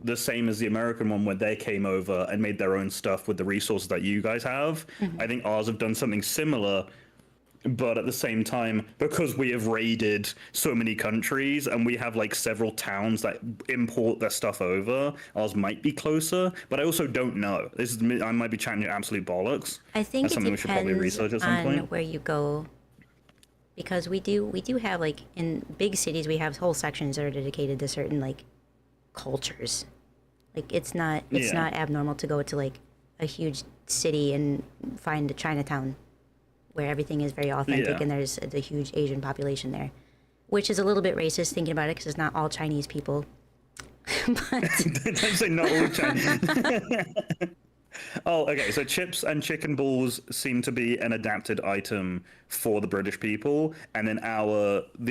the same as the American one where they came over and made their own stuff with the resources that you guys have, I think ours have done something similar. But at the same time, because we have raided so many countries and we have like several towns that import their stuff over, ours might be closer. But I also don't know. I might be chatting absolute bollocks. I think That's something we should probably research at some point. Where you go, because we do have like in big cities we have whole sections that are dedicated to certain like cultures. Like it's not abnormal to go to like a huge city and find a Chinatown where everything is very authentic and there's a huge Asian population there, which is a little bit racist thinking about it because it's not all Chinese people. But don't say not all Chinese. Oh, okay. So chips and chicken balls seem to be an adapted item for the British people, and then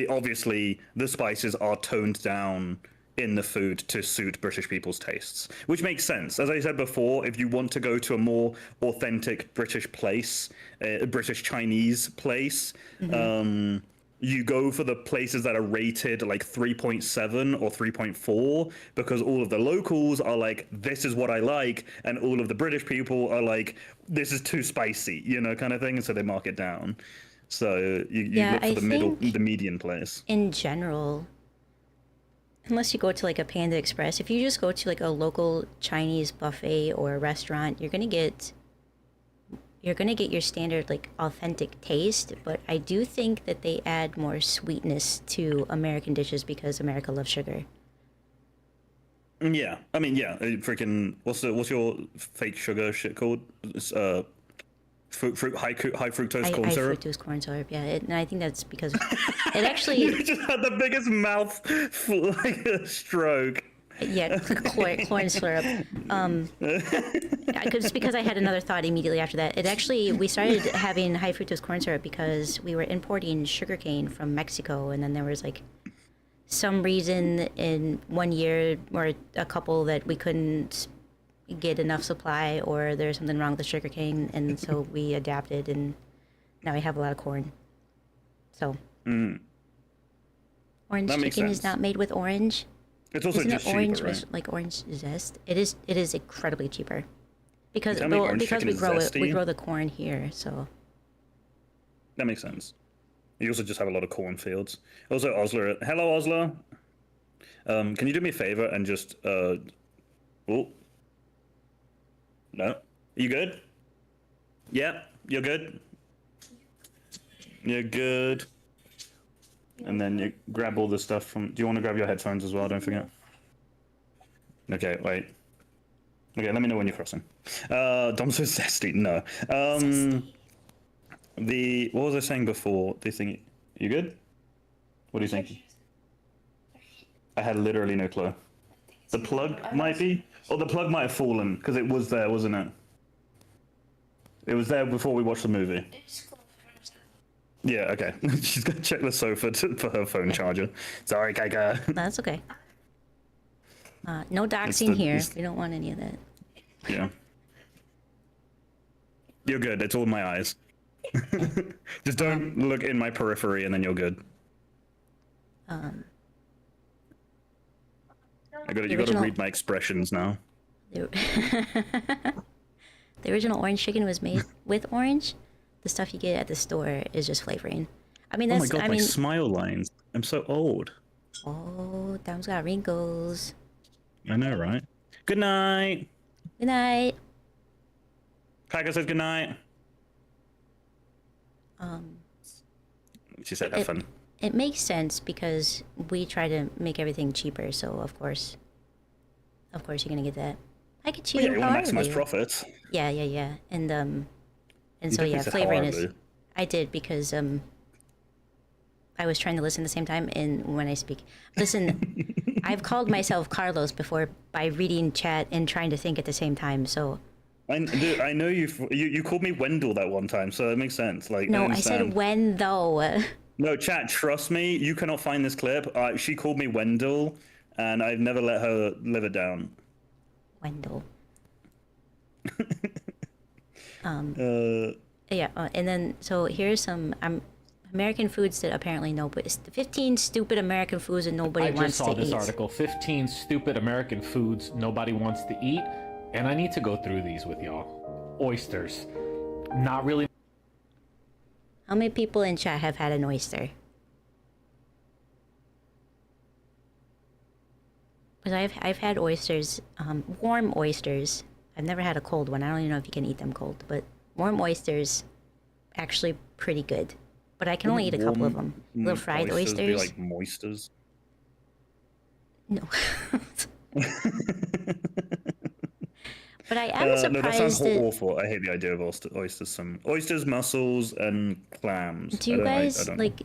obviously the spices are toned down in the food to suit British people's tastes, which makes sense. As I said before, if you want to go to a more authentic British place, a British Chinese place, you go for the places that are rated like 3.7 or 3.4, because all of the locals are like, this is what I like, and all of the British people are like, this is too spicy, kind of thing, and so they mark it down. So you look for the median place. In general, unless you go to like a Panda Express, if you just go to like a local Chinese buffet or a restaurant, you're gonna get your standard like authentic taste. But I do think that they add more sweetness to American dishes because America loves sugar. Yeah, I mean, freaking what's your fake sugar shit called? It's, high fructose corn syrup. High fructose corn syrup, yeah. And I think that's because it actually. You just had the biggest mouth like a stroke. Yeah, corn syrup. It's because I had another thought immediately after that. We started having high fructose corn syrup because we were importing sugarcane from Mexico, and then there was like some reason in one year or a couple that we couldn't get enough supply, or there's something wrong with the sugarcane, and so we adapted, and now we have a lot of corn. So orange chicken is not made with orange. It's also just orange cheaper, right? like orange zest. It is incredibly cheaper because we grow the corn here, so that makes sense. You also just have a lot of cornfields. Also, Osler, hello Osler. Can you do me a favor and just no? You good? Yeah, you're good? You're good. And then you grab all the stuff from... Do you want to grab your headphones as well? Don't forget. Okay, wait. Okay, let me know when you're crossing. Dom's so zesty. No. What was I saying before? The thing... You good? What do you think? I had literally no clue. The plug might be... Or the plug might have fallen, because it was there, wasn't it? It was there before we watched the movie. Yeah, okay. She's going to check the sofa for her phone charger. Sorry, Kaika. That's okay. No doxing here. We don't want any of that. Yeah. You're good. It's all my eyes. Just don't look in my periphery and then you're good. You got to read my expressions now. The original orange chicken was made with orange. The stuff you get at the store is just flavoring. I mean, that's. Oh my god, my smile lines. I'm so old. Oh, Dom's got wrinkles. I know, right? Good night. Good night. Kaika says good night. She said have fun. It makes sense because we try to make everything cheaper, so of course you're gonna get that. I could cheat. Yeah, you want to maximize profits. Yeah, and so yeah, flavoring is. I did because I was trying to listen at the same time, and when I speak, listen, I've called myself Carlos before by reading chat and trying to think at the same time. So I know you called me Wendell that one time, so it makes sense. Like no, I said when though. No, chat. Trust me, you cannot find this clip. She called me Wendell, and I've never let her live it down. Wendell. Yeah, and then so here's some American foods that apparently nobody. 15 stupid American foods that nobody wants to eat. I just saw this article. 15 stupid American foods nobody wants to eat, and I need to go through these with y'all. Oysters, not really. How many people in chat have had an oyster? Because I've had oysters, warm oysters. I've never had a cold one. I don't even know if you can eat them cold, but warm oysters, actually pretty good. But I can only eat a couple of them. Little fried oysters. Be like moisters. No. But I am surprised. No, that sounds awful. I hate the idea of oysters. Some oysters, mussels, and clams. Do you guys like?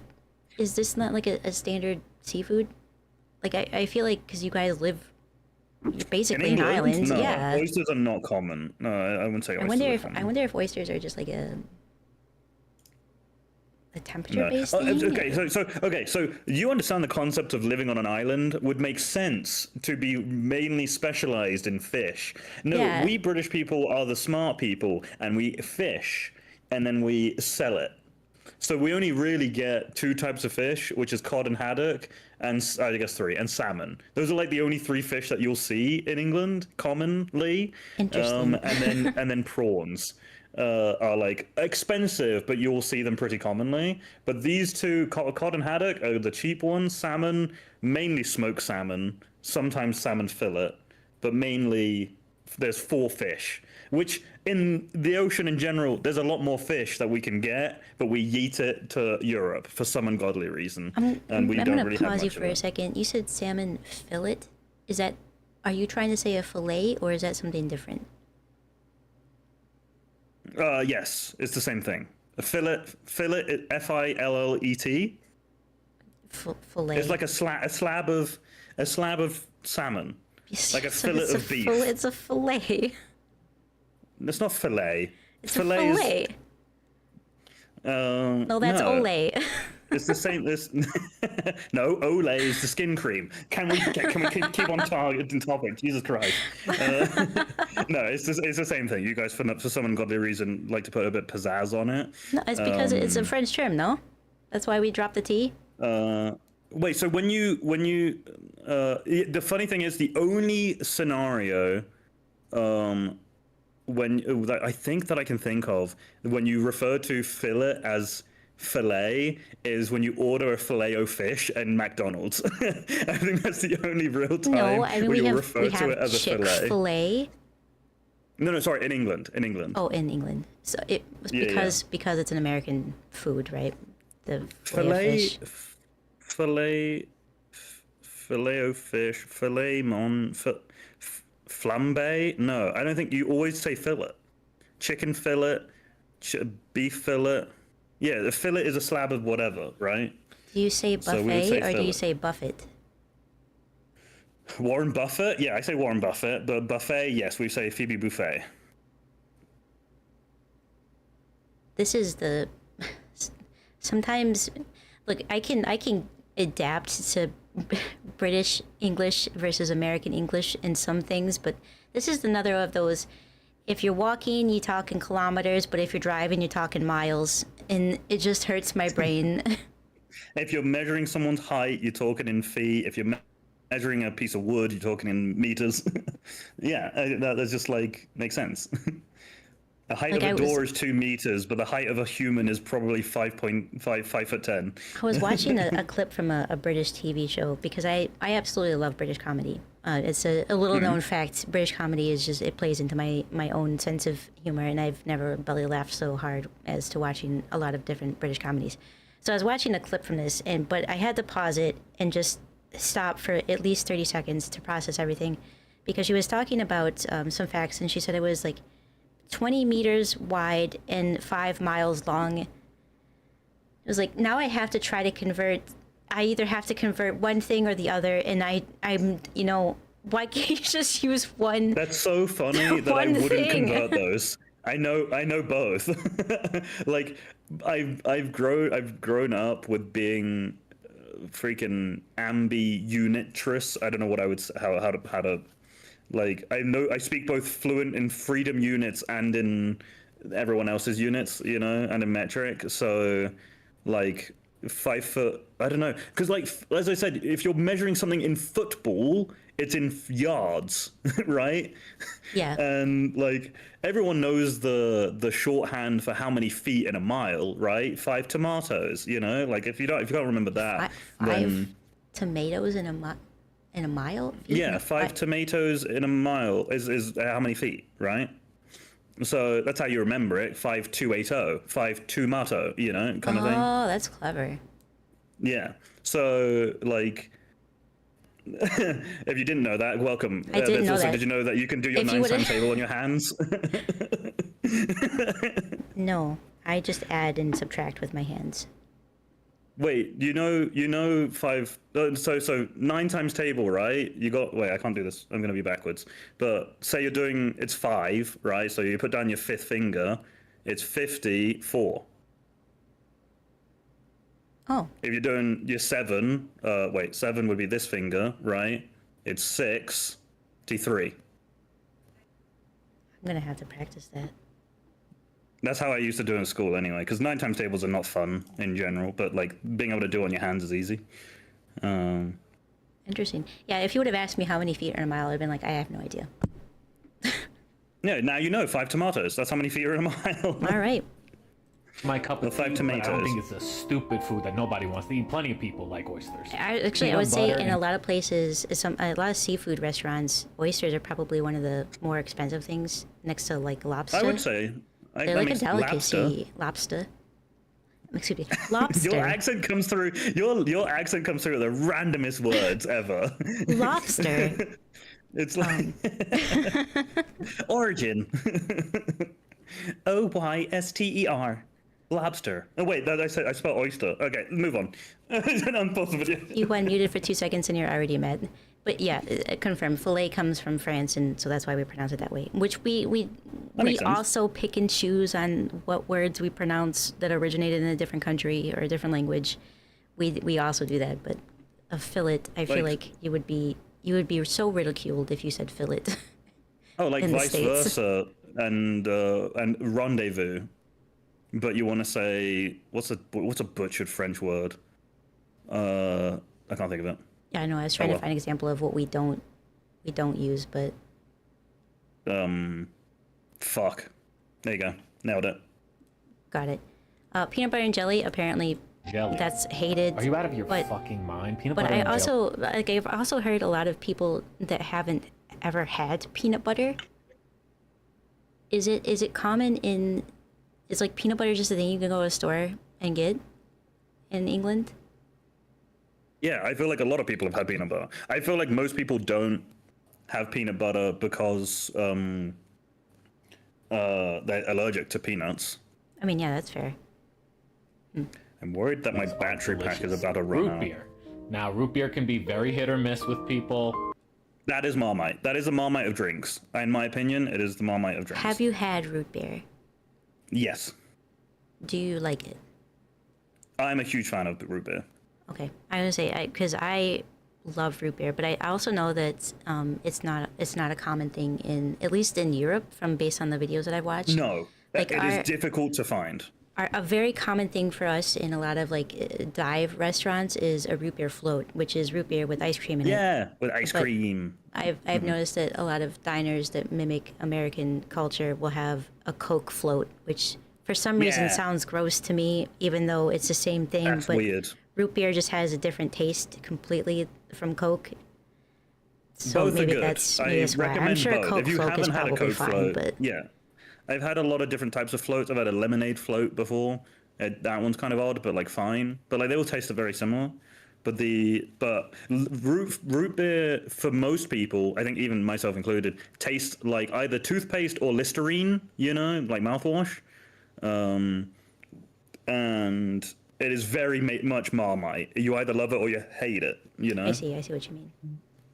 Is this not like a standard seafood? Like I feel like because you guys live basically in islands, no, yeah. Oysters are not common. No, I wouldn't say oysters are common. I wonder if oysters are just like a temperature-based thing. Okay, so you understand the concept of living on an island would make sense to be mainly specialized in fish. No, Yeah. we British people are the smart people, and we fish, and then we sell it. So we only really get two types of fish, which is cod and haddock, and I guess three, and salmon. Those are like the only three fish that you'll see in England commonly. Interesting. And then prawns are like expensive, but you'll see them pretty commonly. But these two, cod and haddock, are the cheap ones. Salmon, mainly smoked salmon, sometimes salmon fillet, but mainly there's four fish. Which in the ocean in general, there's a lot more fish that we can get, but we yeet it to Europe for some ungodly reason, and we I'm don't gonna really have pause you much for of a it. second. You said salmon fillet. Is that? Are you trying to say a fillet, or is that something different? Yes, it's the same thing. A fillet, Fillet. Fillet. It's like a slab of salmon, like a fillet of beef. It's a fillet. It's not fillet. It's a fillet. No, that's no. Olay. It's the same. No, Olay is the skin cream. Can we keep on topic? Jesus Christ. No, it's the same thing. You guys, for some ungodly reason, like to put a bit pizzazz on it. No, it's because it's a French term, no? That's why we dropped the T? Wait, so when you the funny thing is the only scenario that I think that I can think of when you refer to fillet as fillet is when you order a Filet-O-Fish in McDonald's. I think that's the only real time where you'll refer to it as a fillet. Chick-fil-A. No, sorry, in England. Oh, in England. So it was because it's an American food, right? The Filet-O-Fish, filet mon, flambe? No, I don't think you always say fillet. Chicken fillet, beef fillet. Yeah, the fillet is a slab of whatever, right? Do you say buffet or do you say buffet? Warren Buffett? Yeah, I say Warren Buffett. But buffet, yes, we say Phoebe Buffet. This is the... Sometimes... Look, I can adapt to British English versus American English in some things, but this is another of those... If you're walking, you talk in kilometers, but if you're driving, you talk in miles, and it just hurts my brain. If you're measuring someone's height, you're talking in feet. If you're measuring a piece of wood, you're talking in meters. Yeah, that's just like, makes sense. The height of a door is 2 meters, but the height of a human is probably 5'10". I was watching a clip from a British TV show because I absolutely love British comedy. It's a little known fact. British comedy is just, it plays into my own sense of humor, and I've never belly laughed so hard as to watching a lot of different British comedies. So I was watching a clip from this, but I had to pause it and just stop for at least 30 seconds to process everything, because she was talking about some facts, and she said it was like 20 meters wide and 5 miles long. It was like, now I have to try to convert I either have to convert one thing or the other, and I'm you know, why can't you just use one? That's so funny that I one wouldn't thing. convert those. I know both. Like I've grown up with being freaking ambi-unitress. I don't know what I would how to like. I speak both fluent in freedom units and in everyone else's units, you know, and in metric. So like 5 foot, I don't know, because like as I said, if you're measuring something in football, it's in yards, right? Yeah. And like everyone knows the shorthand for how many feet in a mile, right? 5 tomatoes, you know. Like if you can't remember that, then 5 tomatoes in a mile. yeah, 5 tomatoes in a mile is how many feet, right? So that's how you remember it. 5280, 5 tomato, you know, kind of thing. Oh, that's clever. Yeah. So like, if you didn't know that, welcome. I didn't know that. Did you know that you can do your If you 9 times table on your hands? No, I just add and subtract with my hands. Wait, you know 5. So 9 times table, right? You got. Wait, I can't do this. I'm gonna be backwards. But say you're doing. It's 5, right? So you put down your 5th finger. It's 54. Oh. If you're doing your 7, 7 would be this finger, right? It's 63. I'm gonna have to practice that. That's how I used to do in school anyway, because 9 times tables are not fun in general, but like being able to do it on your hands is easy. Interesting. Yeah, if you would have asked me how many feet are in a mile, I'd have been like, I have no idea. Yeah, now you know 5 tomatoes. That's how many feet are in a mile. All right. My cup of 5 tea, tomatoes. I don't think it's a stupid food that nobody wants to eat. Plenty of people like oysters. I would say in a lot of places, a lot of seafood restaurants, oysters are probably one of the more expensive things next to like lobster. I would say. They're like a delicacy. Lobster. Excuse me. Lobster. Your accent comes through. Your accent comes through the randomest words ever. Lobster. It's like origin. OYSTER. Lobster. Oh wait, I spelled oyster. Okay, move on. Unpause the video. You went muted for 2 seconds and you're already mad. But yeah, confirmed. Filet comes from France, and so that's why we pronounce it that way. Which we also pick and choose on what words we pronounce that originated in a different country or a different language. We also do that. But a fillet, I feel like you would be so ridiculed if you said fillet. Oh, like in the vice States. versa, and rendezvous. But you want to say what's a butchered French word? I can't think of it. Yeah, I know. I was trying to find an example of what we don't use, but fuck. There you go. Nailed it. got it. Peanut butter and jelly, apparently Jelly. that's hated. Are you out of your fucking mind? Peanut But butter I and also I've also heard a lot of people that haven't ever had peanut butter. Is it common in? Is like peanut butter just a thing you can go to a store and get in England? Yeah, I feel like a lot of people have had peanut butter. I feel like most people don't have peanut butter because they're allergic to peanuts. I mean, yeah, that's fair. I'm worried that my battery pack is about to run root out. beer. Now, root beer can be very hit or miss with people. That is Marmite. That is a Marmite of drinks. In my opinion, it is the Marmite of drinks. Have you had root beer? Yes. Do you like it? I'm a huge fan of root beer. Okay, I was gonna say because I love root beer, but I also know that it's not a common thing in at least in Europe from based on the videos that I've watched. No, it is difficult to find. A very common thing for us in a lot of like dive restaurants is a root beer float, which is root beer with ice cream in it. Yeah, with ice cream. I've noticed that a lot of diners that mimic American culture will have a Coke float, which for some reason sounds gross to me, even though it's the same thing. That's but weird. Root beer just has a different taste completely from Coke. So Both maybe are good. that's I why. recommend I'm sure both. a Coke If you float is haven't had a probably Coke fine, float, but yeah. I've had a lot of different types of floats. I've had a lemonade float before. That one's kind of odd, but like fine. But like they all taste very similar. But root beer for most people, I think even myself included, tastes like either toothpaste or Listerine. You know, like mouthwash. And It is very much Marmite. You either love it or you hate it. You know. I see what you mean.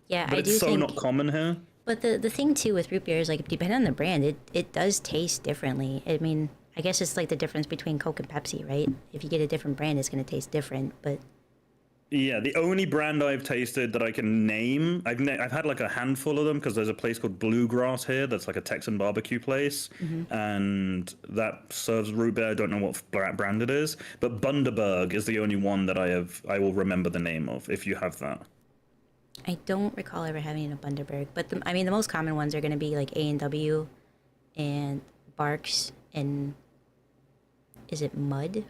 Yeah, But I it's do so think. not common here. But the thing too with root beer is like depending on the brand, it does taste differently. I mean, I guess it's like the difference between Coke and Pepsi, right? If you get a different brand, it's going to taste different. But Yeah, the only brand I've tasted that I can name, I've had like a handful of them because there's a place called Bluegrass here that's like a Texan barbecue place, and that serves root beer. I don't know what brand it is, but Bundaberg is the only one that I will remember the name of. If you have that, I don't recall ever having a Bundaberg. But the most common ones are going to be like A&W, and Barks, and is it Mad?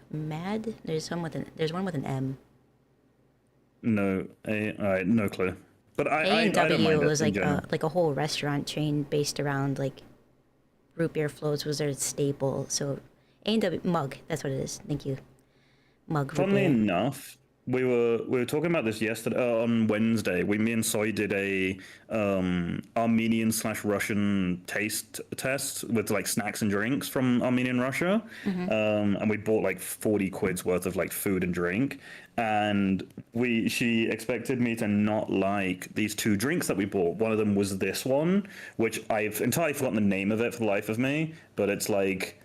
There's one with an M. No, no clue. But I don't A&W mind it was in like general. a whole restaurant chain based around like root beer floats was their staple. So A&W mug, that's what it is. Thank you. Mug root Funnily beer. enough, we were talking about this yesterday on Wednesday. Me and Soy did a Armenian/Russian taste test with like snacks and drinks from Armenian Russia, and we bought like 40 quid's worth of like food and drink. And she expected me to not like these two drinks that we bought. One of them was this one, which I've entirely forgotten the name of it for the life of me, but it's like.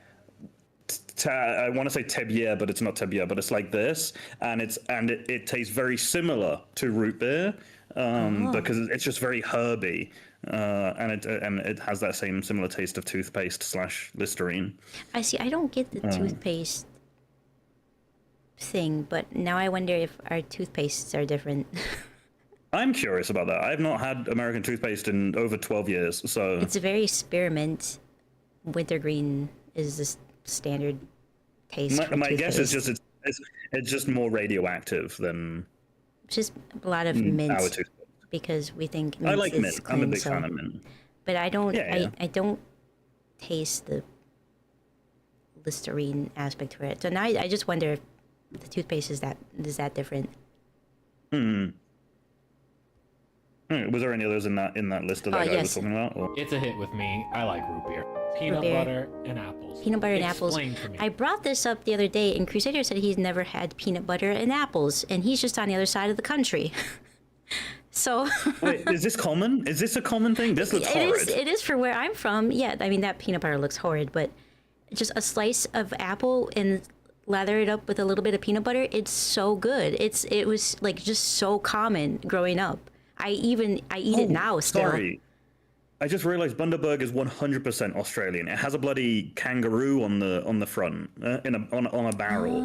I want to say tebier, but it's not tebier, but it's like this, and it tastes very similar to root beer, because it's just very herby, and it has that similar taste of toothpaste/Listerine. I see. I don't get the toothpaste thing, but now I wonder if our toothpastes are different. I'm curious about that. I've not had American toothpaste in over 12 years, so It's a very spearmint. Wintergreen is the standard taste. my guess is just it's just more radioactive than just a lot of mint, our toothpaste. because we think I mint like is mint. clean, I'm a big so- fan of mint. But I don't. Yeah. I don't taste the Listerine aspect to it. So now I just wonder if the toothpaste is that different. Was there any others in that list that I was talking about? Or? It's a hit with me. I like root beer. Peanut beer. butter and apples. Peanut butter and apples. Explain to me. I brought this up the other day, and Crusader said he's never had peanut butter and apples, and he's just on the other side of the country. So Wait, is this common? Is this a common thing? This looks horrid. It is for where I'm from. Yeah, I mean that peanut butter looks horrid, but just a slice of apple and lather it up with a little bit of peanut butter. It's so good. It was like just so common growing up. I eat it now still. Sorry. I just realized Bundaberg is 100% Australian. It has a bloody kangaroo on the front on a barrel.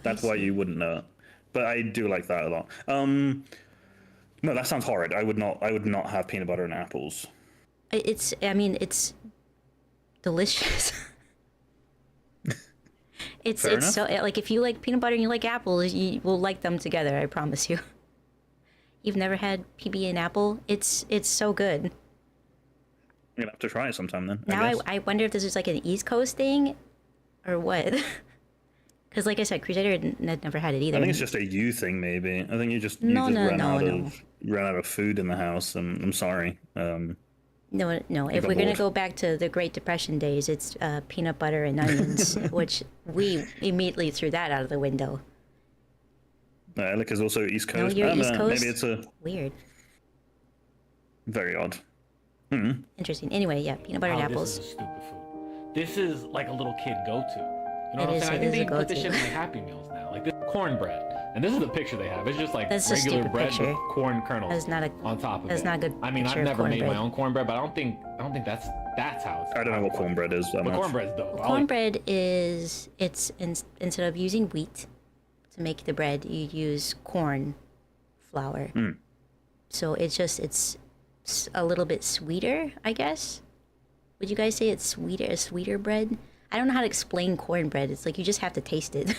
That's why you wouldn't know it. But I do like that a lot. No, that sounds horrid. I would not have peanut butter and apples. It's delicious. It's Fair enough. so like if you like peanut butter and you like apples, you will like them together. I promise you. You've never had PB and apple? It's so good. I'm gonna have to try it sometime then. Now I guess. I wonder if this is like an East Coast thing, or what? Because like I said, Crusader had never had it either. I think it's just a you thing, maybe. I think you just No. ran out of food in the house. I'm sorry. No. If got we're gonna bored. go back to the Great Depression days, it's peanut butter and onions, which we immediately threw that out of the window. Alec is also East No, Coast. you're East Coast. Maybe it's a Weird. very odd. Interesting. Anyway, yeah, peanut butter and Wow, apples. This is a stupid food. This is like a little kid go-to. You know It what I'm is- saying? I it think is they a put this go-to. shit in like Happy Meals now. Like this cornbread. And this is the picture they have. It's just like That's a regular stupid bread picture. with corn kernels That's not a- on top of that's it. not a good I mean, I've picture of never made my cornbread. own cornbread, but I don't think that's how it's. I don't know what cornbread is. But cornbread's dope. I like- Cornbread is instead of using wheat to make the bread, you use corn flour. So it's a little bit sweeter, I guess. Would you guys say it's sweeter bread? I don't know how to explain cornbread. It's like you just have to taste it.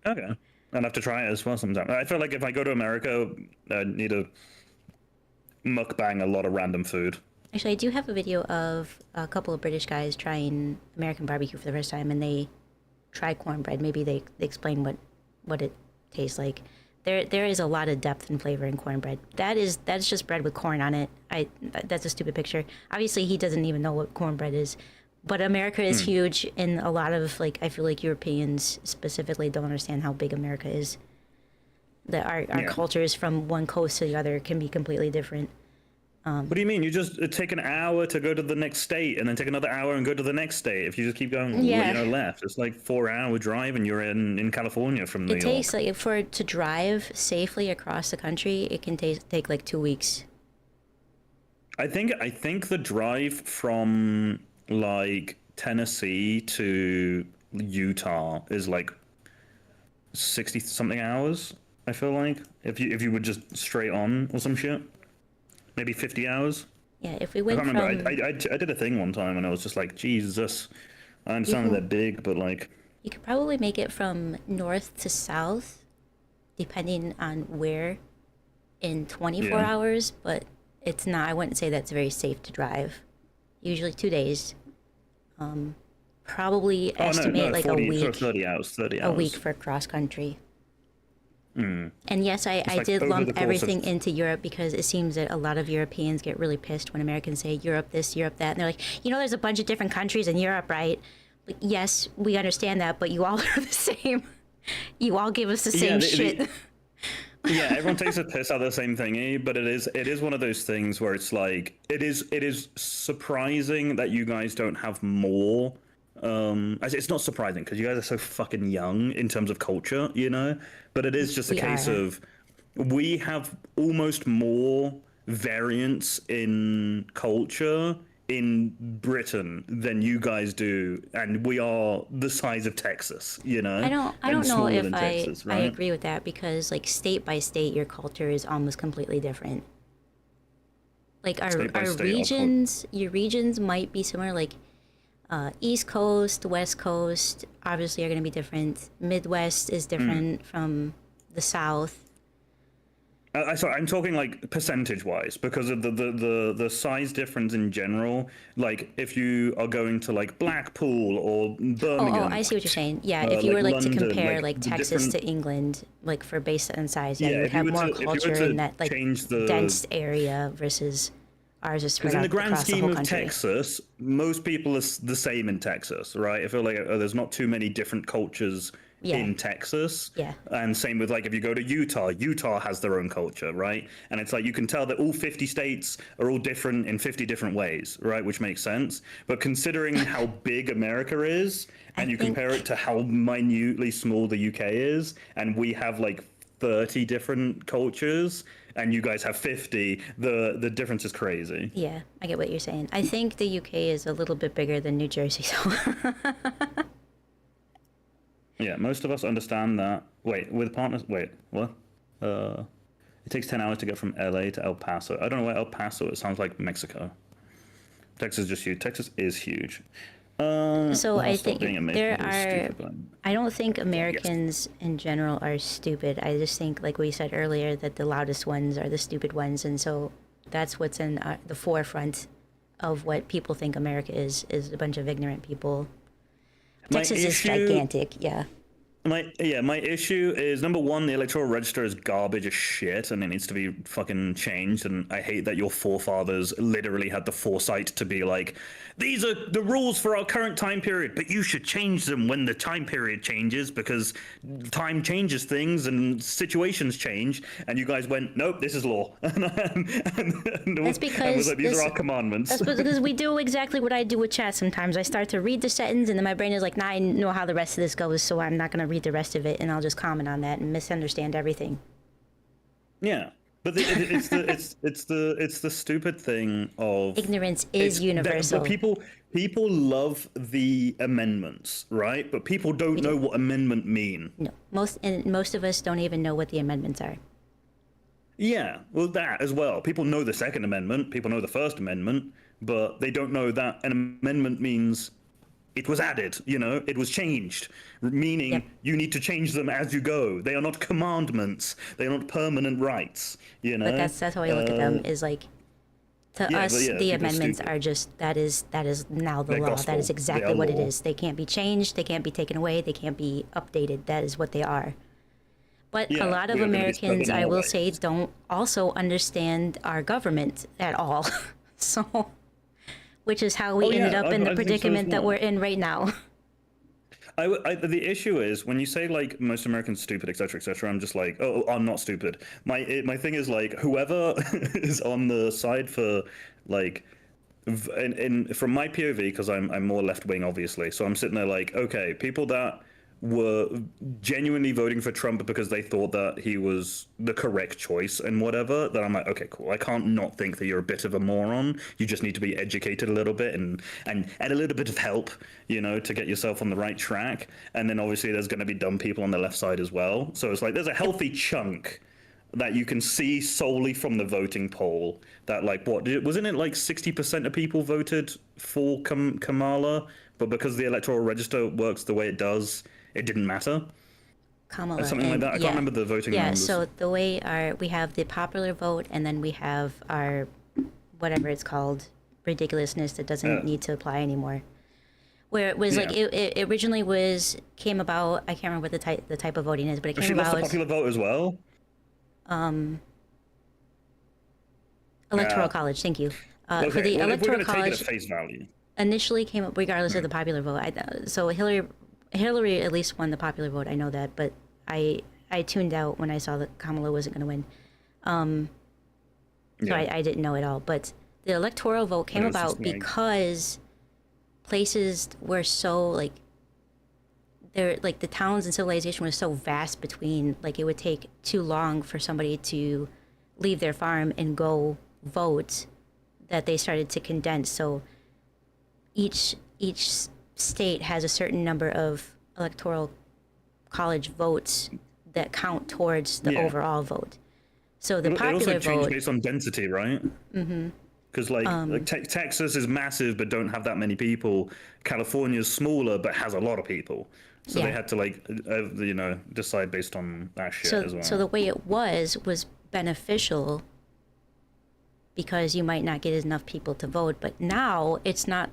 Okay. I'd have to try it as well sometime. I feel like if I go to America, I need to mukbang a lot of random food. Actually, I do have a video of a couple of British guys trying American barbecue for the first time, and they try cornbread. Maybe they explain what it tastes like. There is a lot of depth and flavor in cornbread. That's just bread with corn on it. That's a stupid picture. Obviously, he doesn't even know what cornbread is, But America is huge, and a lot of, like, I feel like Europeans specifically don't understand how big America is. That our cultures from one coast to the other can be completely different. What do you mean? You just take an hour to go to the next state, and then take another hour and go to the next state. If you just keep going, left, it's like 4-hour drive, and you're in California from New York. It takes like to drive safely across the country. It can take like 2 weeks. I think the drive from like Tennessee to Utah is like 60 something hours. I feel like if you were just straight on or some shit. Maybe 50 hours? Yeah, if we went from... I did a thing one time and I was just like, Jesus, I understand they're big, but like... You could probably make it from north to south, depending on where, in 24 hours, but it's not, I wouldn't say that's very safe to drive. Usually 2 days. Probably estimate like 40, a week. 30 hours. A week for cross country. And yes, I did lump everything into Europe because it seems that a lot of Europeans get really pissed when Americans say Europe this, Europe that. And they're like, there's a bunch of different countries in Europe, right? Like, yes, we understand that, but you all are the same. You all give us the same shit. Yeah, everyone takes a piss out of the same thingy, but it is one of those things where it's like, it is surprising that you guys don't have more. It's not surprising because you guys are so fucking young in terms of culture, but it is just a case of we have almost more variance in culture in Britain than you guys do, and we are the size of Texas, I don't know if Texas, right? I agree with that because like state by state your culture is almost completely different. Like our regions, your regions might be similar, like East Coast, West Coast, obviously are going to be different. Midwest is different from the South. Sorry, I'm talking like percentage-wise because of the size difference in general. Like if you are going to like Blackpool or Birmingham. Oh, I see what you're saying. Yeah, if you were like London, to compare like Texas to England, like for base and size, you would have more culture in that like dense area versus. Ours is spread out across the whole country. Because in the grand scheme of Texas, most people are the same in Texas, right? I feel like there's not too many different cultures in Texas. Yeah. And same with like if you go to Utah, Utah has their own culture, right? And it's like you can tell that all 50 states are all different in 50 different ways, right? Which makes sense. But considering how big America is, and you compare it to how minutely small the UK is, and we have like 30 different cultures, and you guys have 50, the difference is crazy. Yeah, I get what you're saying. I think the UK is a little bit bigger than New Jersey, so... Yeah, most of us understand that. Wait, with partners... Wait, what? It takes 10 hours to get from LA to El Paso. I don't know where El Paso is. It sounds like Mexico. Texas is just huge. Texas is huge. So I think I don't think Americans in general are stupid. I just think, like we said earlier, that the loudest ones are the stupid ones, and so that's what's in the forefront of what people think America is a bunch of ignorant people. Texas is gigantic, yeah. My issue is, number one, the electoral register is garbage as shit, and it needs to be fucking changed, and I hate that your forefathers literally had the foresight to be like, these are the rules for our current time period, but you should change them when the time period changes, because time changes things and situations change, and you guys went, nope, this is law. That's because these are our commandments. That's because we do exactly what I do with chat sometimes. I start to read the sentence, and then my brain is like, nah, I know how the rest of this goes, so I'm not going to read the rest of it, and I'll just comment on that and misunderstand everything. Yeah. But it's the stupid thing of ignorance is universal. But people love the amendments, right? But people don't know what amendment mean. No, most of us don't even know what the amendments are. Yeah, well, that as well. People know the Second Amendment. People know the First Amendment, but they don't know that an amendment means it was added, it was changed, meaning you need to change them as you go. They are not commandments. They are not permanent rights, But that's how I look at them, is like, to us, the amendments are just, that is now the law. Gospel. That is exactly what it is. They can't be changed. They can't be taken away. They can't be updated. That is what they are. But a lot of Americans, I will say, don't also understand our government at all. So... which is how we ended up in the predicament that we're in right now. The issue is when you say like most Americans stupid, etc., I'm just like, oh, I'm not stupid. My thing is like whoever is on the side for like, from my POV, because I'm more left wing, obviously. So I'm sitting there like, okay, people that were genuinely voting for Trump because they thought that he was the correct choice and whatever, then I'm like, okay, cool. I can't not think that you're a bit of a moron. You just need to be educated a little bit and a little bit of help, you know, to get yourself on the right track. And then obviously there's going to be dumb people on the left side as well. So it's like there's a healthy chunk that you can see solely from the voting poll that like, wasn't it like 60% of people voted for Kamala, but because the electoral register works the way it does, it didn't matter? Kamala. Or something like that. I can't remember the voting numbers. Yeah, so the way we have the popular vote, and then we have our, whatever it's called, ridiculousness that doesn't need to apply anymore. Where it was like, it originally came about, I can't remember what the type of voting is, but it came about. She lost the popular vote as well? Electoral college, thank you. Okay, for the electoral college, take it at face value. Initially came up regardless of the popular vote. So Hillary at least won the popular vote. I know that, but I tuned out when I saw that Kamala wasn't going to win. So I didn't know it all. But the electoral vote came about because places were so like the towns and civilization was so vast between, like it would take too long for somebody to leave their farm and go vote, that they started to condense. So each state has a certain number of electoral college votes that count towards the overall vote. So the popular vote... It also changed based on density, right? Mm-hmm. Because Texas is massive but don't have that many people. California's smaller but has a lot of people. So they had to decide based on that shit as well. So the way it was beneficial because you might not get enough people to vote, but now it's not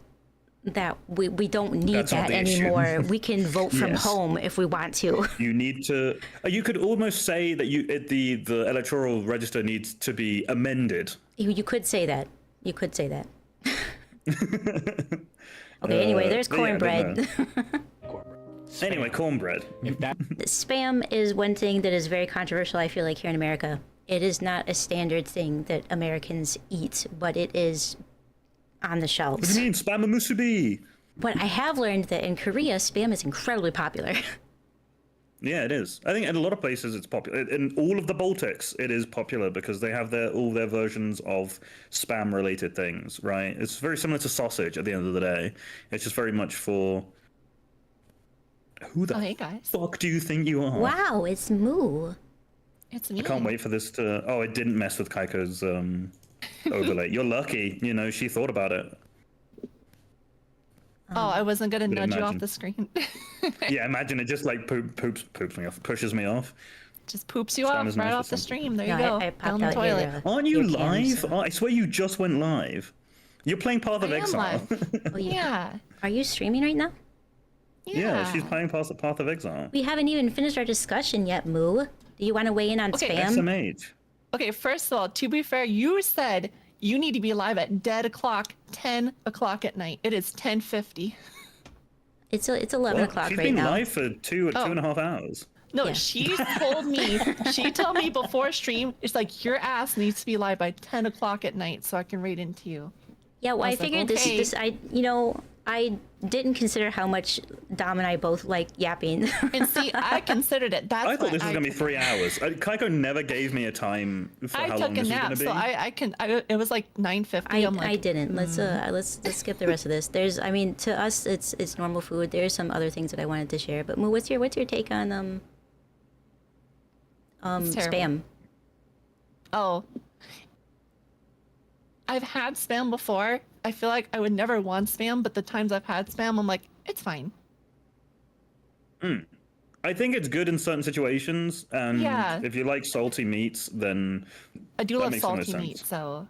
that we don't need that anymore. We can vote from home if we want to. You need to. You could almost say that the electoral register needs to be amended. You could say that. You could say that. Okay. Anyway, there's cornbread. Anyway, cornbread. Spam is one thing that is very controversial, I feel like, here in America. It is not a standard thing that Americans eat, but it is on the shelves. What do you mean, spam and musubi? But I have learned that in Korea, spam is incredibly popular. Yeah, it is. I think in a lot of places it's popular. In all of the Baltics, it is popular because they have all their versions of spam-related things, right? It's very similar to sausage at the end of the day. It's just very much for... Who the fuck do you think you are? Wow, it's Moo. It's me. I can't wait for this to... Oh, I didn't mess with Kaiko's overlay. You're lucky. You know, she thought about it. Oh, I wasn't going to nudge you off the screen. Yeah, imagine it just like poops me off, pushes me off. Just poops you off right off the stream. There you go. Down the toilet. Aren't you live? I swear you just went live. You're playing Path of Exile. Oh, yeah. Are you streaming right now? Yeah, she's playing Path of Exile. We haven't even finished our discussion yet, Moo. Do you want to weigh in on spam? SMH. Okay, first of all, to be fair, you said you need to be live at dead o'clock, 10 o'clock at night. It is 10:50. It's 11 o'clock right now. She's been live for two and a half hours. No, she told me, before stream, it's like your ass needs to be live by 10 o'clock at night so I can raid into you. Yeah, well, I figured I didn't consider how much Dom and I both like yapping. And see, I considered it. I thought this was going to be 3 hours. Kaiko never gave me a time for how long this was going to be. I took a nap, so it was like 9:50. I didn't. Let's skip the rest of this. To us, it's normal food. There's some other things that I wanted to share. But Moo, what's your take on spam? Oh, I've had spam before. I feel like I would never want spam, but the times I've had spam, I'm like, it's fine. I think it's good in certain situations, and if you like salty meats, then I do love salty meat, so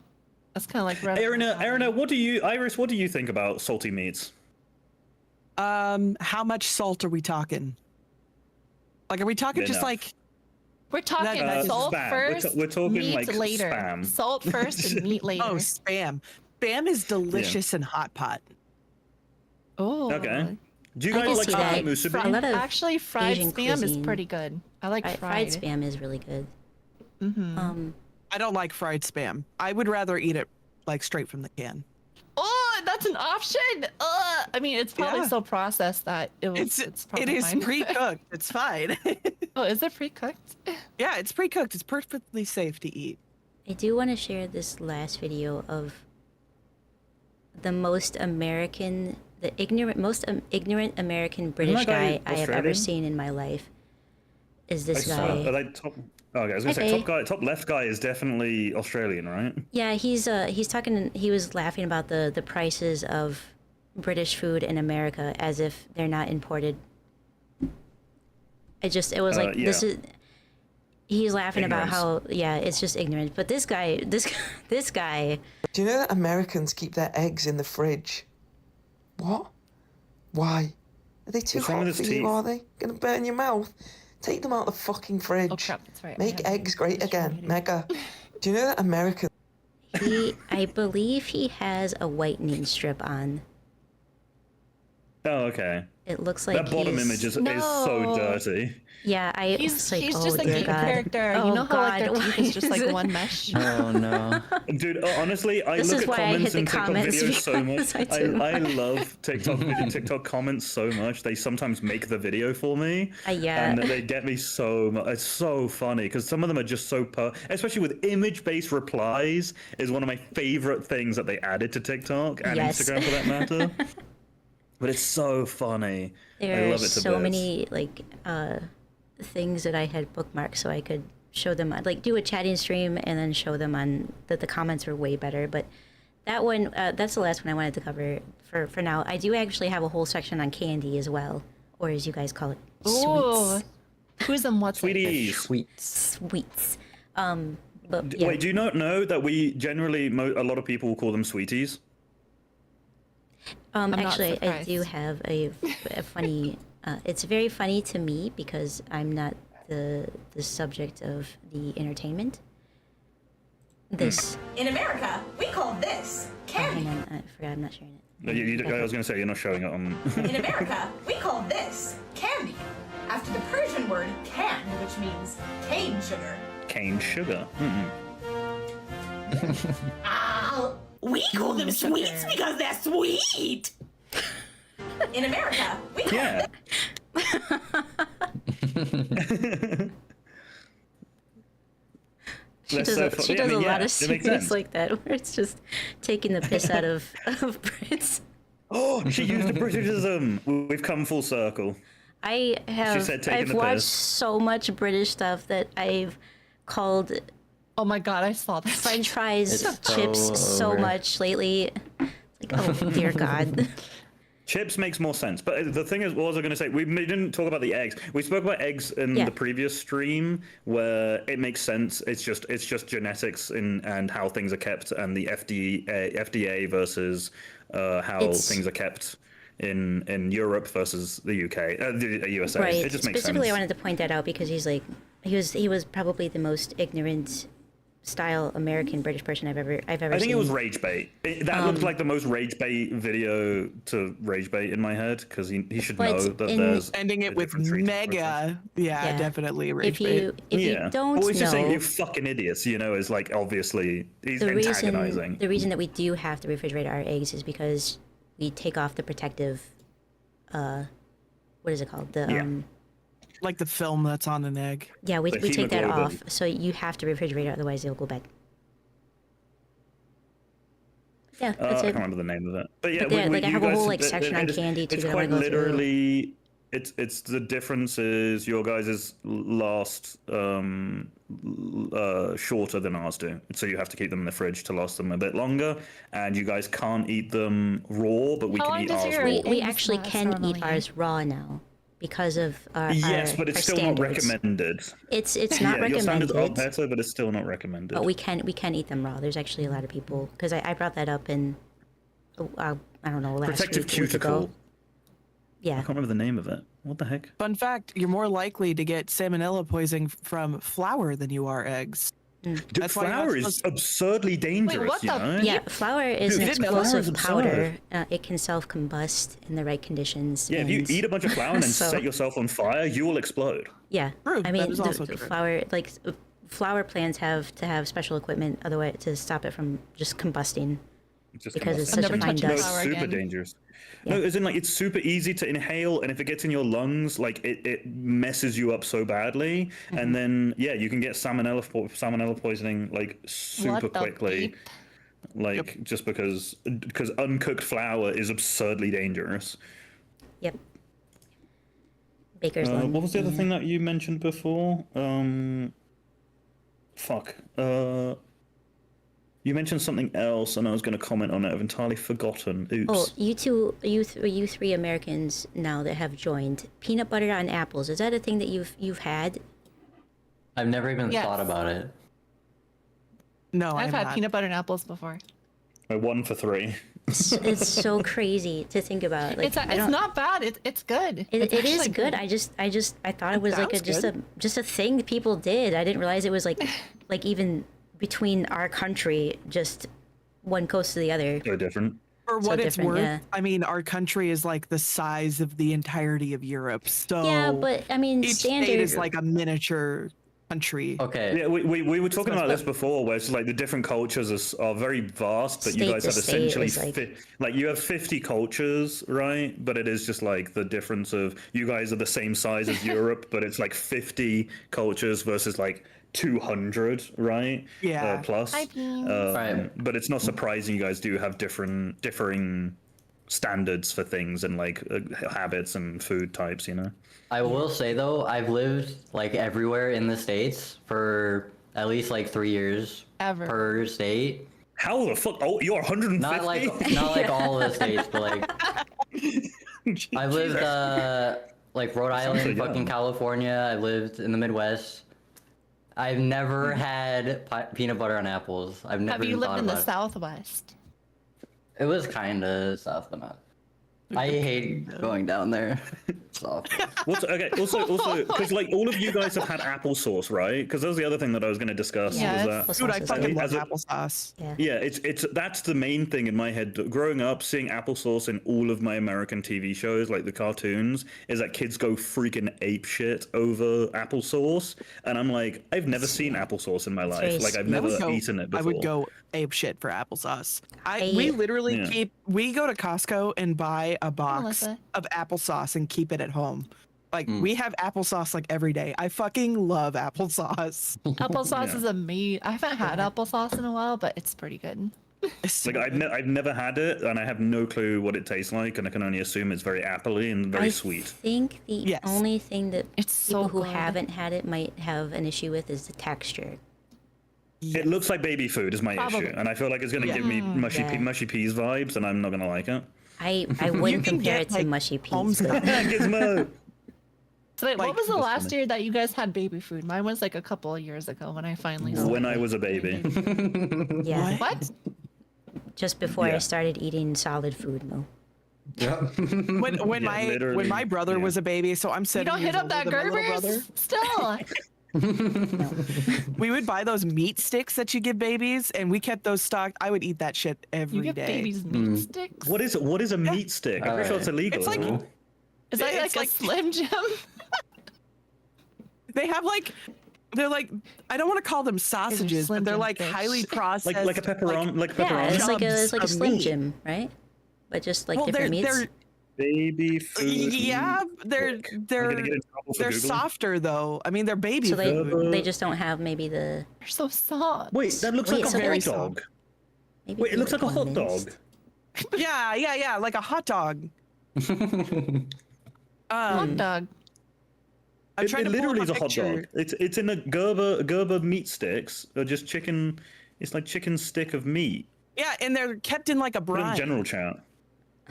that's kind of like. Erina, what do you think about salty meats? How much salt are we talking? Like, are we talking just like? We're talking salt spam. first, we're talking meat like later. Spam. Salt first and meat later. Oh, spam. Spam is delicious in hot pot. Oh. Okay. Do you I guys can like see hot that. musubi? A lot of Actually, fried Asian spam is cuisine. pretty good. I like fried spam is really good. Mm-hmm. I don't like fried spam. I would rather eat it like straight from the can. Oh, that's an option. I mean, it's probably so processed that it's probably fine. Pre-cooked. It's fine. Oh, is it pre-cooked? Yeah, it's pre-cooked. It's perfectly safe to eat. I do want to share this last video of the most American, most ignorant American British guy I have ever seen in my life. Is this guy? Okay, I was gonna say top left guy is definitely Australian, right? Yeah, he's talking. He was laughing about the prices of British food in America as if they're not imported. It was like yeah. this is. He's laughing Ignorance. about how it's just ignorant. But this guy. Do you know that Americans keep their eggs in the fridge? What? Why? Are they too What's wrong hot with for his you? teeth? Are they gonna burn your mouth? Take them out of the fucking fridge. Oh crap, that's right. Make eggs great again, Mega. Do you know that Americans? I believe he has a whitening strip on. Oh, okay. It looks like that bottom image is so dirty. Yeah, He's like, just a cute character. Oh, You know how like their God, teeth is just like one mesh. Oh no. Dude, honestly, I This look is at why I comments hit the in TikTok comments, videos so much. because I do. I love TikTok comments so much. They sometimes make the video for me. Yeah. And they get me so much. It's so funny because some of them are just so especially with image-based replies is one of my favorite things that they added to TikTok and Yes. Instagram for that matter. But it's so funny. I There are love it to so bits. many things that I had bookmarked so I could show them, like do a chatting stream and then show them on that. The comments were way better, but that one, that's the last one I wanted to cover for now. I do actually have a whole section on candy as well, or as you guys call it, Ooh. sweets. Who's and what's Sweeties. Sweets. But yeah. Wait, do you not know that we generally, a lot of people will call them sweeties? not Actually, I surprised. do have a funny. It's very funny to me because I'm not the subject of the entertainment. This. In America, we call this candy. Hang on, I forgot. I'm not sharing it. No, I was going to say you're not showing it on. In America, we call this candy, after the Persian word can, which means cane sugar. Cane sugar. We call them sweets because they're sweet. In America, we call Yeah. She does a lot of scenes like that where it's just taking the piss out of Brits. Oh, she used a Britishism. We've come full circle. I have. She said taking I've the watched piss. so much British stuff that I've called. Oh my god, I saw that. French fries, It's chips so over. much lately. It's like, oh dear God. Chips makes more sense. But the thing is, what was I going to say? We didn't talk about the eggs. We spoke about eggs in Yeah. the previous stream, where it makes sense. It's just genetics and how things are kept, and the FDA versus how things are kept in Europe versus the UK, the USA. Right. It just makes Specifically, sense. I wanted to point that out because he was probably the most ignorant style American British person I've ever I seen. think it was rage bait. That looked like the most rage bait video to rage bait in my head because he should But know that in- there's Ending it with mega. Yeah, definitely rage If you don't Well, he's just saying know- you fucking idiots, is like obviously he's the antagonizing. reason that we do have to refrigerate our eggs is because we take off the protective. What is it called? Like the film that's on an egg. Yeah, we take that hemoglobin. off, so you have to refrigerate it, otherwise they'll go bad. Yeah, I that's can't it. remember the name of it. But yeah, But yeah, like, I you have a guys- whole, like, section on candy, too, It's that I quite wanna go through. literally. It's the difference is your guys' last shorter than ours do, so you have to keep them in the fridge to last them a bit longer, and you guys can't eat them raw, but we How can long eat does ours your raw. we actually can eat ours raw now because of our Yes, but it's our still standards. not recommended. It's not Your standards are recommended. better, but it's still not recommended. But we can eat them raw. There's actually a lot of people because I brought that up in I don't know last Protective week, a week ago. cuticle. Yeah. I can't remember the name of it. What the heck? Fun fact, you're more likely to get salmonella poisoning from flour than you are eggs. Dude, flour is absurdly dangerous, what you the- know? Yeah, flour is Dude, an flour is explosive powder. absurd. It can self-combust in the right conditions. Yeah, if you and- eat a bunch of flour and then So- set yourself on fire, you will explode. Yeah, True, I mean, that is also the true. flour, like flour plants have to have special equipment, otherwise to stop it from just combusting. Just Because it's combusting. such a fine No, dust. it's super dangerous. No, as in like it's super easy to inhale, and if it gets in your lungs, like it messes you up so badly, and then yeah, you can get salmonella poisoning like super What the quickly, beep? like just because uncooked flour is absurdly dangerous. Yep. Baker's lung. What was the other thing that you mentioned before? Fuck. You mentioned something else, and I was going to comment on it. I've entirely forgotten. Oops. Oh, you three Americans now that have joined, peanut butter on apples. Is that a thing that you've had? I've never even Yes. thought about it. No, I've had not. peanut butter and apples before. 1 for 3. It's so crazy to think about. Like, I It's don't- not bad. It's good. It It's is actually good. I thought it was like just a thing people did. I didn't realize it was like even between our country, just one coast to the other. So different. For So what it's different, worth, yeah. I mean, our country is like the size of the entirety of Europe. So Yeah, but I mean, each standard state is like a miniature country. Okay. Yeah, we were talking about this before, where it's like the different cultures are very vast, but you State guys to have state essentially is like- like you have 50 cultures, right? But it is just like the difference of you guys are the same size as Europe, but it's like 50 cultures versus like 200, right? Yeah. Plus. Hi, Beans. Right. But it's not surprising you guys do have differing standards for things and like habits and food types, you know. I will say though, I've lived like everywhere in the States for at least like 3 years Ever. per state. How the fuck? Oh, you're 150. Not like all of the states, but like I lived like Rhode Sounds so Island, fucking young. California. I lived in the Midwest. I've never had peanut butter on apples. I've never Have you even lived thought in the about it. Southwest? It was kind of south, but not. I hate going down there. So. Okay. Also, because like all of you guys have had applesauce, right? Because that was the other thing that I was going to discuss. Yeah, was dude, I that fucking love as a- applesauce. Yeah, it's that's the main thing in my head. Growing up, seeing applesauce in all of my American TV shows, like the cartoons, is that kids go freaking ape shit over applesauce, and I'm like, I've never seen applesauce in my life. Like I've never eaten it before. I would go ape shit for applesauce. We literally Yeah. we go to Costco and buy a box Melissa. of applesauce and keep it at home. Like Hmm. we have applesauce like every day. I fucking love applesauce. Applesauce Yeah. is amazing. I haven't had applesauce in a while, but it's pretty good. Like I've never had it, and I have no clue what it tastes like, and I can only assume it's very appley and very I sweet. think the only thing that people who good. haven't had it might have an issue with is the texture. It looks like baby food is my Probably. issue, and I feel like it's gonna give me Yeah. mushy peas vibes, and I'm not gonna like it. I wouldn't compare it to mushy peas. but- Gizmo. So wait, what Like- was the That's last funny. year that you guys had baby food? Mine was like a couple of years ago when I finally saw When I was a baby. Yeah. What? Just before Yeah. I started eating solid food, Mo. when Yeah, my literally, my brother was a baby, so I'm You 7 don't years hit up older that than my little brother. Gerber's? Still. We would buy those meat sticks that you give babies, and we kept those stocked. I would eat that shit every You day. give babies meat sticks? What is it? What is a meat stick? I'm pretty sure it's illegal. It's like- isn't it? Is that It's like a Slim Jim? They have they're like, I don't want to call them sausages, but Slim they're Jim, like bitch. highly processed. like a pepperoni, like a Yeah, pepperoni. it's like a Chubs Slim of meat. Jim, right? But just like Well, different meats. Baby food. Yeah, they're I'm gonna get in trouble for they're Googling. softer though. I mean, they're baby So food. they just don't have maybe the. They're so soft. Wait, that looks Wait, like so a they're hot like- dog. Maybe Wait, it looks like a hot condiments. dog. Yeah, like a hot dog. Hot dog. I'm It trying to pull literally up is a hot picture. dog. It's in a Gerber meat sticks, or just chicken. It's like chicken stick of meat. Yeah, and they're kept in like a Put it in brine. general chat.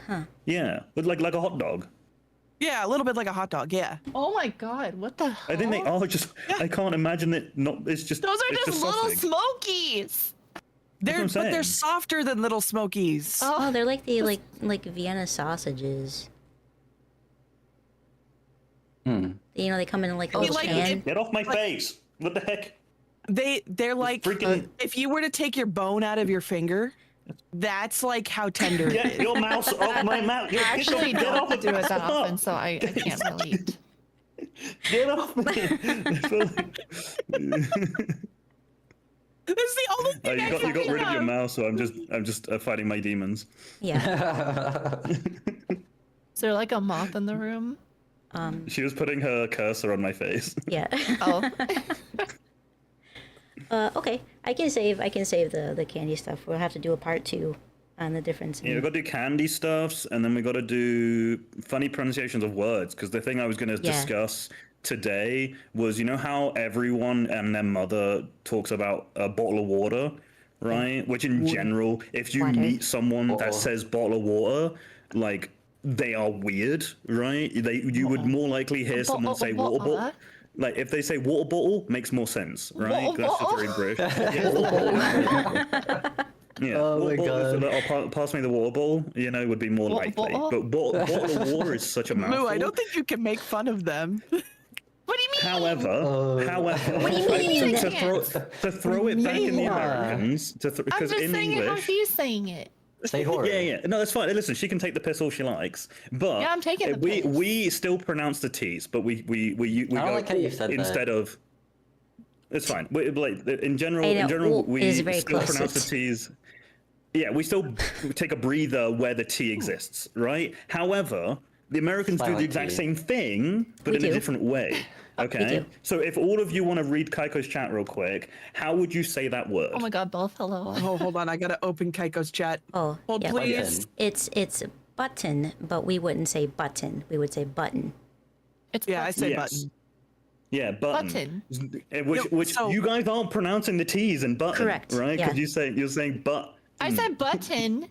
Huh. Yeah, but like a hot dog. Yeah, a little bit like a hot dog. Yeah. Oh my god, what the hell? I think they are just. I can't imagine it. Not. It's just. Those are it's just little sausage. smokies. They're what I'm but they're saying. softer than little smokies. Oh, they're like the like Vienna sausages. You know, they come in like a little can. Get off my face! What the heck? They're like if you were to take your bone out of your finger, that's like how tender it is. Your mouse off my mouth. I actually don't do it that often, so I can't relate. Get off me. That's the only thing you got rid of your mouse, so I'm just fighting my demons. Yeah. Is there like a moth in the room? She was putting her cursor on my face. Yeah. Oh. Okay. I can save the candy stuff. We'll have to do a part 2 on the difference. Yeah, we got to do candy stuffs, and then we got to do funny pronunciations of words. Because the thing I was going to discuss today was, you know how everyone and their mother talks about a bottle of water, right? Which in general, if you meet someone that says bottle of water, like they are weird, right? You would more likely hear someone say water bottle. Like if they say water bottle, makes more sense, right? That's just very British. Yeah. Oh my god. Pass me the water bottle, you know, would be more likely. But bottle of water is such a mouthful. Lou, I don't think you can make fun of them. What do you mean? However, what do you mean? to throw it back in the Americans, because in English, how she's saying it. Say horror. Yeah. No, that's fine. Listen, she can take the piss all she likes, but I'm taking the piss. We still pronounce the T's, but we I don't like how you said instead that. of. It's fine. Like in general, we still pronounce the T's. Yeah, we still take a breather where the T exists, right? However, the Americans do the exact same thing, but in a different way. Okay, so if all of you want to read Kaiko's chat real quick, how would you say that word? Oh my god, both hello. Oh, hold on, I gotta open Kaiko's chat. Oh, hold please. It's button, but we wouldn't say button. We would say button. It's I say button. Yeah, button. Button. Which you guys aren't pronouncing the T's in button, correct? Right? Because you're saying butt. I said button.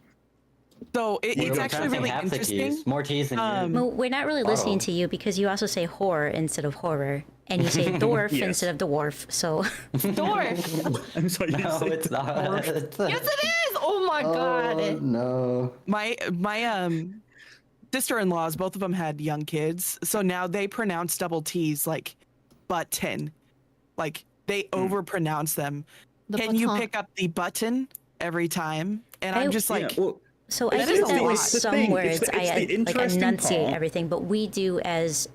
So it's actually really interesting. More T's than you. Well, we're not really listening to you because you also say whore instead of horror, and you say dwarf instead of dwarf. So dwarf. I'm sorry. No, it's not. Yes, it is. Oh my god. No. My sister-in-laws, both of them had young kids, so now they pronounce double T's like button, like they overpronounce them. Can you pick up the button every time? And I'm just like. So I think that with some words, I enunciate everything, but we do as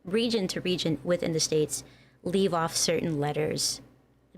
region to region within the states leave off certain letters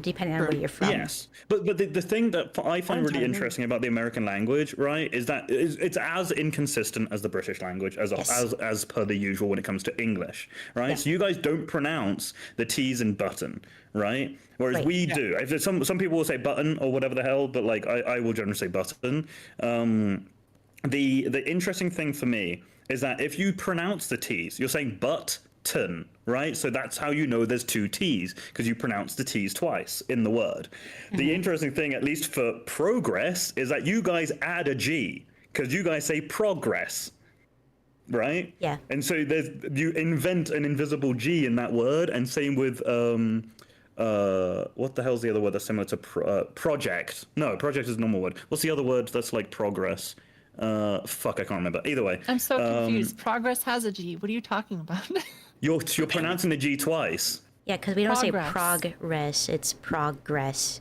depending on where you're from. Yes, but the thing that I find really interesting about the American language, right, is that it's as inconsistent as the British language as per the usual when it comes to English, right? So you guys don't pronounce the T's in button, right? Whereas we do. If some people will say button or whatever the hell, but like I will generally say button. The interesting thing for me is that if you pronounce the T's, you're saying button, right? So that's how you know there's two T's, because you pronounce the T's twice in the word. The interesting thing, at least for progress, is that you guys add a G, because you guys say progress, right? Yeah. And so you invent an invisible G in that word, and same with what the hell's the other word that's similar to project? No, project is a normal word. What's the other word that's like progress? Fuck, I can't remember. Either way. I'm so confused. Progress has a G. What are you talking about? You're pronouncing the G twice. Yeah, because we don't say progress, it's progress.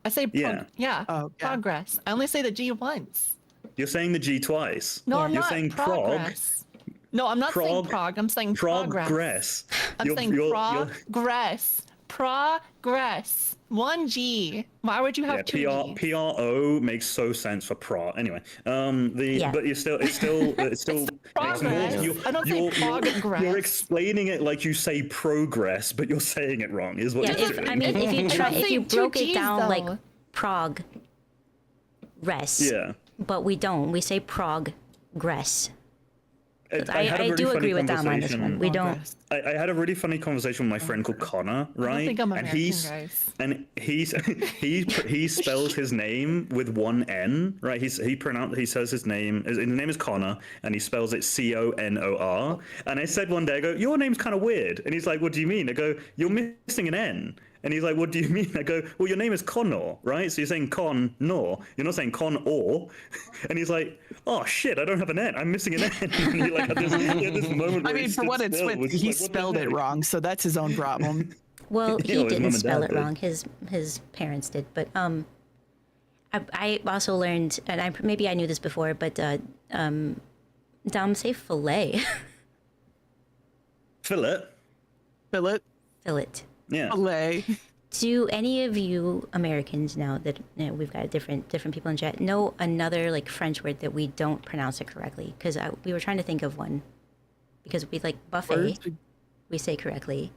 I say progress. I only say the G once. You're saying the G twice. No, I'm You're not. saying Progress. No, I'm not saying prog. I'm saying progress. I'm saying progress. Progress. One G. Why would you have two G's? PRO makes so sense for pro. Anyway, but it's still makes more. I don't say progress. You're explaining it like you say progress, but you're saying it wrong. Is what you're doing. I mean, if you broke it down like progress. Yeah. But we don't. We say progress. I do agree with Dom on this one. We don't. I had a really funny conversation with my friend called Connor, right? I don't think I'm American, he spells his name with one N, right? He says his name is Connor, and he spells it Conor. And I said one day, I go, your name's kind of weird. And he's like, what do you mean? I go, you're missing an N. And he's like, what do you mean? I go, well, your name is Connor, right? So you're saying con-nor. You're not saying con-or. And he's like, oh, shit, I don't have an N. I'm missing an N. And he like had this moment where I mean, for what it's worth, he spelled it wrong, so that's his own problem. Well, he his mum didn't and spell dad it did. wrong. His parents did, but I also learned, and maybe I knew this before, but Dom say fillet. Fillet. Fillet. Fillet. Yeah. Fillet. Do any of you Americans, now that we've got different people in chat, know another like French word that we don't pronounce it correctly? Because we were trying to think of one. Because we like buffet, we say correctly.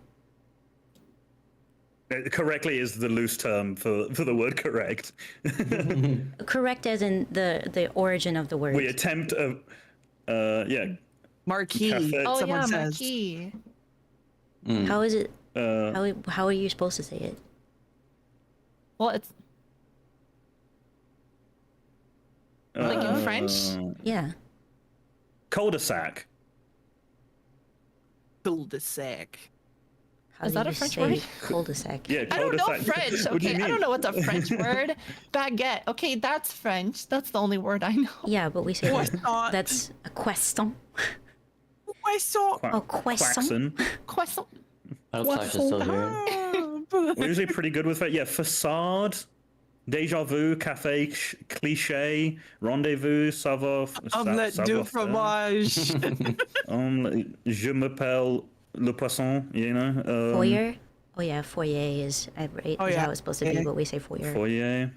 Correctly is the loose term for the word correct. Correct as in the origin of the word. We attempt Marquee. Cafe. Oh Someone yeah, says. marquee. How is it? How are you supposed to say it? Well, it's like in French. Yeah. Cul-de-sac. Cul-de-sac. How Is do that a you French say word? Cul-de-sac. Yeah, I don't know cul-de-sac. French. What do you Okay, I mean? don't know what's a French word. Baguette. Okay, that's French. That's the only word I know. Yeah, but we say Croissant. that's a croissant. Croissant. Oh, croissant. Croissant. That's still here. We're usually pretty good with it. Yeah, facade, déjà vu, café, cliché, rendezvous, savoir. Omelette du fromage. Je m'appelle le poisson, you know. Foyer? Oh yeah, foyer is right. Oh, is yeah. how it's supposed to be, but we say foyer. Foyer.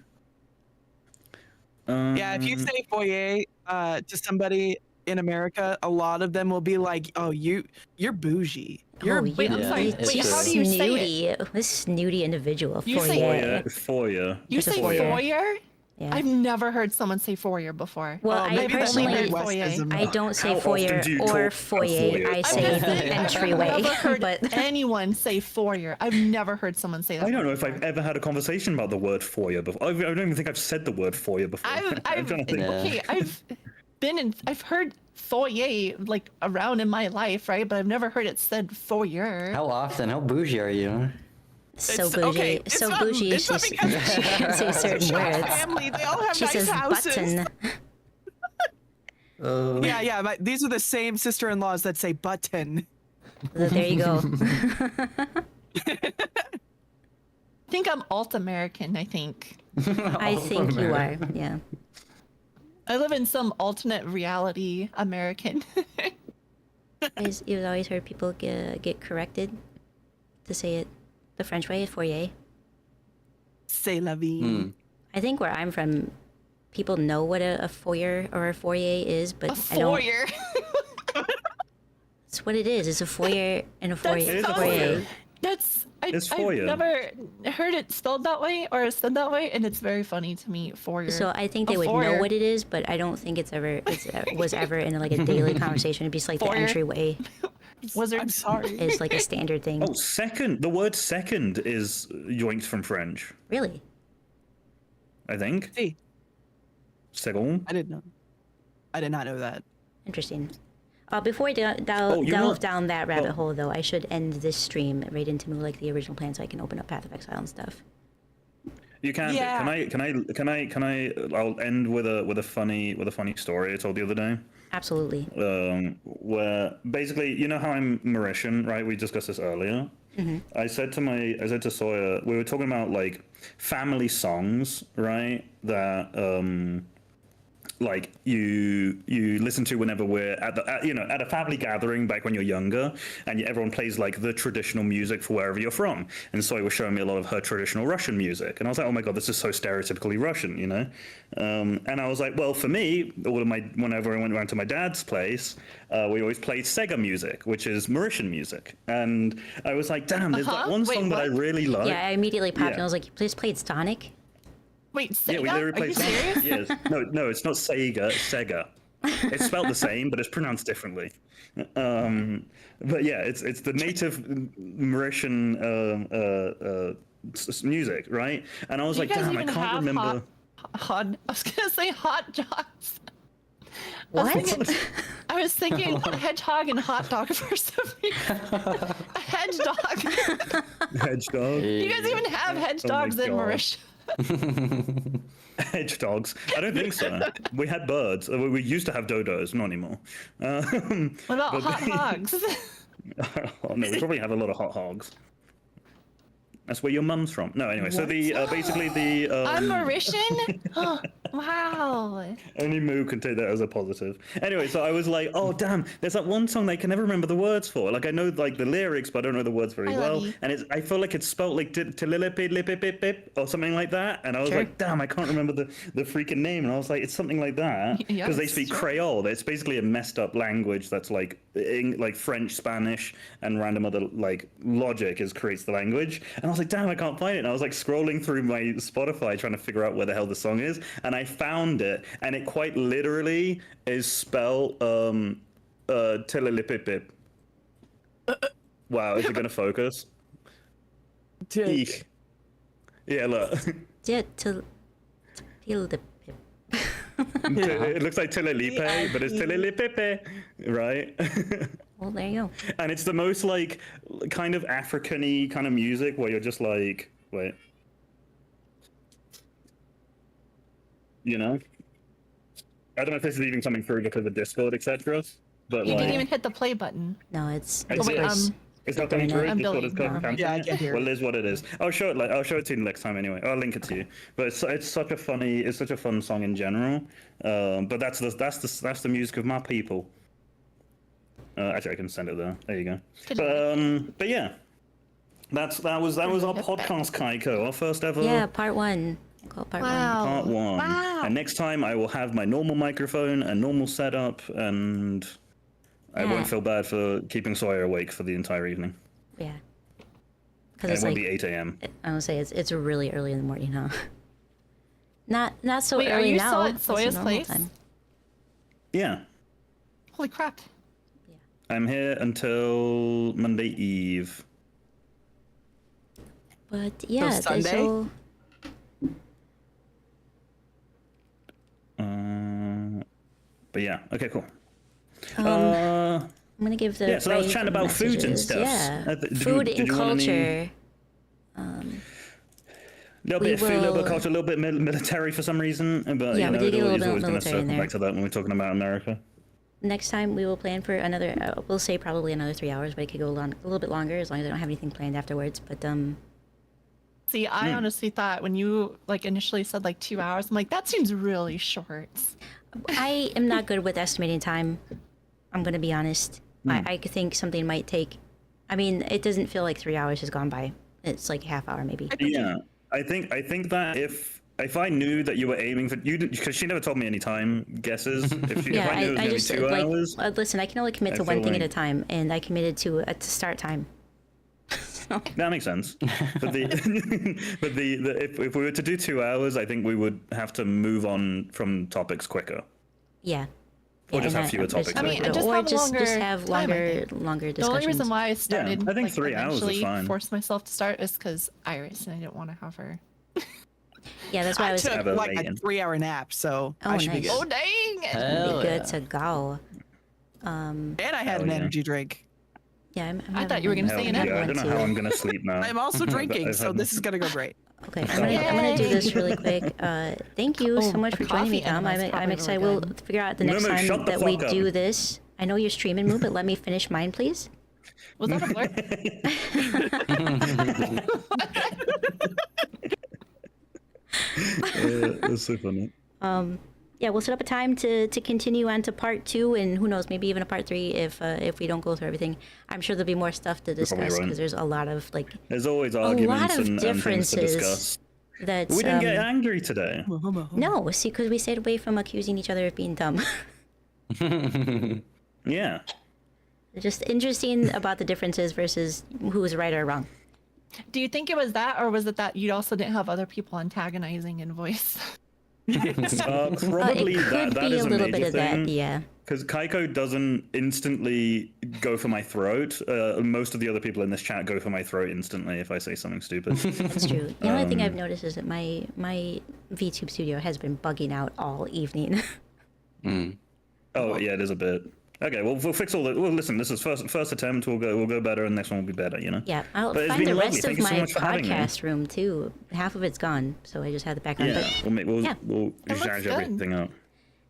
Yeah, if you say foyer to somebody in America, a lot of them will be like, "Oh, you're bougie. You're Wait, I'm sorry. Wait, how do you say it? This snooty individual. You say Foyer. Foyer. You say foyer? Yeah. I've never heard someone say foyer before. Well, I maybe that's personally, Midwestism. I don't say How foyer often do you or talk about foyer. foyer? I say the entryway. I've never heard But anyone say foyer. I've never heard someone say that. I don't know if I've ever had a conversation about the word foyer before. I don't even think I've said the word foyer before. I'm trying to think. Okay, I've heard foyer like around in my life, right? But I've never heard it said foyer. How often? How bougie are you? so bougie. okay, So it's bougie. it's not She because can't say certain words. family, they all have She nice says houses. button. Yeah, but these are the same sister-in-laws that say button. There you go. I think I'm alt American. I think. I think you are. Yeah. I live in some alternate reality American. You've always heard people get corrected to say it the French way, foyer. C'est la vie. I think where I'm from, people know what a foyer or a foyer is, but A I don't. foyer. It's what it is. It's a foyer and a foyer. It is a foyer. It's I've foyer. never heard it spelled that way or said that way, and it's very funny to me. Foyer. So I think they A would know foyer. what it is, but I don't think was ever in like a daily conversation. It'd be just like the Foyer. entryway Wizard. I'm sorry. is like a standard thing. Oh, second. The word second is yoinked from French, Really? I think. See, Second. I didn't know. I did not know that. Interesting. Before we delve down that rabbit hole, though, I should end this stream right into like the original plan, so I can open up Path of Exile and stuff. You can. Yeah. Can I? I'll end with a funny story I told the other day. Absolutely. Where basically, you know how I'm Mauritian, right? We discussed this earlier. Mm-hmm. I said to Sawyer, we were talking about like family songs, right? That like you listen to whenever we're at a family gathering back when you're younger, and everyone plays like the traditional music for wherever you're from. And Sawyer was showing me a lot of her traditional Russian music, and I was like, oh my god, this is so stereotypically Russian, you know. And I was like, well, for me, whenever I went around to my dad's place, we always played Sega music, which is Mauritian music. And I was like, damn, there's that one song that I really like. Yeah, I immediately popped and I was like, you just played Sonic? Wait, Sega? Yeah, we literally Are played you Sonic. serious? Yes. No, it's not Sega, it's Sega. It's spelled the same, but it's pronounced differently. But yeah, it's the native Mauritian music, right? And I was like, damn, I can't remember. I was gonna say hot dogs. What? I was thinking hedgehog and hot dog for some reason. A hedge dog. Hedge dog. You guys even have hedge Oh my dogs in God. Mauritius? Hedge dogs? I don't think so. We had birds. We used to have dodos, not anymore. What about hot hogs? Oh, no, we probably have a lot of hot hogs. That's where your mum's from. No, anyway. So the basically the. I'm Mauritian. Wow. Only Moo can take that as a positive. Anyway, so I was like, oh damn, there's that one song that I can never remember the words for. Like I know like the lyrics, but I don't know the words very well. And I feel like it's spelled like tililipid or something like that. And I was like, damn, I can't remember the freaking name. And I was like, it's something like that because they speak Creole. It's basically a messed up language that's like French, Spanish, and random other like logic creates the language. And I was like, damn, I can't find it. And I was like scrolling through my Spotify trying to figure out where the hell the song is, and I found it, and it quite literally is spelled tililipipip. Wow, is it gonna focus? Eek. Yeah, look. Tililipip. It looks like tililipe, but it's tililipipe, right? Well, there you go. And it's the most like kind of African-y kind of music where you're just like, wait. You know? I don't know if this is even coming through because of Discord, etc. But You like, didn't even hit the play button. No, it's. It's not coming through. I'm Discord is building. canceling Yeah, I it? can hear it. Well, it is what it is. I'll show it to you next time anyway. I'll link it to you. But it's such a fun song in general. But that's the music of my people. Actually, I can send it there. There you go. But yeah, that was our podcast, Kaiko. Our first ever. Yeah, part one. Call it part one. Part one. Wow. And next time I will have my normal microphone and normal setup, and I won't feel bad for keeping Sawyer awake for the entire evening. Yeah. And it won't be 8 a.m. I would say it's really early in the morning, huh? Not so Wait, early are you now. still at It's a Soya's normal place? time. Yeah. Holy crap. I'm here until Monday Eve. But yeah, Sunday? so But yeah, okay, cool. I'm gonna give the so I was chatting about foods and stuff. Yeah, food and culture. Little bit of culture, a little bit military for some reason, but Yeah, you we know, did get a little it's bit always going to military in circle there. back to that when we're talking about America. Next time we will plan for another. We'll say probably another 3 hours, but it could go a little bit longer as long as I don't have anything planned afterwards. But See, I honestly thought when you like initially said like 2 hours, I'm like, that seems really short. I am not good with estimating time. I'm gonna be honest. I could think something might take. I mean, it doesn't feel like 3 hours has gone by. It's like a half hour maybe. Yeah, I think that if I knew that you were aiming for you, because she never told me any time guesses. If I knew it was going to be 2 hours. Listen, I can only commit to one thing at a time, and I committed to a start time. That makes sense. But if we were to do 2 hours, I think we would have to move on from topics quicker. Yeah. Or just have fewer topics. I mean, just or have just longer have time, longer discussions. The only reason why I started, I think 3 hours is eventually fine. forced myself to start is because Iris, and I didn't want to have her. Yeah, that's why I was took like a 3-hour nap, so I should be good. Oh dang! Be good to go. And I had an energy drink. Yeah, I thought you were gonna say an I don't know how I'm going to sleep now. I'm also drinking, so this is gonna go great. Okay, I'm gonna do this really quick. Thank you so much for joining me, Tom. I'm excited. We'll figure out the next time that we do this. I know you're streaming, Moo, but let me finish mine, please. Was that a blur? That's so funny. Yeah, we'll set up a time to continue on to part 2, and who knows, maybe even a part 3 if we don't go through everything. I'm sure there'll be more stuff to discuss because there's a lot of like. There's always arguments and things to differences. discuss. That's, we didn't get angry today. No, see, because we stayed away from accusing each other of being dumb. Yeah. Just interesting about the differences versus who was right or wrong. Do you think it was that, or was it that you also didn't have other people antagonizing in voice? Probably it could that be is a little major bit of thing. that, yeah. Because Kaiko doesn't instantly go for my throat. Most of the other people in this chat go for my throat instantly if I say something stupid. That's true. The only thing I've noticed is that my VTube studio has been bugging out all evening. Oh yeah, it is a bit. Okay, well we'll fix all the. Well, listen, this is first attempt. We'll go better, and next one will be better. You know. Yeah, I'll But it's find been the lovely. rest Thank of you so my much for having me. podcast room too. Half of it's gone, so I just had the background. Yeah, But we'll yeah, zhazh everything up.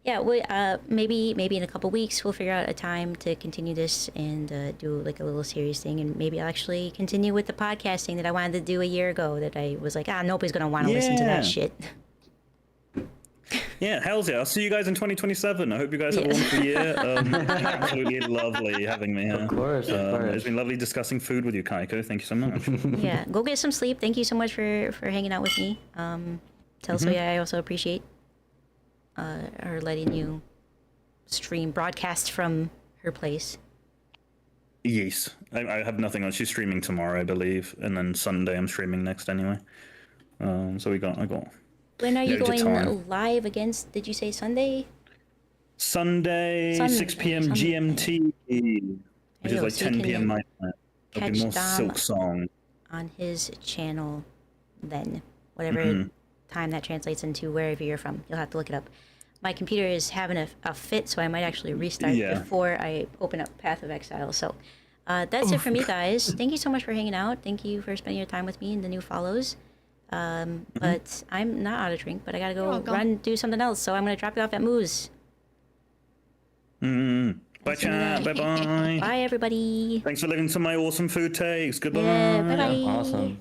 Yeah, maybe in a couple weeks we'll figure out a time to continue this and do like a little serious thing, and maybe I'll actually continue with the podcasting that I wanted to do a year ago. That I was like, nobody's gonna want to listen to that shit. Yeah, hells yeah. I'll see you guys in 2027. I hope you guys have a wonderful year. Absolutely lovely having me here. Of course. It's been lovely discussing food with you, Kaiko. Thank you so much. Yeah, go get some sleep. Thank you so much for hanging out with me. Tell Soya I also appreciate her letting you broadcast from her place. Yes, I have nothing else. She's streaming tomorrow, I believe, and then Sunday I'm streaming next anyway. So I got. When are you going live against? Did you say Sunday? Sunday, 6 p.m. GMT, which is like 10 p.m. my time. There'll be more Silk Song on his channel then, whatever time that translates into, wherever you're from. You'll have to look it up. My computer is having a fit, so I might actually restart before I open up Path of Exile. So that's it for me, guys. Thank you so much for hanging out. Thank you for spending your time with me and the new follows. But I'm not out of drink, but I gotta go do something else. So I'm gonna drop you off at Moose. Bye, chat. Bye, bye. Bye, everybody. Thanks for listening to my awesome food takes. Goodbye. Yeah, bye. Awesome.